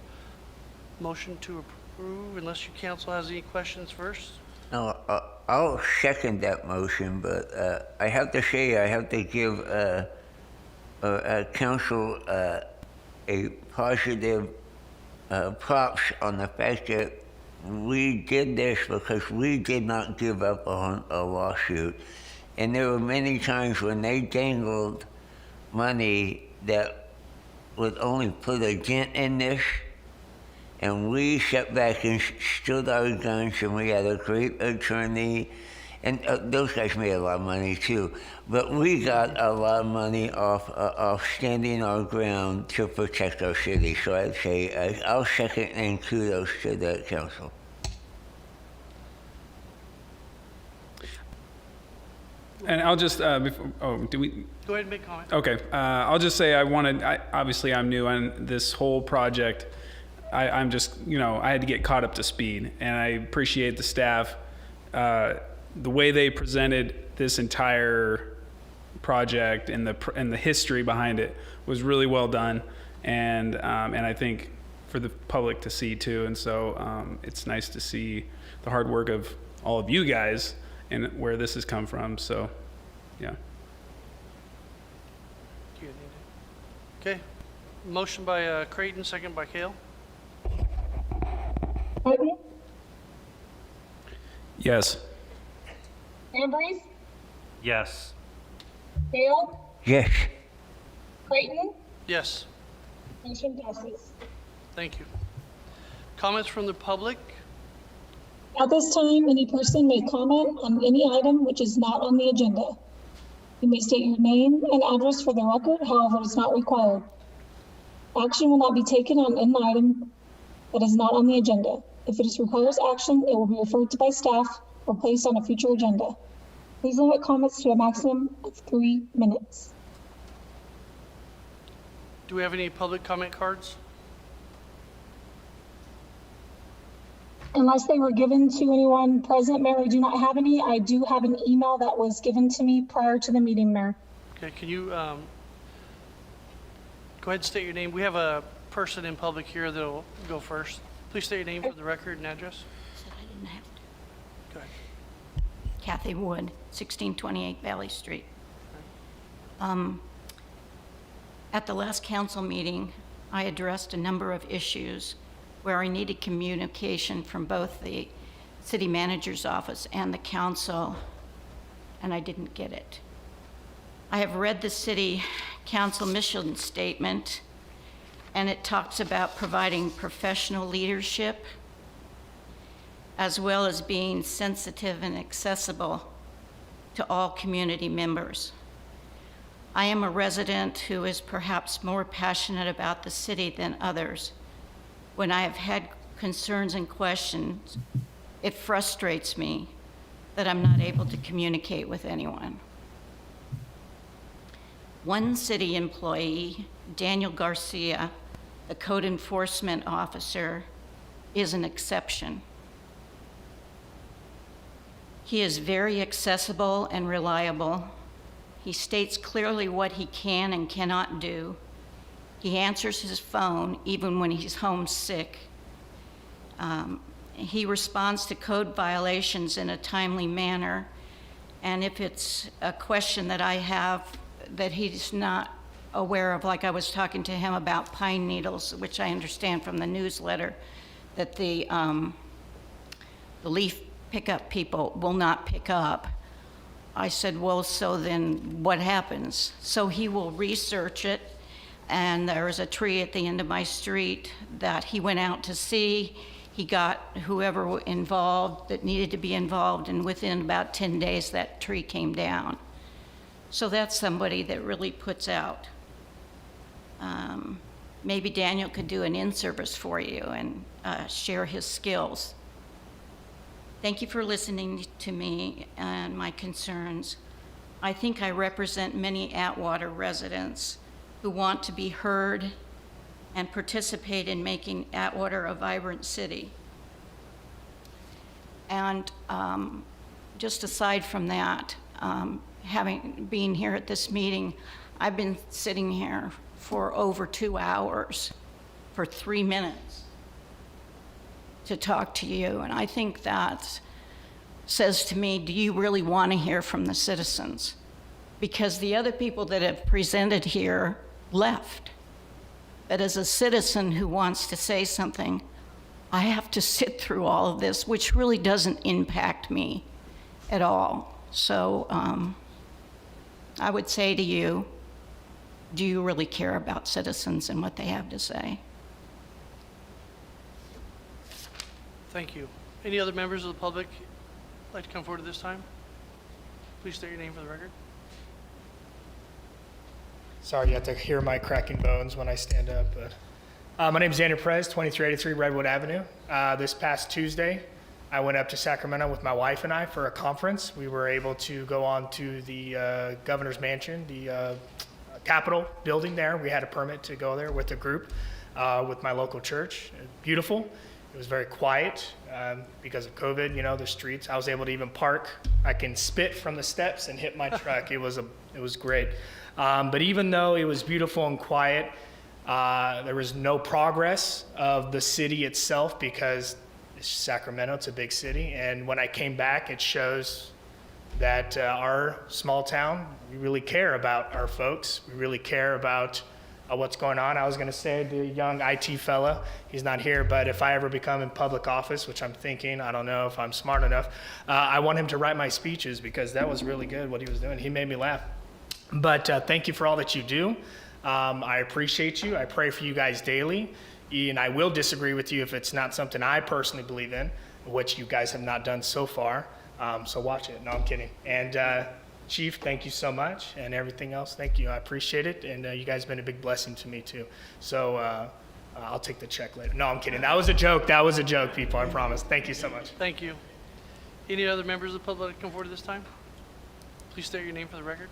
motion to approve, unless your council has any questions first. No, I'll second that motion, but I have to say, I have to give council a positive props on the fact that we did this because we did not give up on a lawsuit. And there were many times when they dangled money that would only put a dent in this, and we sat back and stood our guns, and we had a great attorney, and those guys made a lot of money too, but we got a lot of money off standing our ground to protect our city. So I'd say I'll second and kudos to the council. And I'll just, do we? Go ahead and make comment. Okay, I'll just say obviously I'm new on this whole project. I'm just, I had to get caught up to speed, and I appreciate the staff. The way they presented this entire project and the history behind it was really well done, and I think for the public to see too. And so it's nice to see the hard work of all of you guys and where this has come from. So, yeah. Okay. Motion by Creighton, second by Kale. Creighton? Yes. Ambrose? Yes. Kale? Yes. Creighton? Yes. Motion passes. Thank you. Comments from the public? At this time, any person may comment on any item which is not on the agenda. You may state your name and address for the record, however, it is not required. Action will not be taken on an item that is not on the agenda. If it requires action, it will be referred to by staff or placed on a future agenda. Please limit comments to a maximum of 3 minutes. Do we have any public comment cards? Unless they were given to anyone present, Mayor, I do not have any. I do have an email that was given to me prior to the meeting, Mayor. Okay, can you go ahead and state your name? We have a person in public here that'll go first. Please state your name for the record and address. I didn't have to. Go ahead. Kathy Wood, 1628 Valley Street. At the last council meeting, I addressed a number of issues where I needed communication from both the city manager's office and the council, and I didn't get it. I have read the city council mission statement, and it talks about providing professional leadership as well as being sensitive and accessible to all community members. I am a resident who is perhaps more passionate about the city than others. When I have had concerns and questions, it frustrates me that I'm not able to communicate with anyone. One city employee, Daniel Garcia, the code enforcement officer, is an exception. He is very accessible and reliable. He states clearly what he can and cannot do. He answers his phone even when he's homesick. He responds to code violations in a timely manner. And if it's a question that I have that he's not aware of, like I was talking to him about pine needles, which I understand from the newsletter, that the leaf pickup people will not pick up. I said, well, so then what happens? So he will research it. And there was a tree at the end of my street that he went out to see. He got whoever involved that needed to be involved, and within about 10 days, that tree came down. So that's somebody that really puts out. Maybe Daniel could do an in-service for you and share his skills. Thank you for listening to me and my concerns. I think I represent many Atwater residents who want to be heard and participate in making Atwater a vibrant city. And just aside from that, being here at this meeting, I've been sitting here for over 2 hours for 3 minutes to talk to you. And I think that says to me, do you really want to hear from the citizens? Because the other people that have presented here left. But as a citizen who wants to say something, I have to sit through all of this, which really doesn't impact me at all. So I would say to you, do you really care about citizens and what they have to say? Thank you. Any other members of the public like to come forward at this time? Please state your name for the record. Sorry, you have to hear my cracking bones when I stand up. But my name is Daniel Perez, 2383 Redwood Avenue. This past Tuesday, I went up to Sacramento with my wife and I for a conference. We were able to go on to the governor's mansion, the Capitol building there. We had a permit to go there with the group. with my local church. Beautiful. It was very quiet because of COVID, you know, the streets. I was able to even park. I can spit from the steps and hit my truck. It was great. But even though it was beautiful and quiet, there was no progress of the city itself because it's Sacramento, it's a big city. And when I came back, it shows that our small town, we really care about our folks. We really care about what's going on. I was going to say the young IT fella, he's not here, but if I ever become in public office, which I'm thinking, I don't know if I'm smart enough, I want him to write my speeches because that was really good what he was doing. He made me laugh. But thank you for all that you do. I appreciate you. I pray for you guys daily. And I will disagree with you if it's not something I personally believe in, which you guys have not done so far. So watch it. No, I'm kidding. And Chief, thank you so much, and everything else, thank you. I appreciate it, and you guys have been a big blessing to me too. So I'll take the check later. No, I'm kidding. That was a joke. That was a joke, people. I promise. Thank you so much. Thank you. Any other members of the public that come forward at this time? Please state your name for the record.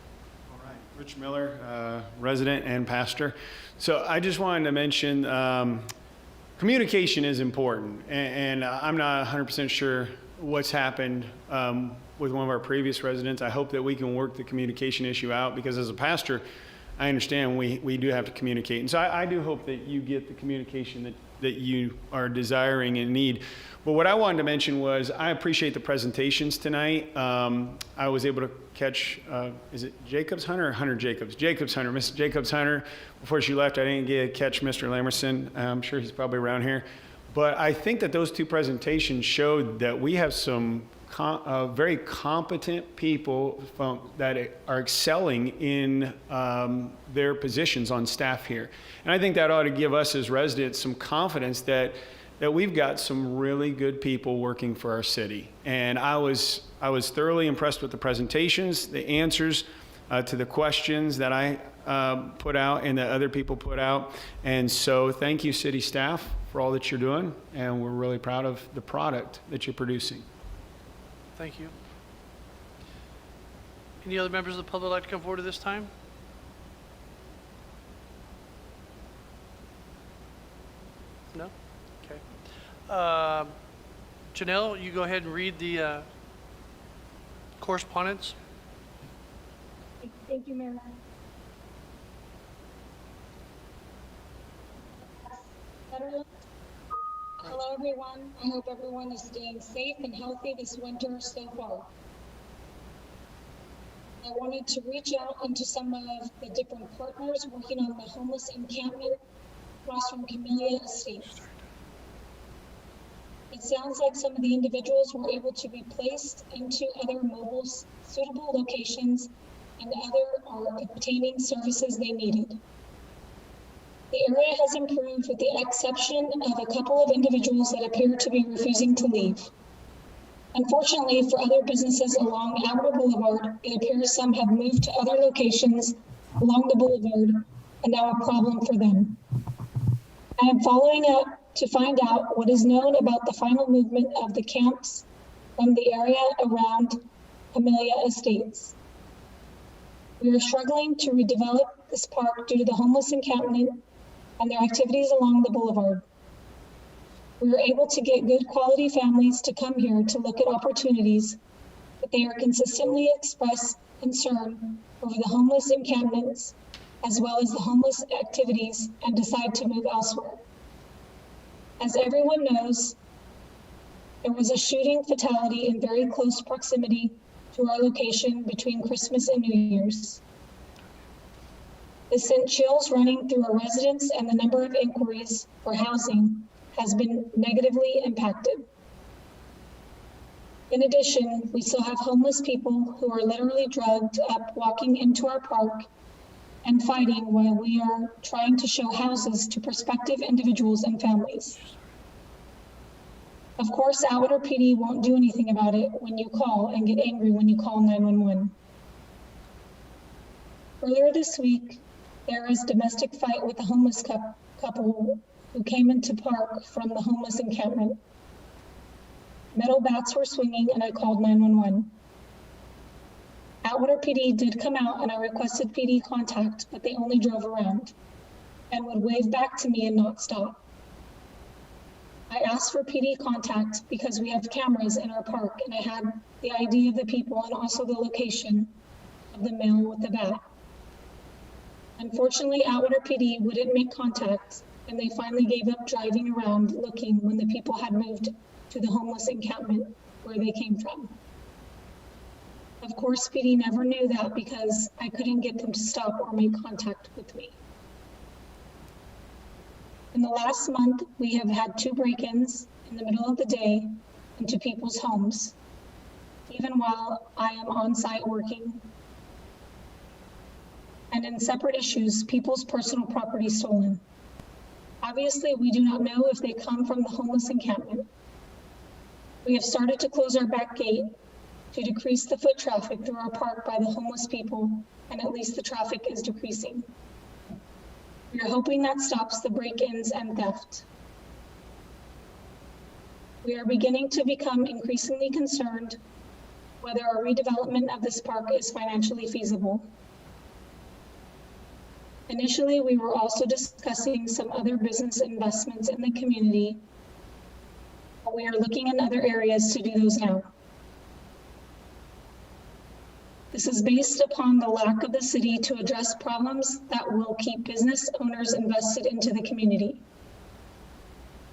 All right, Rich Miller, resident and pastor. So I just wanted to mention communication is important, and I'm not 100% sure what's happened with one of our previous residents. I hope that we can work the communication issue out because as a pastor, I understand we do have to communicate. And so I do hope that you get the communication that you are desiring and need. But what I wanted to mention was I appreciate the presentations tonight. I was able to catch, is it Jacobs Hunter or Hunter Jacobs? Jacobs Hunter, Miss Jacobs Hunter. Before she left, I didn't get to catch Mr. Lamerson. I'm sure he's probably around here. But I think that those two presentations showed that we have some very competent people that are excelling in their positions on staff here. And I think that ought to give us as residents some confidence that we've got some really good people working for our city. And I was thoroughly impressed with the presentations, the answers to the questions that I put out and that other people put out. And so thank you, city staff, for all that you're doing. And we're really proud of the product that you're producing. Thank you. Any other members of the public like to come forward at this time? No? Okay. Janelle, you go ahead and read the correspondence. Thank you, Mayor. Hello, everyone. I hope everyone is staying safe and healthy this winter so far. I wanted to reach out into some of the different partners working on the homeless encampment across from Camellia Estates. It sounds like some of the individuals were able to be placed into other mobile suitable locations and other are obtaining services they needed. The area has improved with the exception of a couple of individuals that appear to be refusing to leave. Unfortunately, for other businesses along Outer Boulevard, it appears some have moved to other locations along the boulevard and now a problem for them. I am following up to find out what is known about the final movement of the camps from the area around Camellia Estates. We are struggling to redevelop this park due to the homeless encampment and their activities along the boulevard. We were able to get good quality families to come here to look at opportunities, but they are consistently express concern over the homeless encampments as well as the homeless activities and decide to move elsewhere. As everyone knows, there was a shooting fatality in very close proximity to our location between Christmas and New Year's. This sent chills running through our residents, and the number of inquiries for housing has been negatively impacted. In addition, we still have homeless people who are literally drugged up walking into our park and fighting while we are trying to show houses to prospective individuals and families. Of course, Atwater PD won't do anything about it when you call and get angry when you call 911. Earlier this week, there was a domestic fight with a homeless couple who came into park from the homeless encampment. Metal bats were swinging and I called 911. Atwater PD did come out and I requested PD contact, but they only drove around. and would wave back to me and not stop. I asked for PD contact because we have cameras in our park, and I had the ID of the people and also the location of the male with the bat. Unfortunately, Atwater PD wouldn't make contact, and they finally gave up driving around looking when the people had moved to the homeless encampment where they came from. Of course, PD never knew that because I couldn't get them to stop or make contact with me. In the last month, we have had 2 break-ins in the middle of the day into people's homes, even while I am on site working. And in separate issues, people's personal property stolen. Obviously, we do not know if they come from the homeless encampment. We have started to close our back gate to decrease the foot traffic through our park by the homeless people, and at least the traffic is decreasing. We are hoping that stops the break-ins and theft. We are beginning to become increasingly concerned whether our redevelopment of this park is financially feasible. Initially, we were also discussing some other business investments in the community, but we are looking in other areas to do those now. This is based upon the lack of the city to address problems that will keep business owners invested into the community.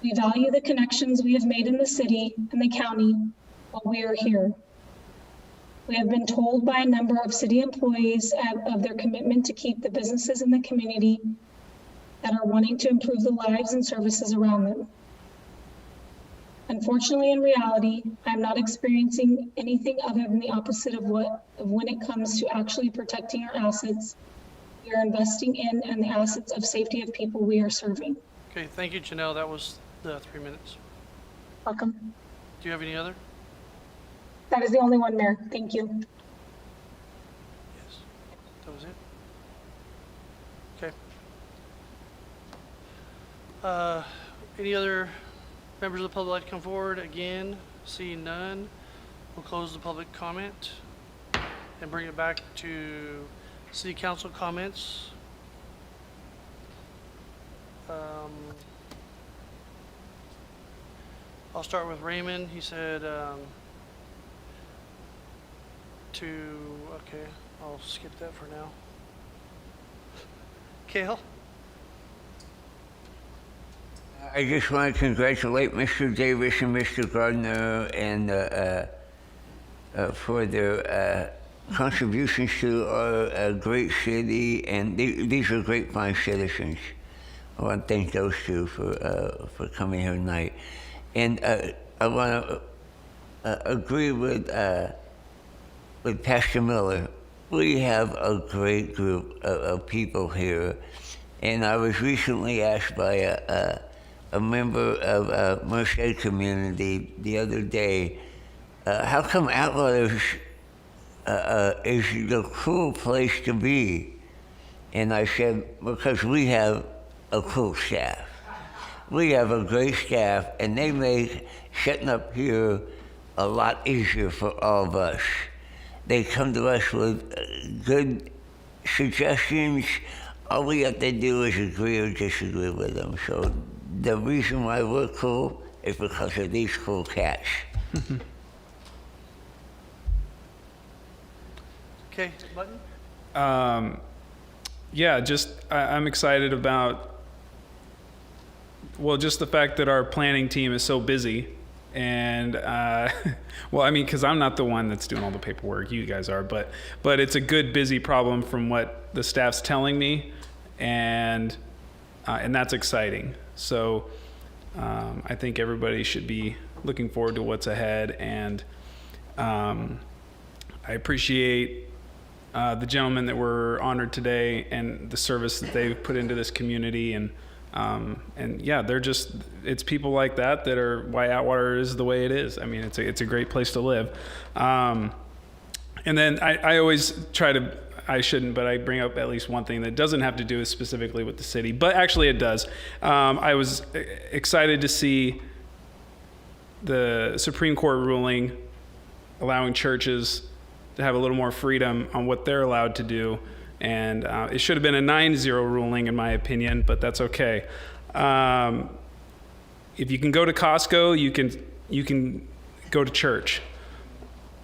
We value the connections we have made in the city and the county while we are here. We have been told by a number of city employees of their commitment to keep the businesses in the community that are wanting to improve the lives and services around them. Unfortunately, in reality, I'm not experiencing anything other than the opposite of when it comes to actually protecting our assets we are investing in and the assets of safety of people we are serving. Okay, thank you, Janelle. That was the 3 minutes. Welcome. Do you have any other? That is the only one, Mayor. Thank you. Yes. That was it? Okay. Any other members of the public like to come forward? Again, seeing none, we'll close the public comment and bring it back to city council comments. I'll start with Raymond. He said okay, I'll skip that for now. Cale? I just want to congratulate Mr. Davis and Mr. Gardner and for their contributions to our great city, and these are great fine citizens. I want to thank those two for coming here tonight. And I want to agree with Pastor Miller. We have a great group of people here, and I was recently asked by a member of Merced community the other day, how come Atwater is the cool place to be? And I said, because we have a cool staff. We have a great staff, and they make setting up here a lot easier for all of us. They come to us with good suggestions. All we have to do is agree or disagree with them. So the reason why we're cool is because of these cool cats. Okay, Button? Yeah, just I'm excited about, well, just the fact that our planning team is so busy. And, well, I mean, because I'm not the one that's doing all the paperwork, you guys are, but it's a good, busy problem from what the staff's telling me, and that's exciting. So I think everybody should be looking forward to what's ahead, and I appreciate the gentlemen that were honored today and the service that they've put into this community, and yeah, it's people like that are why Atwater is the way it is. I mean, it's a great place to live. And then I always try to, I shouldn't, but I bring up at least one thing that doesn't have to do specifically with the city, but actually it does. I was excited to see the Supreme Court ruling allowing churches to have a little more freedom on what they're allowed to do And it should have been a 9-0 ruling, in my opinion, but that's okay. If you can go to Costco, you can go to church.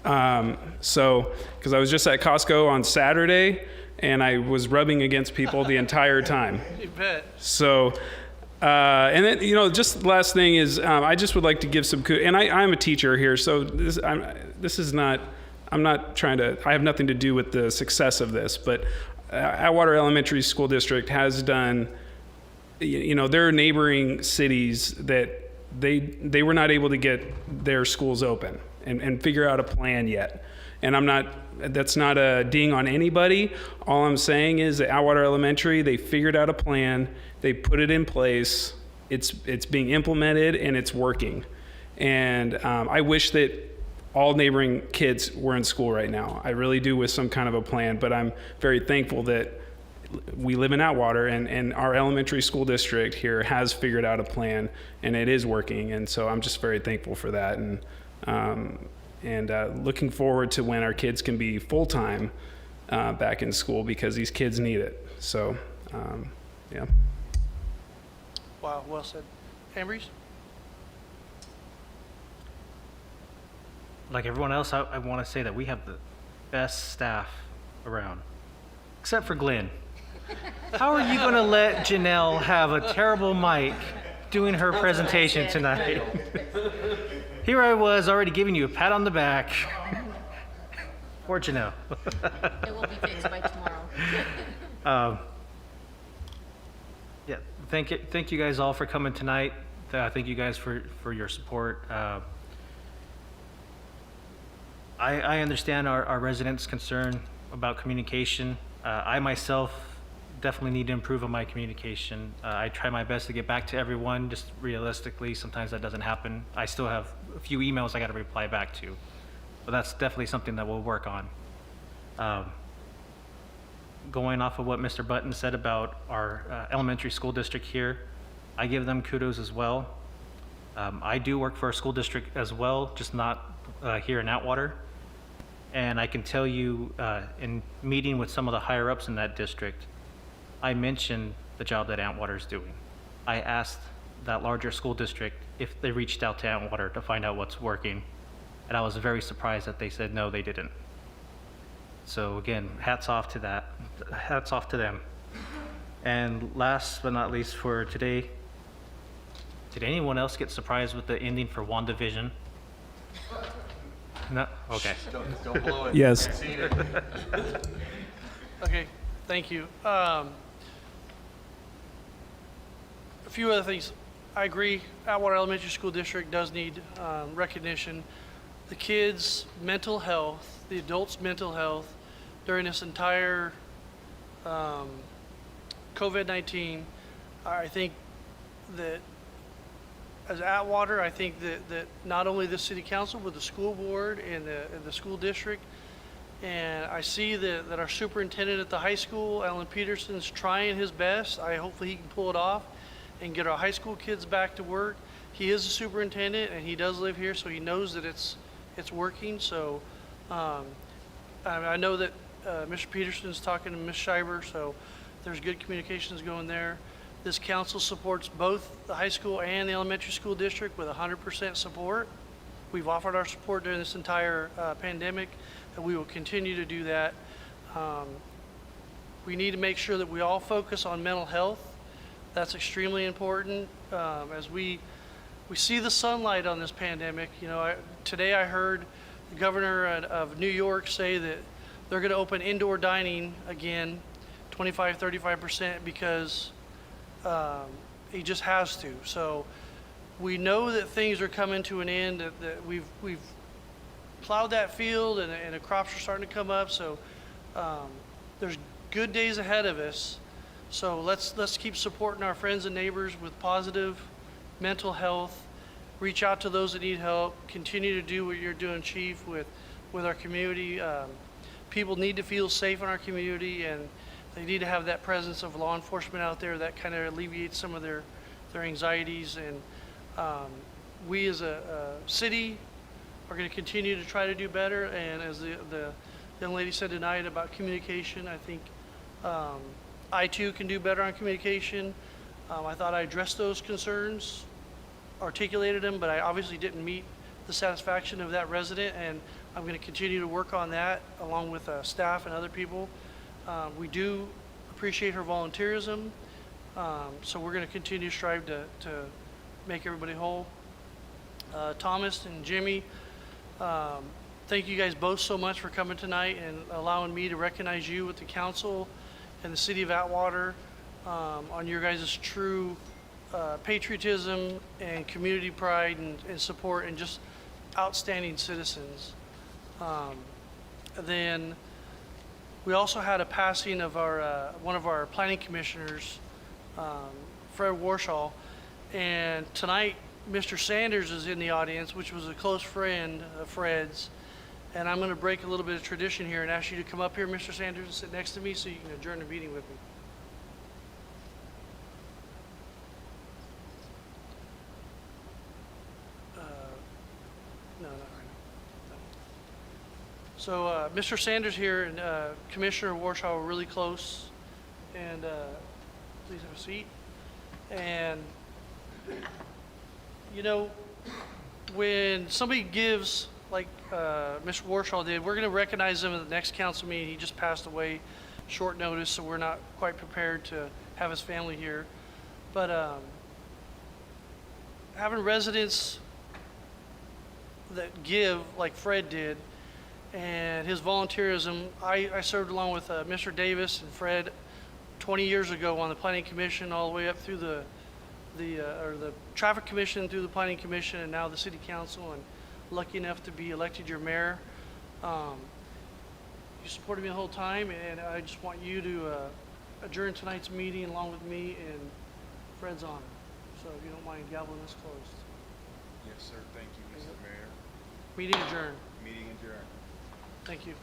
Because I was just at Costco on Saturday, and I was rubbing against people the entire time. You bet. So, and then, just the last thing is, I just would like to give some, and I'm a teacher here, so I'm not trying to, I have nothing to do with the success of this, but Atwater Elementary School District has done, there are neighboring cities that they were not able to get their schools open and figure out a plan yet. And that's not a ding on anybody. All I'm saying is that Atwater Elementary, they figured out a plan, they put it in place, it's being implemented, and it's working. And I wish that all neighboring kids were in school right now. I really do, with some kind of a plan, but I'm very thankful that we live in Atwater, and our elementary school district here has figured out a plan, and it is working. And so I'm just very thankful for that. And looking forward to when our kids can be full-time back in school, because these kids need it. So, yeah. Wow, well said. Ambrose? Like everyone else, I want to say that we have the best staff around, except for Glenn. How are you going to let Janelle have a terrible mic doing her presentation tonight? Here I was already giving you a pat on the back. Poor Janelle. It will be fixed by tomorrow. Yeah, thank you guys all for coming tonight. Thank you guys for your support. I understand our residents' concern about communication. I myself definitely need to improve on my communication. I try my best to get back to everyone, just realistically, sometimes that doesn't happen. I still have a few emails I got to reply back to, but that's definitely something that we'll work on. Going off of what Mr. Button said about our elementary school district here, I give them kudos as well. I do work for a school district as well, just not here in Atwater. And I can tell you, in meeting with some of the higher ups in that district, I mentioned the job that Atwater is doing. I asked that larger school district if they reached out to Atwater to find out what's working, and I was very surprised that they said no, they didn't. So again, hats off to that. Hats off to them. And last but not least for today, did anyone else get surprised with the ending for WandaVision? No? Okay. Don't blow it. Yes. Okay, thank you. A few other things. I agree, Atwater Elementary School District does need recognition. The kids' mental health, the adults' mental health during this entire COVID-19, I think that as Atwater, I think that not only the city council, but the school board and the school district, and I see that our superintendent at the high school, Alan Peterson's trying his best. Hopefully he can pull it off and get our high school kids back to work. He is a superintendent and he does live here, so he knows that it's working. So I know that Mr. Peterson's talking to Ms. Schreiber, so there's good communications going there. This council supports both the high school and the elementary school district with 100% support. We've offered our support during this entire pandemic, and we will continue to do that. We need to make sure that we all focus on mental health. That's extremely important. As we see the sunlight on this pandemic, today I heard the governor of New York say that they're going to open indoor dining again, 25-35%, because he just has to. So we know that things are coming to an end, that we've plowed that field and the crops are starting to come up. So there's good days ahead of us. So let's keep supporting our friends and neighbors with positive mental health. Reach out to those that need help. Continue to do what you're doing, Chief, with our community. People need to feel safe in our community, and they need to have that presence of law enforcement out there that kind of alleviates some of their anxieties. And we as a city are going to continue to try to do better. And as the young lady said tonight about communication, I think I too can do better on communication. I thought I addressed those concerns, articulated them, but I obviously didn't meet the satisfaction of that resident, and I'm going to continue to work on that along with staff and other people. We do appreciate her volunteerism, so we're going to continue to strive to make everybody whole. Thomas and Jimmy, thank you guys both so much for coming tonight and allowing me to recognize you with the council and the city of Atwater on your guys' true patriotism and community pride and support and just outstanding citizens. Then we also had a passing of our one of our planning commissioners, Fred Warshaw, and tonight Mr. Sanders is in the audience, which was a close friend of Fred's. And I'm going to break a little bit of tradition here and ask you to come up here, Mr. Sanders, and sit next to me so you can adjourn the meeting with me. No, not right now. No. So Mr. Sanders here and Commissioner Warshaw were really close. And please have a seat. And you know, when somebody gives, like Mr. Warshaw did, we're going to recognize him at the next council meeting. He just passed away short notice, so we're not quite prepared to have his family here. But having residents that give, like Fred did, and his volunteerism, I served along with Mr. Davis and Fred 20 years ago on the Planning Commission, all the way up through the Traffic Commission, through the Planning Commission, and now the City Council, and lucky enough to be elected your mayor. You supported me the whole time, and I just want you to adjourn tonight's meeting along with me in Fred's honor. So if you don't mind, gaveling this closed. Yes, sir. Thank you, Mr. Mayor. Meeting adjourned. Meeting adjourned. Thank you.